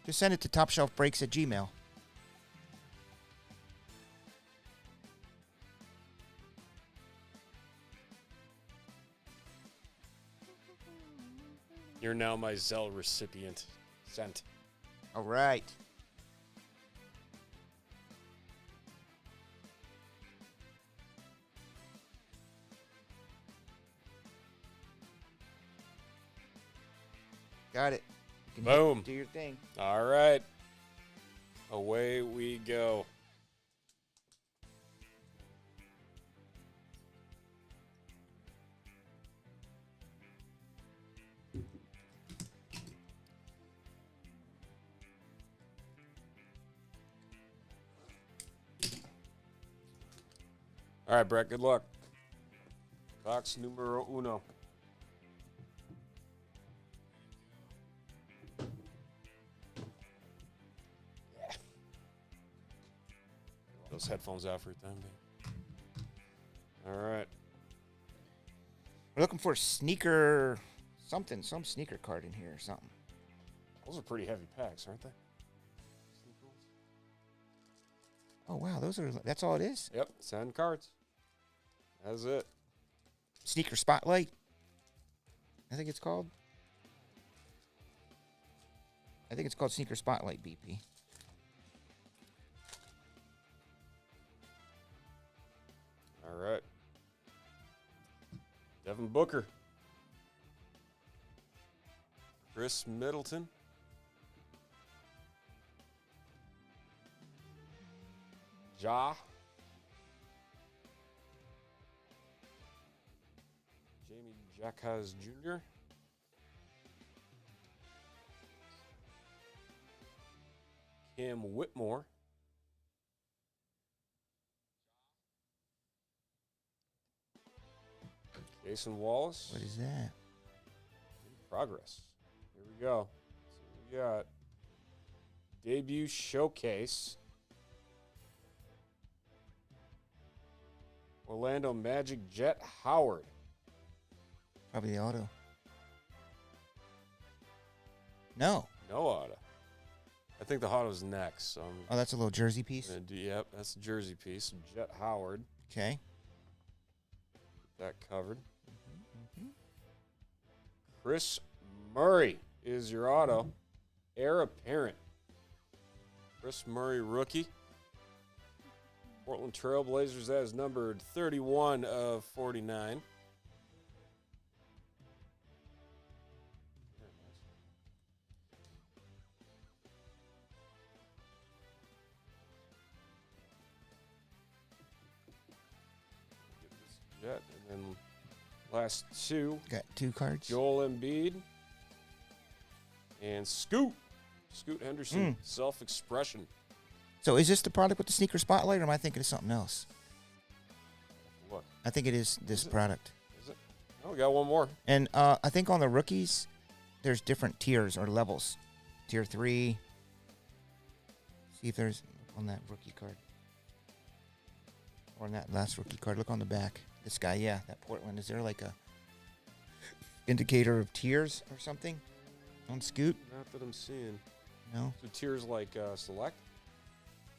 Just send it to topshelfbreaks@gmail.com. You're now my Zelle recipient. Sent. All right. Got it. You can Boom. do your thing. All right. Away we go. All right, Brett, good luck. Box numero uno. Yeah. Those headphones out for your time, man. All right. We're looking for sneaker something, some sneaker card in here or something. Those are pretty heavy packs, aren't they? Oh wow, that's all it is? Yep, 10 cards. That's it. Sneaker Spotlight, I think it's called. I think it's called Sneaker Spotlight, BP. All right. Devin Booker. Chris Middleton. Ja. Jamie Jacquez Jr. Cam Whitmore. Jason Wallace. What is that? In progress. Here we go. So we got debut showcase. Orlando Magic Jet Howard. Probably the auto. No. No auto. I think the auto's next. So Oh, that's a little jersey piece. yep, that's a jersey piece. Jet Howard. Okay. That covered. Chris Murray is your auto. Heir apparent. Chris Murray, rookie. Portland Trailblazers, that is numbered 31 of 49. Jet, and then last two. Got two cards. Joel Embiid and Scoot Henderson, self-expression. So is this the product with the Sneaker Spotlight, or am I thinking of something else? What? I think it is this product. Is it? Oh, we got one more. And I think on the rookies, there's different tiers or levels. Tier 3. See if there's on that rookie card. Or on that last rookie card. Look on the back. This guy, yeah, that Portland. Is there like a indicator of tiers or something on Scoot? Not that I'm seeing. No? So tiers like select?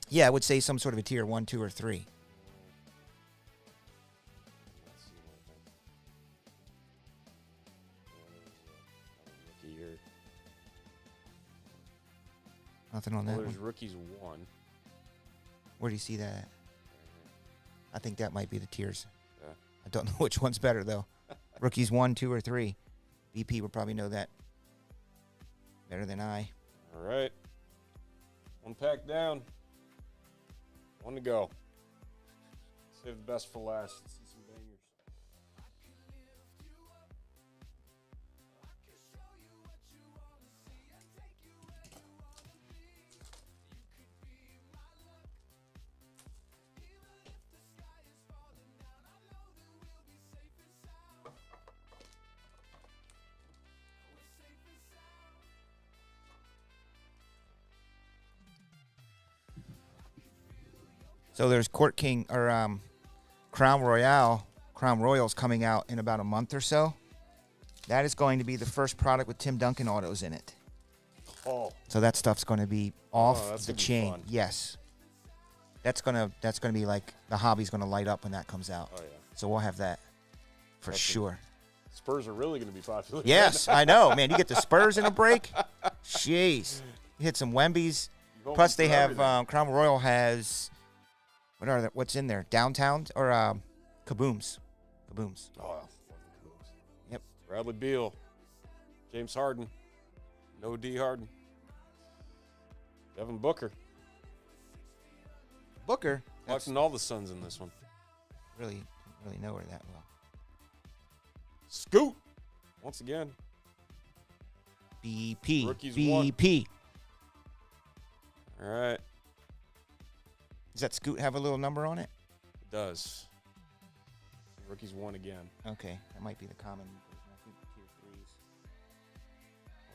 Yeah, I would say some sort of a tier 1, 2, or 3. Let's see what rookie here. Nothing on that There's one. rookies 1. Where do you see that at? I think that might be the tiers. Yeah. I don't know which one's better, though. Rookies 1, 2, or 3. BP would probably know that better than I. All right. One pack down. One to go. Save the best for last. Let's see some bangers. So there's Court King or Crown Royals coming out in about a month or so. That is going to be the first product with Tim Duncan autos in it. Oh. So that stuff's going to be off that's the gonna be chain. fun. Yes. That's gonna be like the hobby's gonna light up when that comes out. Oh, yeah. So we'll have that for sure. Spurs are really going to be popular. Yes, I know, man. You get the Spurs in a break. Jeez. You hit some Wembies. Plus they have Crown Royal has what's in there? Downtowns or Kabooms. Kabooms. Oh, Yep. Bradley Beal, James Harden, no D Harden, Devin Booker. Booker. Watching all the Suns in this one. Really didn't really know her that well. Scoot. Once again. BP. Rookies BP. All right. Does that Scoot have a little number on it? It does. Rookies won again. Okay. That might be the common. I think tier 3s.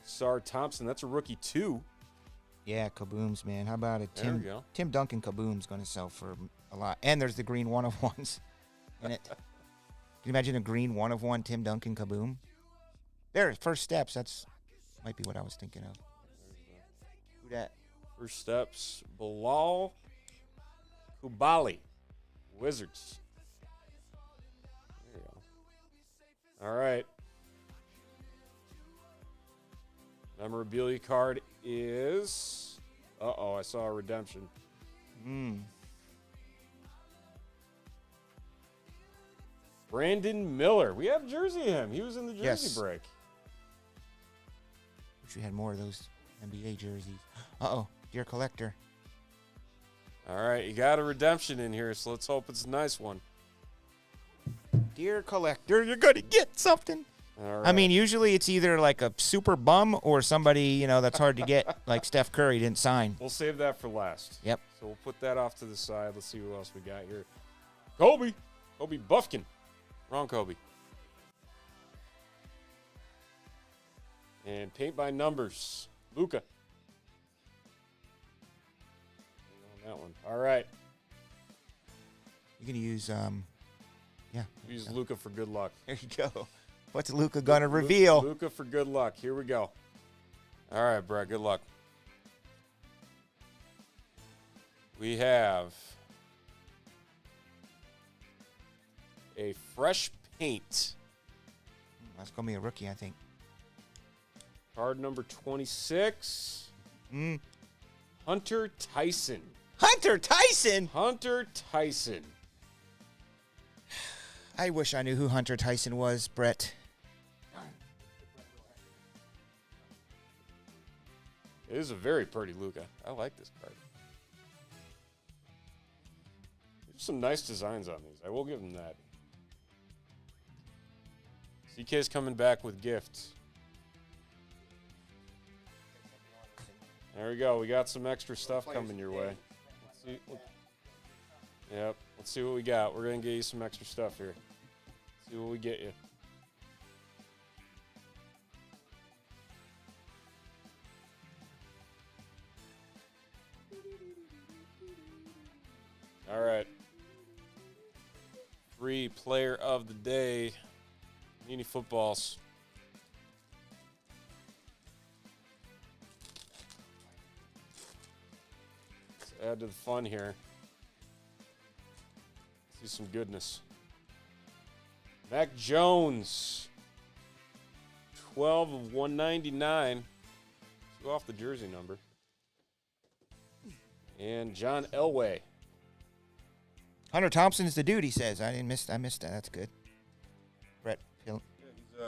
Sar Thompson. That's a rookie 2. Yeah, Kabooms, man. How about it? There we go. Tim Duncan Kaboom's going to sell for a lot. And there's the green 1 of 1s in it. Can you imagine a green 1 of 1 Tim Duncan Kaboom? There, first steps. That's might be what I was thinking of. Who that? First steps. Bilal Kubali. Wizards. There you go. All right. Memorabilia card is... Uh-oh, I saw a redemption. Brandon Miller. We have jersey of him. He was in the jersey break. Wish we had more of those NBA jerseys. Uh-oh, dear collector. All right, you got a redemption in here, so let's hope it's a nice one. Dear collector, you're going to get something. All right. I mean, usually it's either like a super bum or somebody, that's hard to get, like Steph Curry didn't sign. We'll save that for last. Yep. So we'll put that off to the side. Let's see who else we got here. Kobe Buffkin. Wrong Kobe. And paint by numbers. Luka. On that one. All right. You're going to use, Use Luka for good luck. There you go. What's Luka going to reveal? Luka for good luck. Here we go. All right, Brett. Good luck. We have a fresh paint. That's going to be a rookie, I think. Card number 26. Hunter Tyson. Hunter Tyson? Hunter Tyson. I wish I knew who Hunter Tyson was, Brett. It is a very pretty Luka. I like this card. There's some nice designs on these. I will give them that. CK's coming back with gifts. There we go. We got some extra stuff coming your way. Let's see. Yep. Let's see what we got. We're going to get you some extra stuff here. See what we get you. All right. Free player of the day. Mini footballs. Let's add to the fun here. See some goodness. Mac Jones. 12 of 199. 2 off the jersey number. And John Elway. Hunter Thompson's the dude, he says. I missed that. That's good. Brett Hill. Yeah,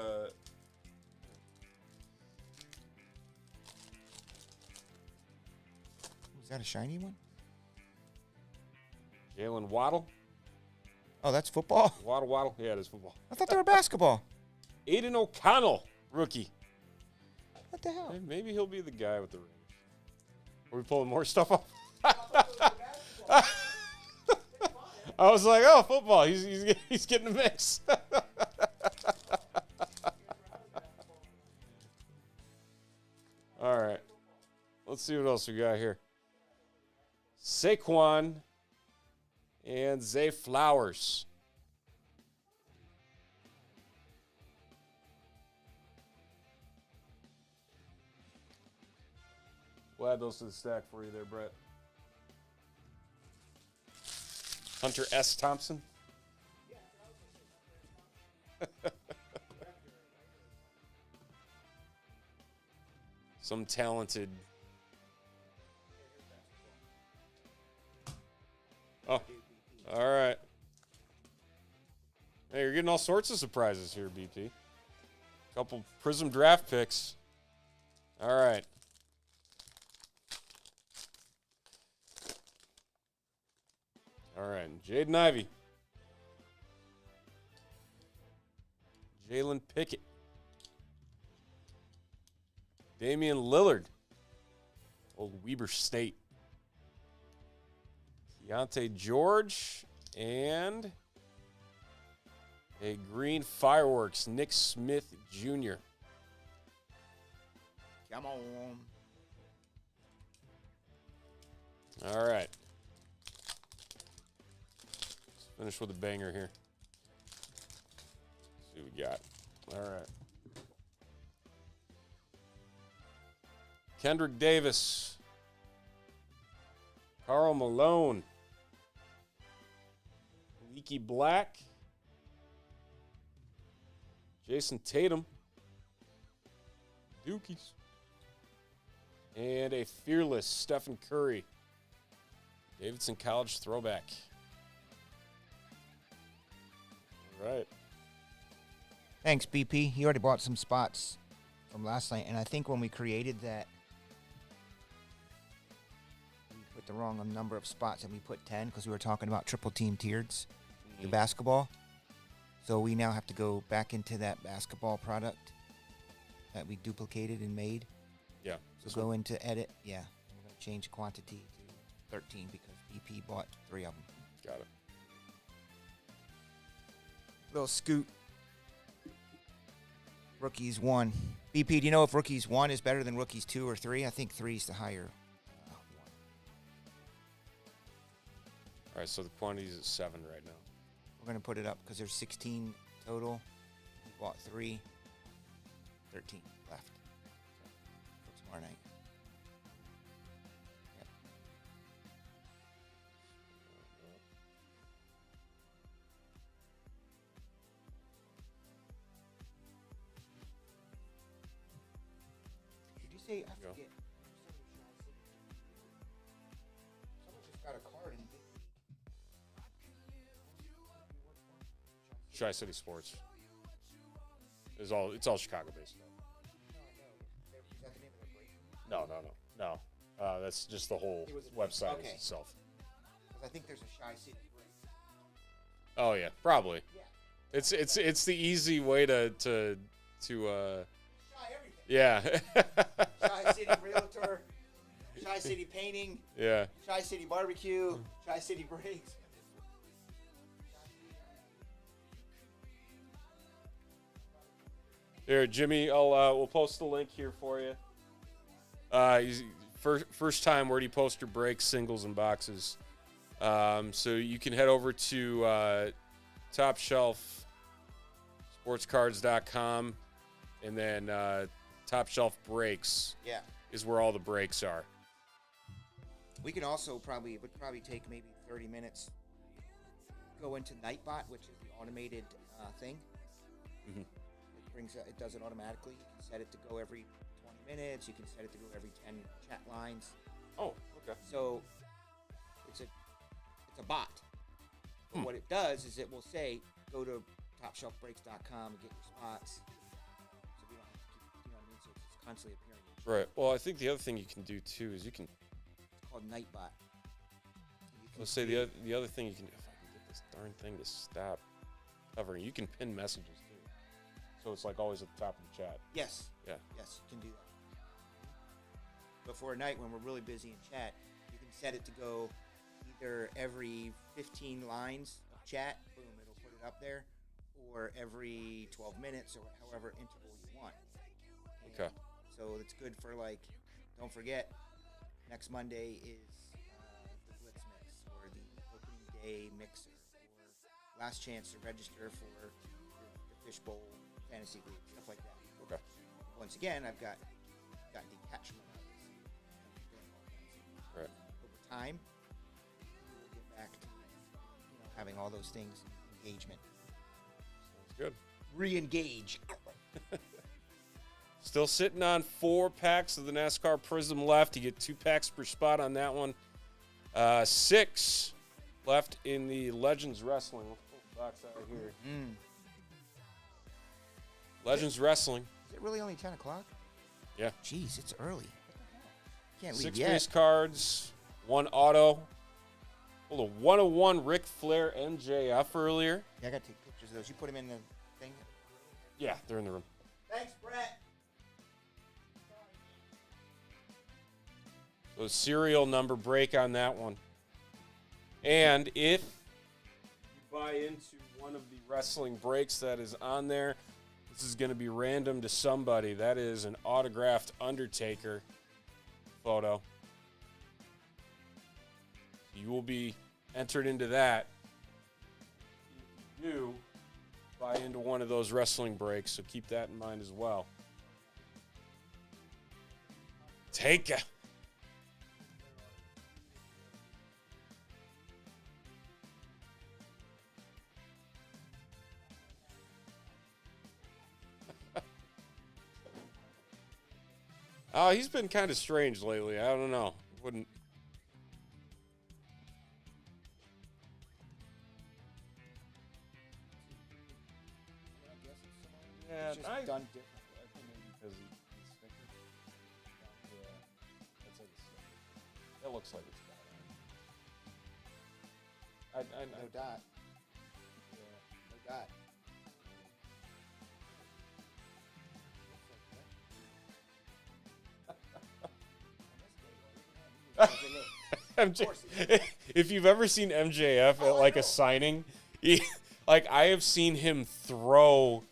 Was that a shiny one? Jalen Waddle. Oh, that's football? Waddle. Yeah, it is football. I thought they were basketball. Aiden O'Connell, rookie. What the hell? Maybe he'll be the guy with the range. Are we pulling more stuff off? I was like, oh, football. He's getting a mix. All right. Let's see what else we got here. Saquon And Zay Flowers. We'll add those to the stack for you there, Brett. Hunter S. Thompson. Some talented. Oh, all right. Hey, you're getting all sorts of surprises here, BP. Couple Prizm draft picks. All right. All right, Jaden Ivey. Jalen Pickett. Damian Lillard. Old Weber State. Keontae George. And a green fireworks, Nick Smith Jr. Come on. All right. Let's finish with a banger here. Let's see what we got. All right. Kendrick Davis. Karl Malone. Leaky Black. Jason Tatum. Dookies. And a fearless Stephen Curry. Davidson College throwback. All right. Thanks, BP. You already bought some spots from last night, and I think when we created that, we put the wrong number of spots, and we put 10 because we were talking about triple team tiered the basketball. So we now have to go back into that basketball product that we duplicated and made. Yeah. So go into edit. Yeah. We're going to change quantity to 13 because BP bought 3 of them. Got it. Little scoot. Rookies 1. BP, do you know if rookies 1 is better than rookies 2 or 3? I think 3 is the higher one. All right, so the quantity is at 7 right now. We're going to put it up because there's 16 total. We bought 3. 13 left. For tomorrow night. Yep. Did you say, I forget. Someone just got a card in Big League. Tri-City Sports. It's all Chicago based. Is that the name of the break? No. That's just the whole website itself. Because I think there's a Shy City break. Oh yeah, probably. Yeah. It's the easy way to Shy everything. yeah. Shy City Realtor, Shy City Painting, Yeah. Shy City Barbecue, Shy City Breaks. Here, Jimmy, we'll post the link here for you. First time where do you post your breaks, singles, and boxes? So you can head over to Top Shelf sportscards.com, and then Top Shelf Breaks is where all the breaks are. We can also it would probably take maybe 30 minutes. Go into Nightbot, which is the automated thing. Mm-hmm. It does it automatically. You can set it to go every 20 minutes. You can set it to go every 10 chat lines. Oh, okay. So it's a bot. But what it does is it will say, go to topshelfbreaks.com and get your spots. So we don't have to keep, you know what I mean? So it's constantly appearing. Right. Well, I think the other thing you can do too is you can. It's called Nightbot. Let's say the other thing you can do. If I can get this darn thing to stop covering, you can pin messages too. So it's like always at the top of the chat. Yes. Yeah. Yes, you can do that. But for a night when we're really busy in chat, you can set it to go either every 15 lines of chat, boom, it'll put it up there, or every 12 minutes or however interval you want. And Okay. So it's good for don't forget, next Monday is the Blitz Mix or the opening day mixer, or last chance to register for your fishbowl fantasy group, stuff like that. Okay. Once again, I've got detachment out of this. Right. Over time, we'll get back to having all those things, engagement. Sounds good. Re-engage. Still sitting on 4 packs of the NASCAR Prizm left. You get 2 packs per spot on that one. 6 left in the Legends Wrestling. Let's pull the box out of here. Legends Wrestling. Is it really only 10 o'clock? Yeah. Jeez, it's early. Can't leave 6 yet. base cards, 1 auto. Pulled a 101 Ric Flair MJF earlier. Yeah, I got to take pictures of those. You put them in the thing? Yeah, they're in the room. Thanks, Brett. So serial number break on that one. And if you buy into one of the wrestling breaks that is on there, this is going to be random to somebody. That is an autographed Undertaker photo. You will be entered into that if you do buy into one of those wrestling breaks, so keep that in mind as well. Take a... Oh, he's been kind of strange lately. I don't know. Wouldn't. Yeah, It's just done differently. I think maybe because he's thicker. Yeah, that's like a sticker. That looks like it's got on. No dot. Yeah. No dot. If you've ever seen MJF at like a signing, like I have seen him throw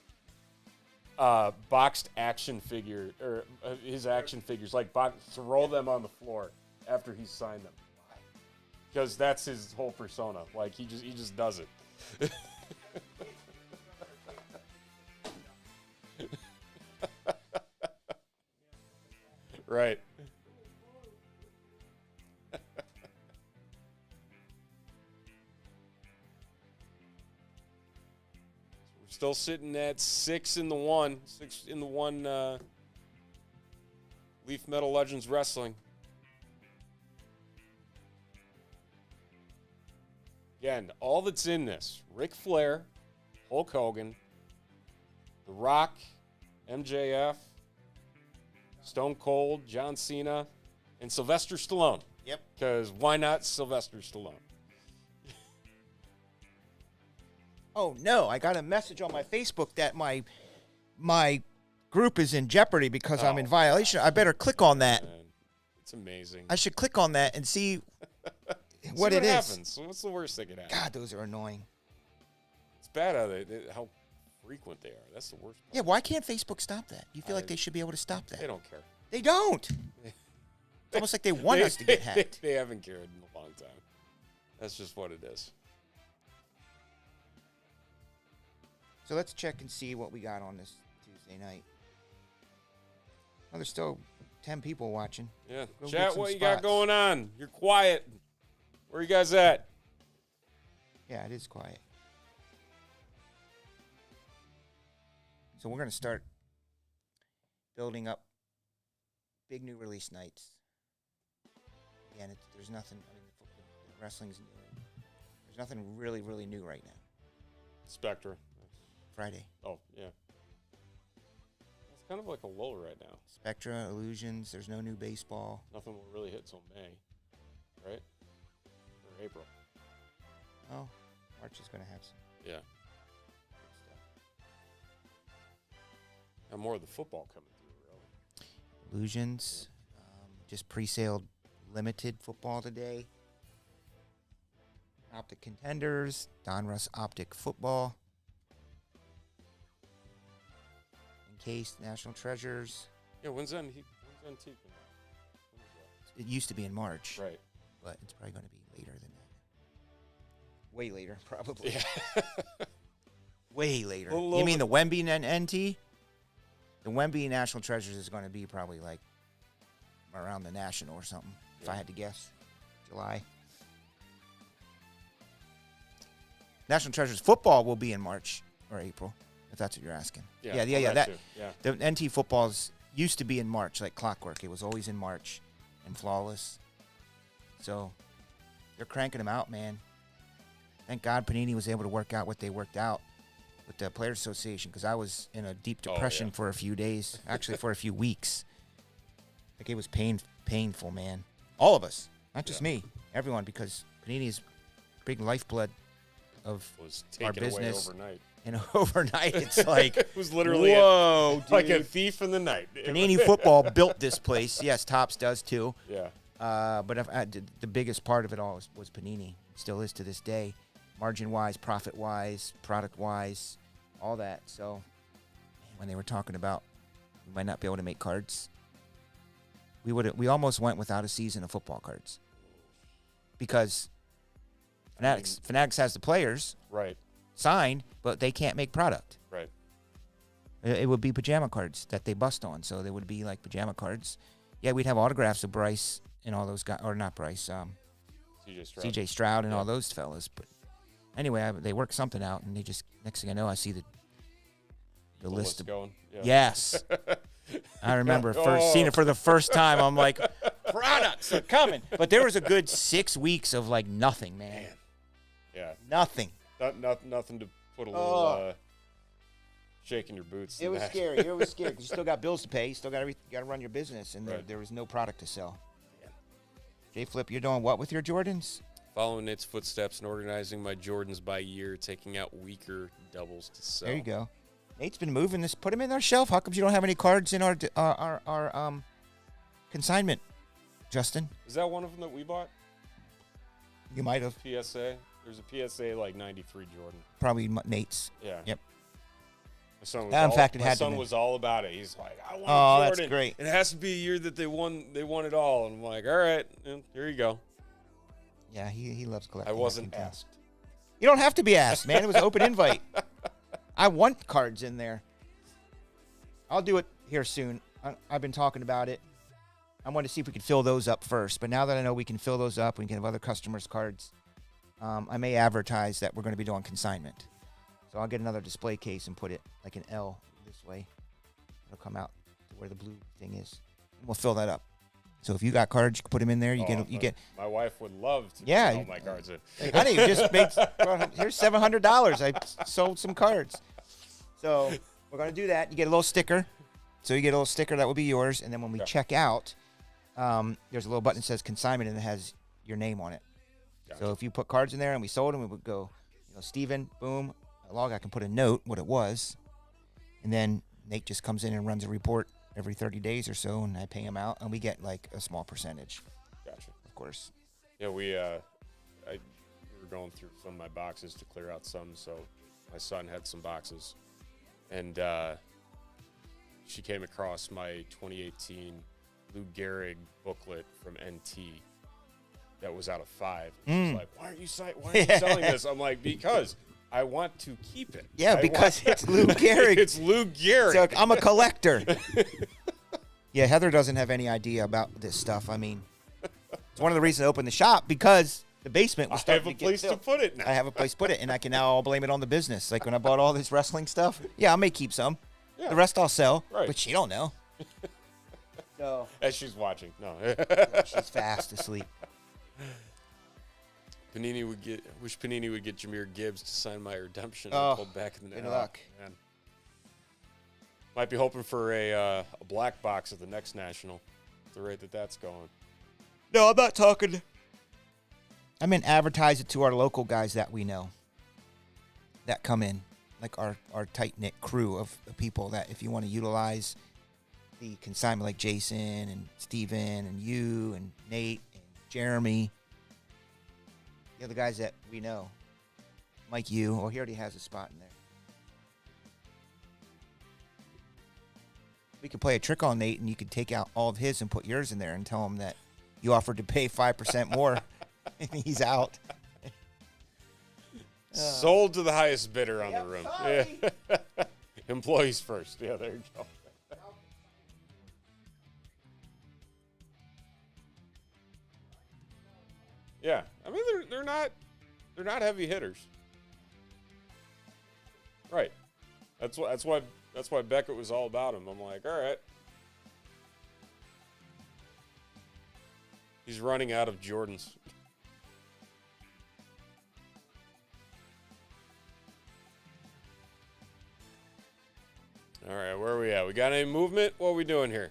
boxed action figure or his action figures, like throw them on the floor after he's signed them, because that's his whole persona. Like he just does it. Right. Still sitting at 6 in the one. Leaf Metal Legends Wrestling. Again, all that's in this: Ric Flair, Hulk Hogan, The Rock, MJF, Stone Cold, John Cena, and Sylvester Stallone. Yep. Because why not Sylvester Stallone? Oh no! I got a message on my Facebook that my group is in jeopardy because I'm in violation. I better click on that. Man, it's amazing. I should click on that and see what it happens. is. What's the worst that could happen? God, those are annoying. It's bad how frequent they are. That's the worst part. Yeah, why can't Facebook stop that? You feel like they should be able to stop that. They don't care. They don't. It's almost like they want us to get hacked. They haven't cared in a long time. That's just what it is. So let's check and see what we got on this Tuesday night. Oh, there's still 10 people watching. Yeah. Go Chat, get some what you got spots. going on? You're quiet. Where are you guys at? Yeah, it is quiet. So we're going to start building up big new release nights. Again, there's nothing, I mean, the wrestling's new. There's nothing really, really new right now. Spectre. Friday. Oh, yeah. It's kind of like a lull right now. Spectra, Illusions, there's no new baseball. Nothing will really hit till May, right? Or April. Oh, March is going to have some Yeah. good stuff. And more of the football coming through, really. Illusions, just pre-sale limited football today. Optic Contenders, Donruss Optic Football. Encased National Treasures. Yeah, when's Antique come out? When is It used to be in March, that? Right. but it's probably going to be later than that. Way later, probably. Yeah. Way later. Little You mean the Wemby and NT? The Wemby National Treasures is going to be probably like around the National or something, if I had to guess. July. National Treasures football will be in March or April, if that's what you're asking. Yeah. That too. Yeah. The NT footballs used to be in March, like clockwork. It was always in March and flawless. So they're cranking them out, man. Thank God Panini was able to work out what they worked out with the Players Association, because I was in a deep depression for a few days, actually for a few weeks. Like, it was painful, man. All of us, not just me, everyone, because Panini's big lifeblood of Was our taken away business. overnight. And overnight, it's like, It was literally whoa, dude. like a thief in the night. Panini football built this place. Yes, Topps does too. Yeah. But the biggest part of it all was Panini. Still is to this day. Margin-wise, profit-wise, product-wise, all that. So when they were talking about we might not be able to make cards, we almost went without a season of football cards. Because Fanatics has the players Right. signed, but they can't make product. Right. It would be pajama cards that they bust on, so they would be like pajama cards. Yeah, we'd have autographs of Bryce and all those guys, or not Bryce, CJ Stroud and all those fellas. But anyway, they worked something out, and they just, next thing I know, I see the list of going. Yeah. Yes. I remember seeing it for the first time. I'm like, products are coming. But there was a good 6 weeks of like nothing, man. Yeah. Nothing. Nothing to put a little shake in your boots. It was scary. It was scary because you still got bills to pay. You still got to run your business, and Right. there was no product to sell. Yeah. Jay Flip, you're doing what with your Jordans? Following Nate's footsteps and organizing my Jordans by year, taking out weaker doubles to sell. There you go. Nate's been moving this. Put them in our shelf. How come you don't have any cards in our consignment, Justin? Is that one of them that we bought? You might have. PSA? There's a PSA like 93 Jordan. Probably Nate's. Yeah. Yep. My son was, In fact, it my had to son be. was all about it. He's like, I want Oh, a Jordan. that's great. It has to be a year that they won it all. And I'm like, all right, here you go. Yeah, he loves collecting. I wasn't asked. You don't have to be asked, man. It was an open invite. I want cards in there. I'll do it here soon. I've been talking about it. I wanted to see if we could fill those up first. But now that I know we can fill those up, we can have other customers' cards. I may advertise that we're going to be doing consignment. So I'll get another display case and put it like an L this way. It'll come out to where the blue thing is. And we'll fill that up. So if you got cards, you can put them in there. You get. My wife would love to Yeah, put all my cards in. Like, honey, you just made. Here's $700. I sold some cards. So we're gonna do that. You get a little sticker. So you get a little sticker that will be yours, and then when we check out, there's a little button that says consignment, and it has your name on it. Gotcha. So if you put cards in there and we sold them, we would go, Steven, boom, a log. I can put a note what it was, and then Nate just comes in and runs a report every 30 days or so, and I pay him out, and we get like a small percentage. Gotcha. Of course. Yeah, we were going through some of my boxes to clear out some, so my son had some boxes, and she came across my 2018 Lou Gehrig booklet from NT that was out of 5. She's like, why aren't you selling this? I'm like, because I want to keep it. Yeah, because it's Lou Gehrig. It's Lou Gehrig. So I'm a collector. Yeah, Heather doesn't have any idea about this stuff. I mean, it's one of the reasons I opened the shop, because the basement was starting to get I have a place to filled. put it now. I have a place to put it, and I can now all blame it on the business. Like when I bought all this wrestling stuff, yeah, I may keep some. Yeah. The rest I'll sell, Right. but she don't know. So As she's watching. No. she's fast asleep. Wish Panini would get Jahmyr Gibbs to sign my redemption. Oh, I pulled back in the good luck. Man. Might be hoping for a black box at the next national, at the rate that's going. No, I'm not talking. I mean, advertise it to our local guys that we know that come in, like our tight-knit crew of people that if you want to utilize the consignment, like Jason and Steven and you and Nate and Jeremy, the other guys that we know, Mike he already has a spot in there. We could play a trick on Nate, and you could take out all of his and put yours in there and tell him that you offered to pay 5% more, and he's out. Sold to the highest bidder on Yep, the room. sorry. Yeah. Employees first. Yeah, there you go. Yeah, I mean they're not heavy hitters. Right. That's why Beckett was all about him. I'm like, all right. He's running out of Jordans. All right, where are we at? We got any movement? What are we doing here?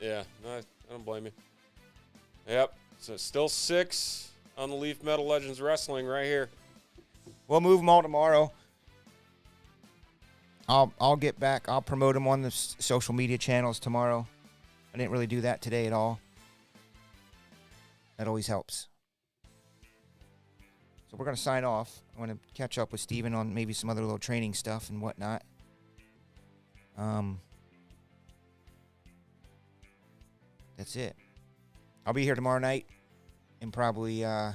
Yeah, no, I don't blame you. Yep, so still 6 on the Leaf Metal Legends Wrestling right here. We'll move them all tomorrow. I'll get back. I'll promote them on the social media channels tomorrow. I didn't really do that today at all. That always helps. So we're going to sign off. I want to catch up with Steven on maybe some other little training stuff and whatnot. That's it. I'll be here tomorrow night. And probably the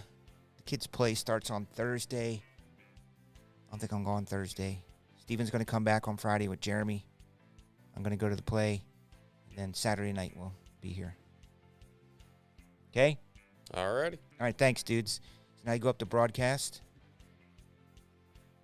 kids' play starts on Thursday. I don't think I'm going Thursday. Steven's going to come back on Friday with Jeremy. I'm going to go to the play. And then Saturday night we'll be here. Okay? All righty. All right, thanks, dudes. So now you go up to broadcast.